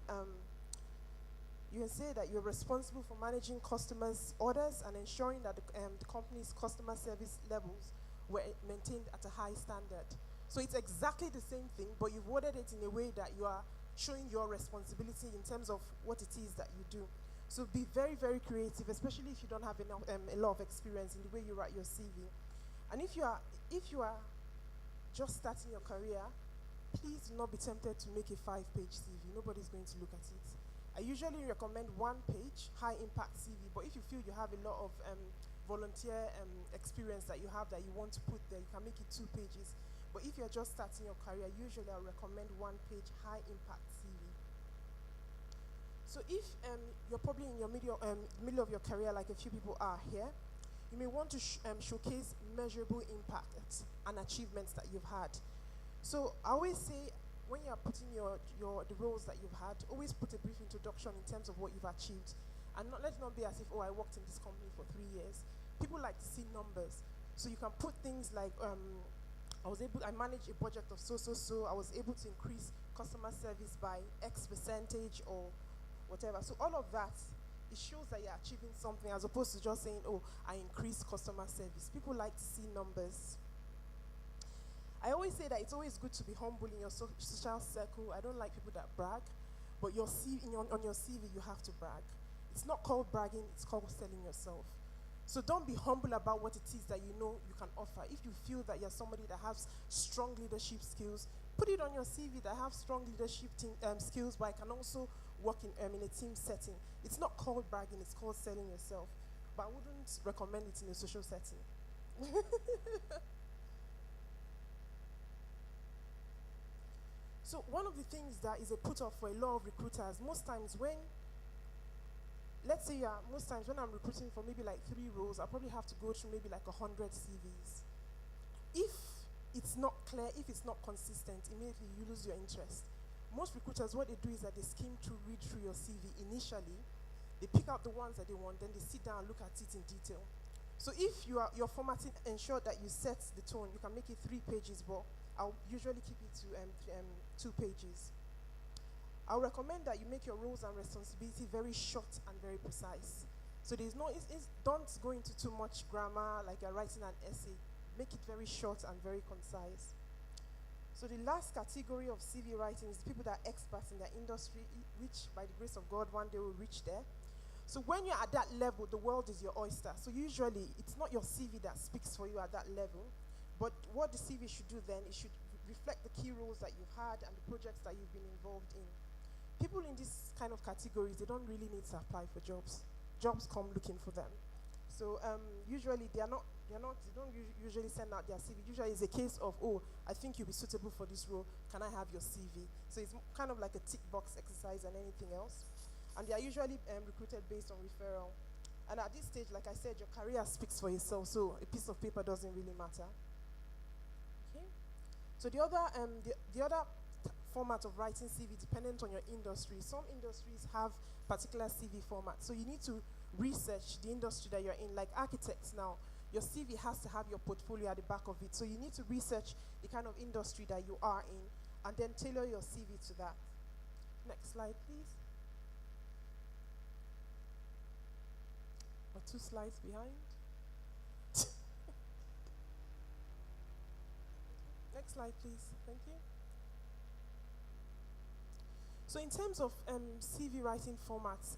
that you're responsible for managing customers' orders and ensuring that the company's customer service levels were maintained at a high standard. So it's exactly the same thing, but you've worded it in a way that you are showing your responsibility in terms of what it is that you do. So be very, very creative, especially if you don't have a lot of experience in the way you write your CV. And if you are just starting your career, please do not be tempted to make a 5-page CV. Nobody's going to look at it. I usually recommend one page, high impact CV, but if you feel you have a lot of volunteer experience that you have that you want to put there, you can make it 2 pages. But if you're just starting your career, usually I recommend 1 page, high impact CV. So if you're probably in your middle of your career, like a few people are here, you may want to showcase measurable impact and achievements that you've had. So I always say, when you're putting the roles that you've had, always put a brief introduction in terms of what you've achieved. And let it not be as if, oh, I worked in this company for 3 years. People like to see numbers. So you can put things like, I managed a budget of so. I was able to increase customer service by X percentage or whatever. So all of that, it shows that you're achieving something as opposed to just saying, oh, I increased customer service. People like to see numbers. I always say that it's always good to be humble in your social circle. I don't like people that brag, but on your CV, you have to brag. It's not called bragging, it's called selling yourself. So don't be humble about what it is that you know you can offer. If you feel that you're somebody that has strong leadership skills, put it on your CV that I have strong leadership skills, but I can also work in a team setting. It's not called bragging, it's called selling yourself. But I wouldn't recommend it in a social setting. So one of the things that is a put-off for a lot of recruiters, most times when I'm recruiting for maybe like 3 roles, I probably have to go through maybe like 100 CVs. If it's not clear, if it's not consistent, immediately you lose your interest. Most recruiters, what they do is that they read through your CV initially, they pick out the ones that they want, then they sit down and look at it in detail. So if your formatting ensure that you set the tone, you can make it 3 pages, but I'll usually keep it to 2 pages. I'll recommend that you make your roles and responsibility very short and very precise. So don't go into too much grammar like you're writing an essay. Make it very short and very concise. So the last category of CV writing is people that are experts in their industry, which by the grace of God, one day will reach there. So when you're at that level, the world is your oyster. So usually, it's not your CV that speaks for you at that level, but what the CV should do then, it should reflect the key roles that you've had and the projects that you've been involved in. People in this kind of categories, they don't really need to apply for jobs. Jobs come looking for them. So usually they don't usually send out their CV. Usually it's a case of, oh, I think you'll be suitable for this role. Can I have your CV? So it's kind of like a tick box exercise than anything else. And they are usually recruited based on referral. And at this stage, like I said, your career speaks for itself, so a piece of paper doesn't really matter. Okay. So the other format of writing CV dependent on your industry. Some industries have particular CV format. So you need to research the industry that you're in. Like architects now, your CV has to have your portfolio at the back of it. So you need to research the kind of industry that you are in and then tailor your CV to that. Next slide, please. Or 2 slides behind. Next slide, please. Thank you. So in terms of CV writing formats,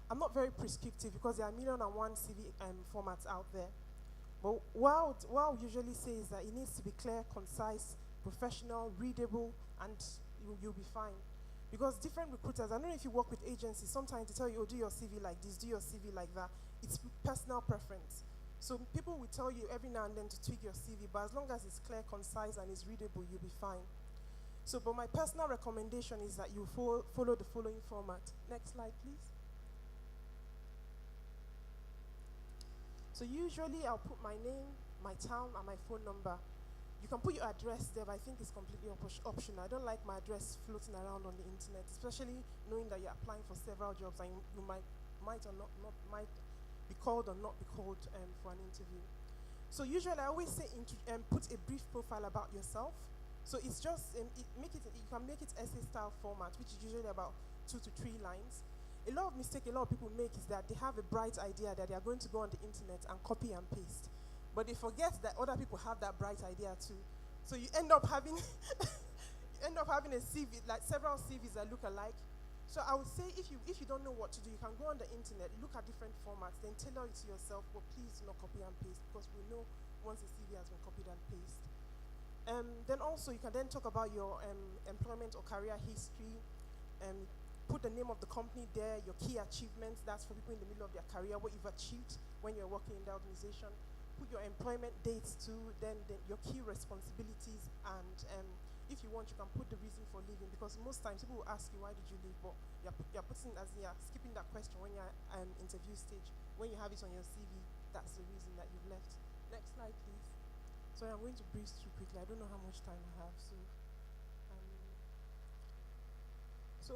I'm not very prescriptive because there are 1,000,001 CV formats out there. But what I'll usually say is that it needs to be clear, concise, professional, readable, and you'll be fine. Because different recruiters, I don't know if you work with agencies, sometimes they tell you, oh, do your CV like this, do your CV like that. It's personal preference. So people will tell you every now and then to tweak your CV, but as long as it's clear, concise, and it's readable, you'll be fine. So, but my personal recommendation is that you follow the following format. Next slide, please. So usually I'll put my name, my town, and my phone number. You can put your address there, but I think it's completely optional. I don't like my address floating around on the internet, especially knowing that you're applying for several jobs and you might or not might be called or not be called for an interview. So usually I always say put a brief profile about yourself. So it's just you can make it essay style format, which is usually about 2 to 3 lines. A lot of mistake a lot of people make is that they have a bright idea that they are going to go on the internet and copy and paste, but they forget that other people have that bright idea too. So you end up having a CV, like several CVs that look alike. So I would say if you don't know what to do, you can go on the internet, look at different formats, then tailor it to yourself, but please do not copy and paste, because we know once a CV has been copied and pasted. Then also you can then talk about your employment or career history. Put the name of the company there, your key achievements. That's for people in the middle of their career, what you've achieved when you're working in the organization. Put your employment dates too, then your key responsibilities, and if you want, you can put the reason for leaving, because most times people will ask you, why did you leave? But you're putting, as in, you're skipping that question when you're interview stage. When you have it on your CV, that's the reason that you've left. Next slide, please. Sorry, I'm going to breeze through quickly. I don't know how much time I have,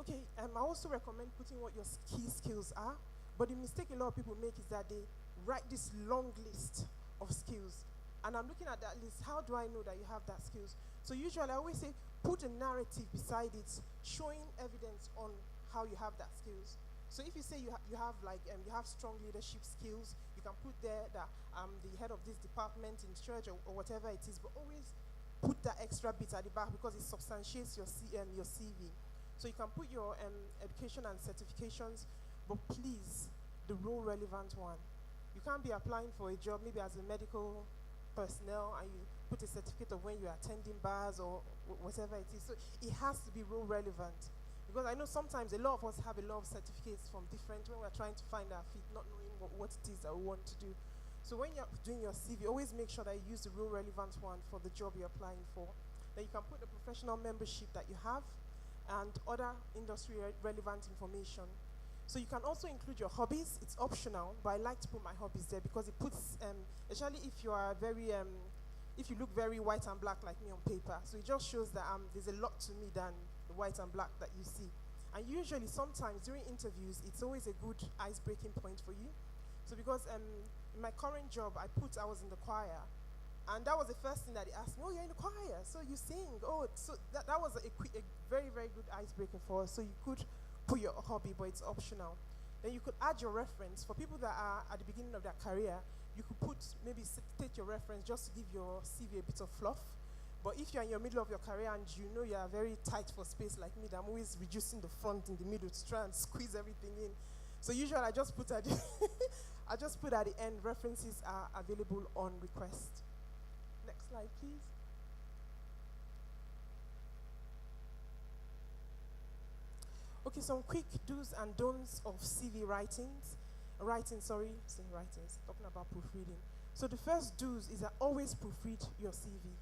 okay, I also recommend putting what your key skills are, but the mistake a lot of people make is that they write this long list of skills. And I'm looking at that list, how do I know that you have that skills? So usually I always say, put a narrative beside it, showing evidence on how you have that skills. So if you say you have strong leadership skills, you can put there that I'm the head of this department in church or whatever it is, but always put that extra bit at the back because it substantiates your CV. So you can put your education and certifications, but please, the role relevant one. You can't be applying for a job maybe as a medical personnel and you put a certificate of when you're attending bars or whatever it is. So it has to be role relevant. Because I know sometimes a lot of us have a lot of certificates from different, when we're trying to find our feet, not knowing what it is that we want to do. So when you're doing your CV, always make sure that you use the role relevant one for the job you're applying for. Then you can put the professional membership that you have and other industry relevant information. So you can also include your hobbies. It's optional, but I like to put my hobbies there because it puts, especially if you are if you look very white and black like me on paper. So it just shows that there's a lot to me than the white and black that you see. And usually, sometimes during interviews, it's always a good ice-breaking point for you. So because in my current job, I was in the choir. And that was the first thing that they asked me, oh, you're in the choir, so you sing. Oh, so that was a very, very good icebreaker for us. So you could put your hobby, but it's optional. Then you could add your reference. For people that are at the beginning of their career, you could maybe state your reference just to give your CV a bit of fluff. But if you're in your middle of your career and you know you're very tight for space like me, I'm always reducing the front in the middle to try and squeeze everything in. So usually I just put at the end, references are available on request. Next slide, please. Okay, some quick do's and don'ts of CV writings, talking about proofreading. So the first do's is that always proofread your CV.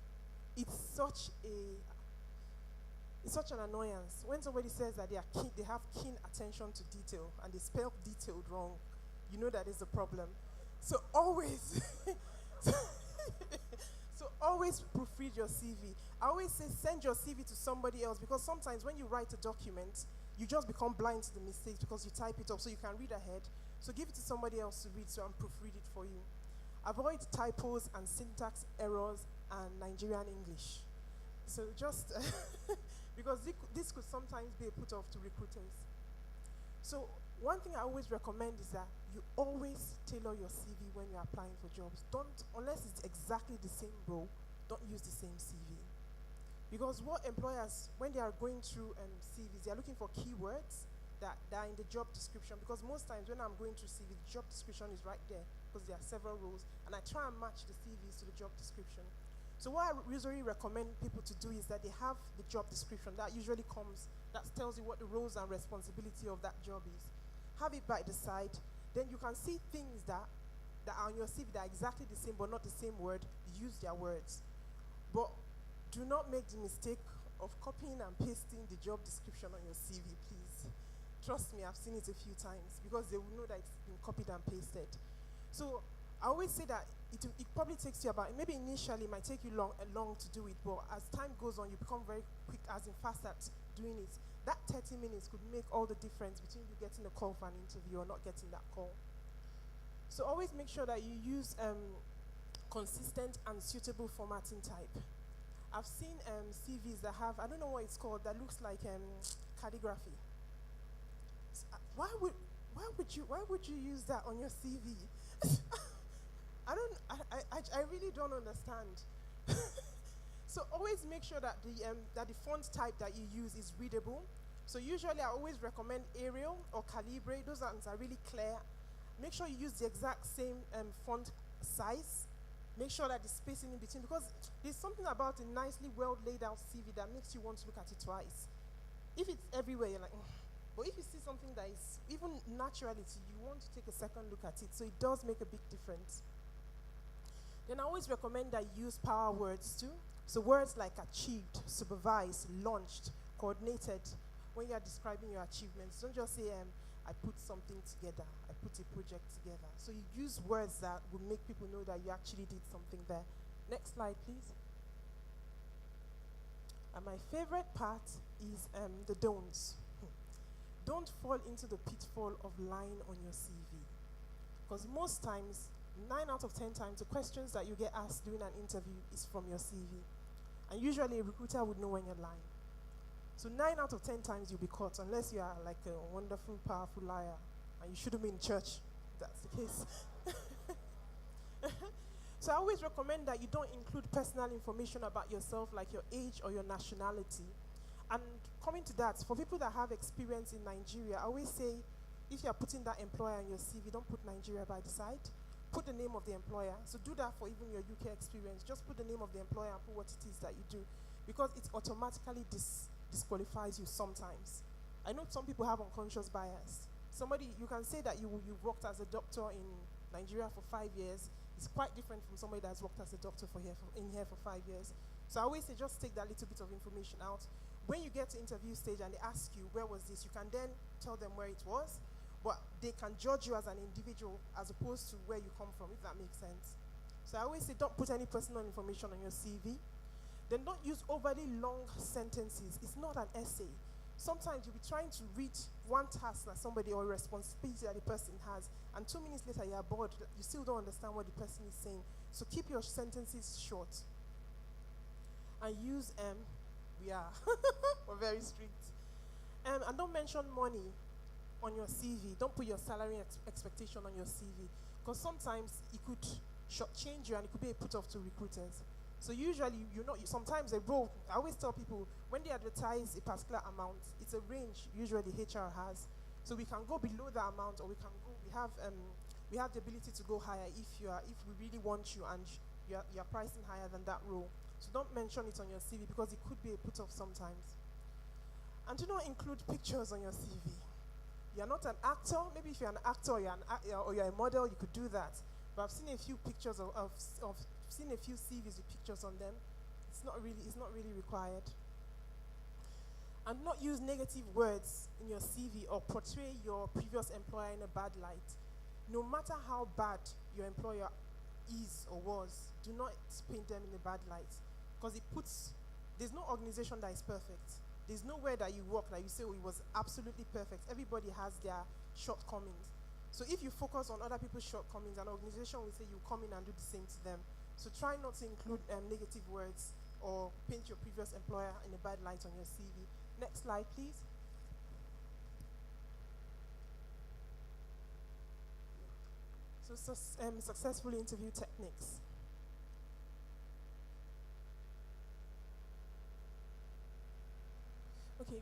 It's such an annoyance. When somebody says that they have keen attention to detail and they spell detailed wrong, you know that is a problem. So always always proofread your CV. I always say send your CV to somebody else, because sometimes when you write a document, you just become blind to the mistakes because you type it up so you can read ahead. So give it to somebody else to read and proofread it for you. Avoid typos and syntax errors and Nigerian English. So just, because this could sometimes be a put-off to recruiters. So one thing I always recommend is that you always tailor your CV when you're applying for jobs. Unless it's exactly the same role, don't use the same CV. Because what employers, when they are going through CVs, they are looking for keywords that are in the job description. Because most times when I'm going through CV, the job description is right there because there are several roles, and I try and match the CVs to the job description. So what I usually recommend people to do is that they have the job description that usually that tells you what the roles and responsibility of that job is. Have it by the side, then you can see things that are on your CV that are exactly the same but not the same word. Use their words. But do not make the mistake of copying and pasting the job description on your CV, please. Trust me, I've seen it a few times because they will know that it's been copied and pasted. So I always say that it probably takes you about, maybe initially it might take you long to do it, but as time goes on, you become very quick, as in fast at doing it. That 30 minutes could make all the difference between you getting a call for an interview or not getting that call. So always make sure that you use consistent and suitable formatting type. I've seen CVs that have, I don't know what it's called, that looks like calligraphy. Why would you use that on your CV? I really don't understand. So always make sure that the font type that you use is readable. So usually I always recommend Arial or Calibre. Those ones are really clear. Make sure you use the exact same font size. Make sure that the spacing in between, because there's something about a nicely well laid out CV that makes you want to look at it twice. If it's everywhere, you're like, But if you see something that is even naturally to you, want to take a second look at it. So it does make a big difference. Then I always recommend that you use power words too. So words like achieved, supervised, launched, coordinated. When you are describing your achievements, don't just say, I put something together, I put a project together. So you use words that will make people know that you actually did something there. Next slide, please. And my favorite part is the don'ts. Don't fall into the pitfall of lying on your CV. Because most times, 9 out of 10 times, the questions that you get asked during an interview is from your CV. And usually a recruiter would know when you're lying. So 9 out of 10 times you'll be caught, unless you are like a wonderful, powerful liar. And you shouldn't be in church, if that's the case. So I always recommend that you don't include personal information about yourself, like your age or your nationality. And coming to that, for people that have experience in Nigeria, I always say, if you're putting that employer on your CV, don't put Nigeria by the side. Put the name of the employer. So do that for even your UK experience. Just put the name of the employer and put what it is that you do. Because it automatically disqualifies you sometimes. I know some people have unconscious bias. Somebody, you can say that you've worked as a doctor in Nigeria for 5 years. It's quite different from somebody that's worked as a doctor in here for 5 years. So I always say just take that little bit of information out. When you get to interview stage and they ask you, where was this? You can then tell them where it was, but they can judge you as an individual as opposed to where you come from, if that makes sense. So I always say don't put any personal information on your CV. Then don't use overly long sentences. It's not an essay. Sometimes you'll be trying to read one task that somebody or responsibility that the person has, and 2 minutes later you're bored. You still don't understand what the person is saying. So keep your sentences short. And use we're very strict. And don't mention money on your CV. Don't put your salary expectation on your CV, because sometimes it could shortchange you and it could be a put-off to recruiters. So usually, sometimes a role, I always tell people, when they advertise a particular amount, it's a range usually HR has. So we can go below that amount, or we have the ability to go higher if we really want you and you're pricing higher than that role. So don't mention it on your CV, because it could be a put-off sometimes. And do not include pictures on your CV. You're not an actor. Maybe if you're an actor or you're a model, you could do that. But I've seen a few pictures seen a few CVs with pictures on them. It's not really required. And not use negative words in your CV or portray your previous employer in a bad light. No matter how bad your employer is or was, do not paint them in a bad light, because there's no organization that is perfect. There's nowhere that you work that you say, it was absolutely perfect. Everybody has their shortcomings. So if you focus on other people's shortcomings, an organization will say you come in and do the same to them. So try not to include negative words or paint your previous employer in a bad light on your CV. Next slide, please. So successful interview techniques. Okay,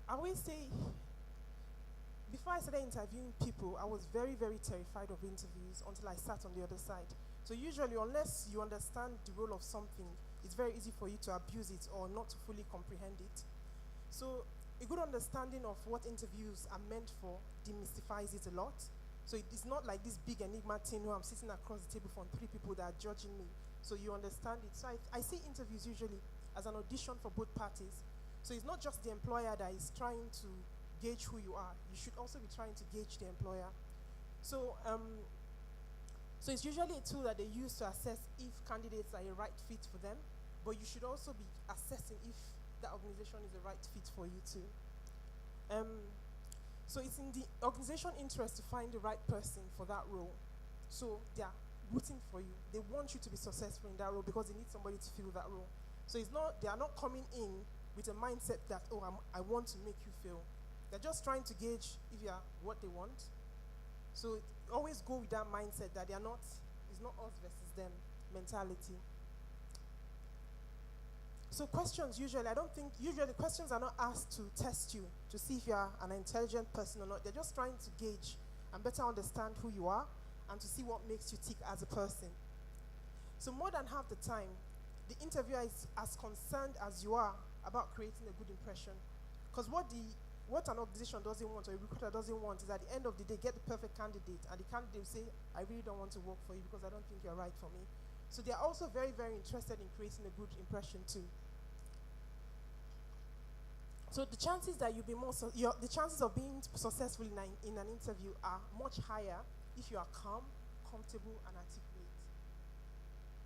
I always say, before I started interviewing people, I was very, very terrified of interviews until I sat on the other side. So usually, unless you understand the role of something, it's very easy for you to abuse it or not to fully comprehend it. So a good understanding of what interviews are meant for demystifies it a lot. So it's not like this big enigma thing where I'm sitting across the table from 3 people that are judging me. So you understand it. So I see interviews usually as an audition for both parties. So it's not just the employer that is trying to gauge who you are. You should also be trying to gauge the employer. So it's usually a tool that they use to assess if candidates are a right fit for them, but you should also be assessing if that organization is a right fit for you too. So it's in the organization interest to find the right person for that role. So they are rooting for you. They want you to be successful in that role because they need somebody to fill that role. So they are not coming in with a mindset that, I want to make you fail. They're just trying to gauge if you are what they want. So always go with that mindset that it's not us versus them mentality. So questions usually questions are not asked to test you, to see if you are an intelligent person or not. They're just trying to gauge and better understand who you are and to see what makes you tick as a person. So more than half the time, the interviewer is as concerned as you are about creating a good impression. Because what the what an organization doesn't want or a recruiter doesn't want is at the end of the day, get the perfect candidate, and the candidate will say, I really don't want to work for you because I don't think you're right for me. So they are also very, very interested in creating a good impression too. So the chances that you'll be the chances of being successful in an interview are much higher if you are calm, comfortable, and articulate.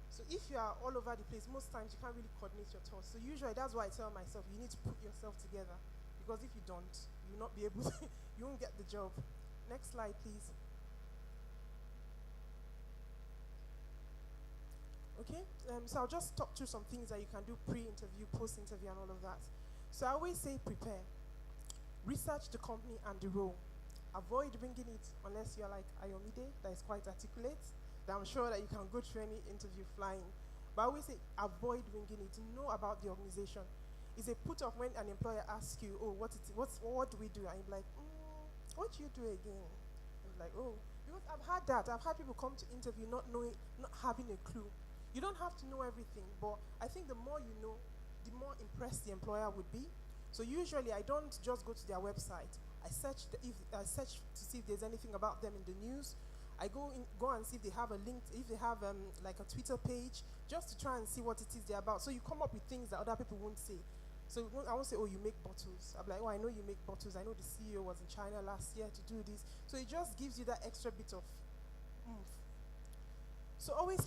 So if you are all over the place, most times you can't really coordinate your thoughts. So usually that's why I tell myself, you need to put yourself together, because if you don't, you will not be able to, you won't get the job. Next slide, please. Okay, so I'll just talk through some things that you can do pre-interview, post-interview, and all of that. So I always say prepare. Research the company and the role. Avoid bringing it unless you're like Ayomide, that is quite articulate, that I'm sure that you can go through any interview flying. But I always say avoid bringing it. Know about the organization. It's a put off when an employer asks you, oh, what do we do? And you're like, what do you do again? And you're like, oh, because I've had that. I've had people come to interview not knowing, not having a clue. You don't have to know everything, but I think the more you know, the more impressed the employer would be. So usually I don't just go to their website. I search to see if there's anything about them in the news. I go and see if they have a link, if they have like a Twitter page, just to try and see what it is they're about. So you come up with things that other people won't say. So I won't say, oh, you make bottles. I'm like, oh, I know you make bottles. I know the CEO was in China last year to do this. So it just gives you that extra bit of oomph. So always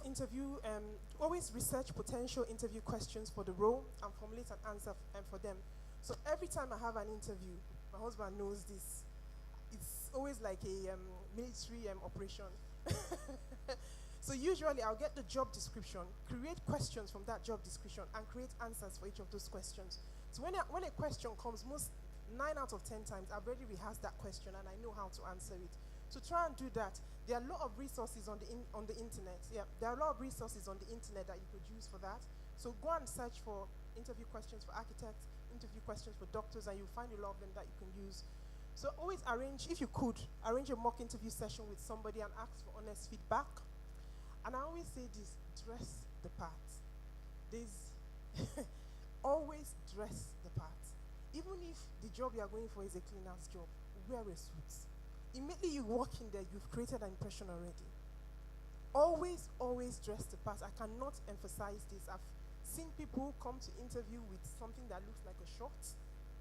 always research potential interview questions for the role and formulate an answer for them. So every time I have an interview, my husband knows this. It's always like a military operation. So usually I'll get the job description, create questions from that job description, and create answers for each of those questions. So when a question comes, 9 out of 10 times, I've already rehearsed that question and I know how to answer it. So try and do that. There are a lot of resources on the internet. Yeah, there are a lot of resources on the internet that you could use for that. So go and search for interview questions for architects, interview questions for doctors, and you'll find a lot of them that you can use. So always arrange, if you could, arrange a mock interview session with somebody and ask for honest feedback. And I always say this, dress the part. Always dress the part. Even if the job you are going for is a cleaner's job, wear a suit. Immediately you walk in there, you've created an impression already. Always, always dress the part. I cannot emphasize this. I've seen people come to interview with something that looks like a short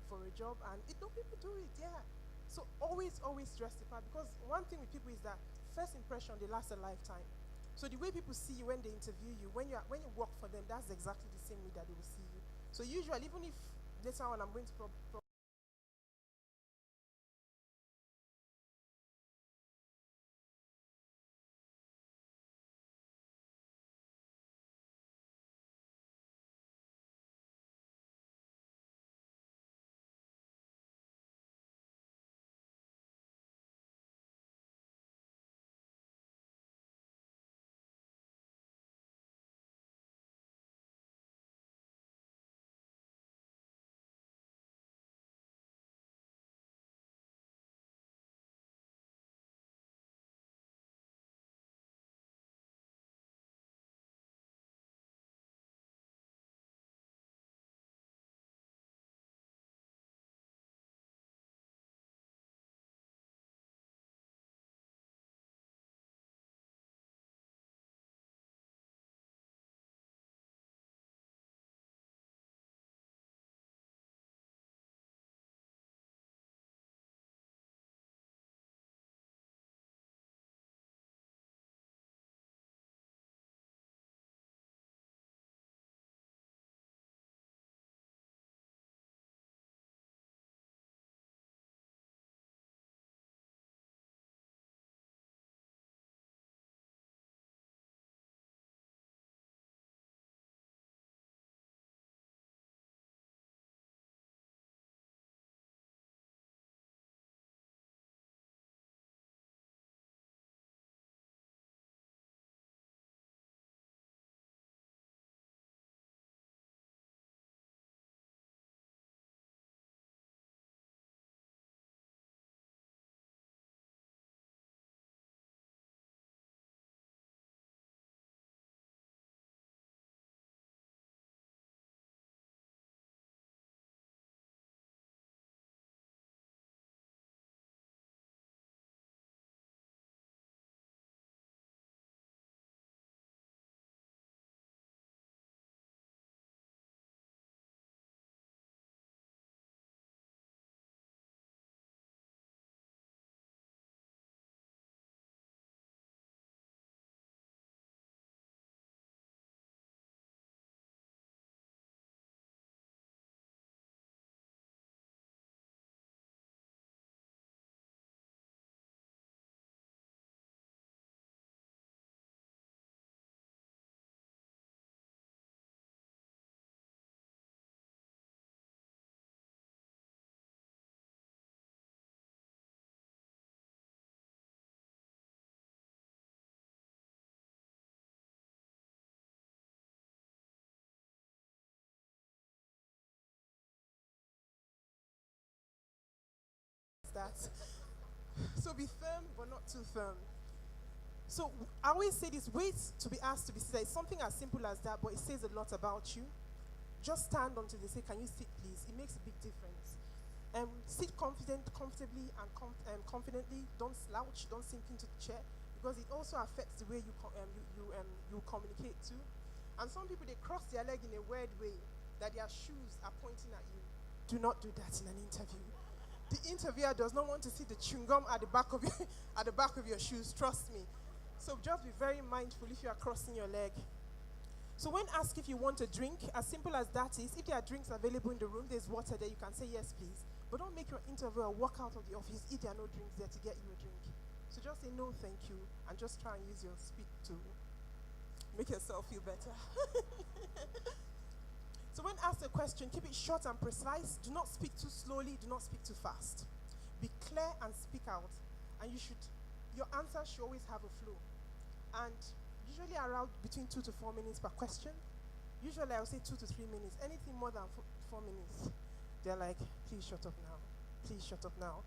for a job, and people do it, yeah. So always, always dress the part, because one thing with people is that first impression, they last a lifetime. So the way people see you when they interview you, when you work for them, that's exactly the same way that they will see you. So usually, even if later on I'm going to that. So be firm, but not too firm. So I always say this, wait to be asked to be said. It's something as simple as that, but it says a lot about you. Just stand until they say, can you sit please? It makes a big difference. Sit comfortably and confidently. Don't slouch, don't sink into the chair, because it also affects the way you communicate too. And some people, they cross their leg in a weird way, that their shoes are pointing at you. Do not do that in an interview. The interviewer does not want to see the chewing gum at the back of your shoes, trust me. So just be very mindful if you are crossing your leg. So when asked if you want a drink, as simple as that is, if there are drinks available in the room, there's water there, you can say yes please. But don't make your interviewer walk out of the office if there are no drinks there to get you a drink. So just say no thank you, and just try and use your speak to make yourself feel better. So when asked a question, keep it short and precise. Do not speak too slowly, do not speak too fast. Be clear and speak out. And your answer should always have a flow. And usually around between 2 to 4 minutes per question. Usually I would say 2 to 3 minutes. Anything more than 4 minutes, they're like, please shut up now. Please shut up now.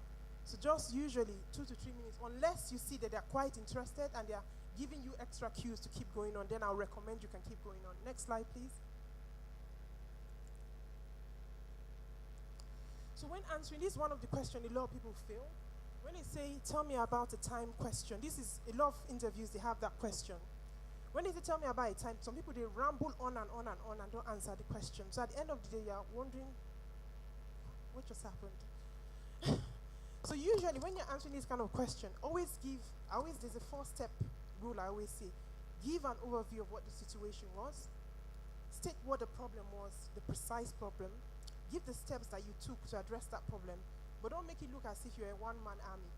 So just usually 2 to 3 minutes, unless you see that they're quite interested and they're giving you extra cues to keep going on, then I'll recommend you can keep going on. Next slide, please. So when answering, this is one of the questions a lot of people fail. When they say, tell me about a time question, this is, a lot of interviews, they have that question. When they say, tell me about a time, some people, they ramble on and on and on and don't answer the question. So at the end of the day, you're wondering, what just happened? So usually when you're answering this kind of question, there's a 4-step rule I always say. Give an overview of what the situation was. State what the problem was, the precise problem. Give the steps that you took to address that problem, but don't make it look as if you're a one-man army.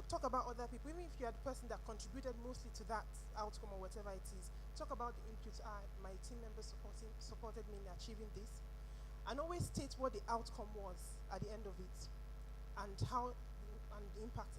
Talk about other people, even if you're the person that contributed mostly to that outcome or whatever it is. Talk about the inputs. My team members supported me in achieving this. And always state what the outcome was at the end of it, and how, and the impact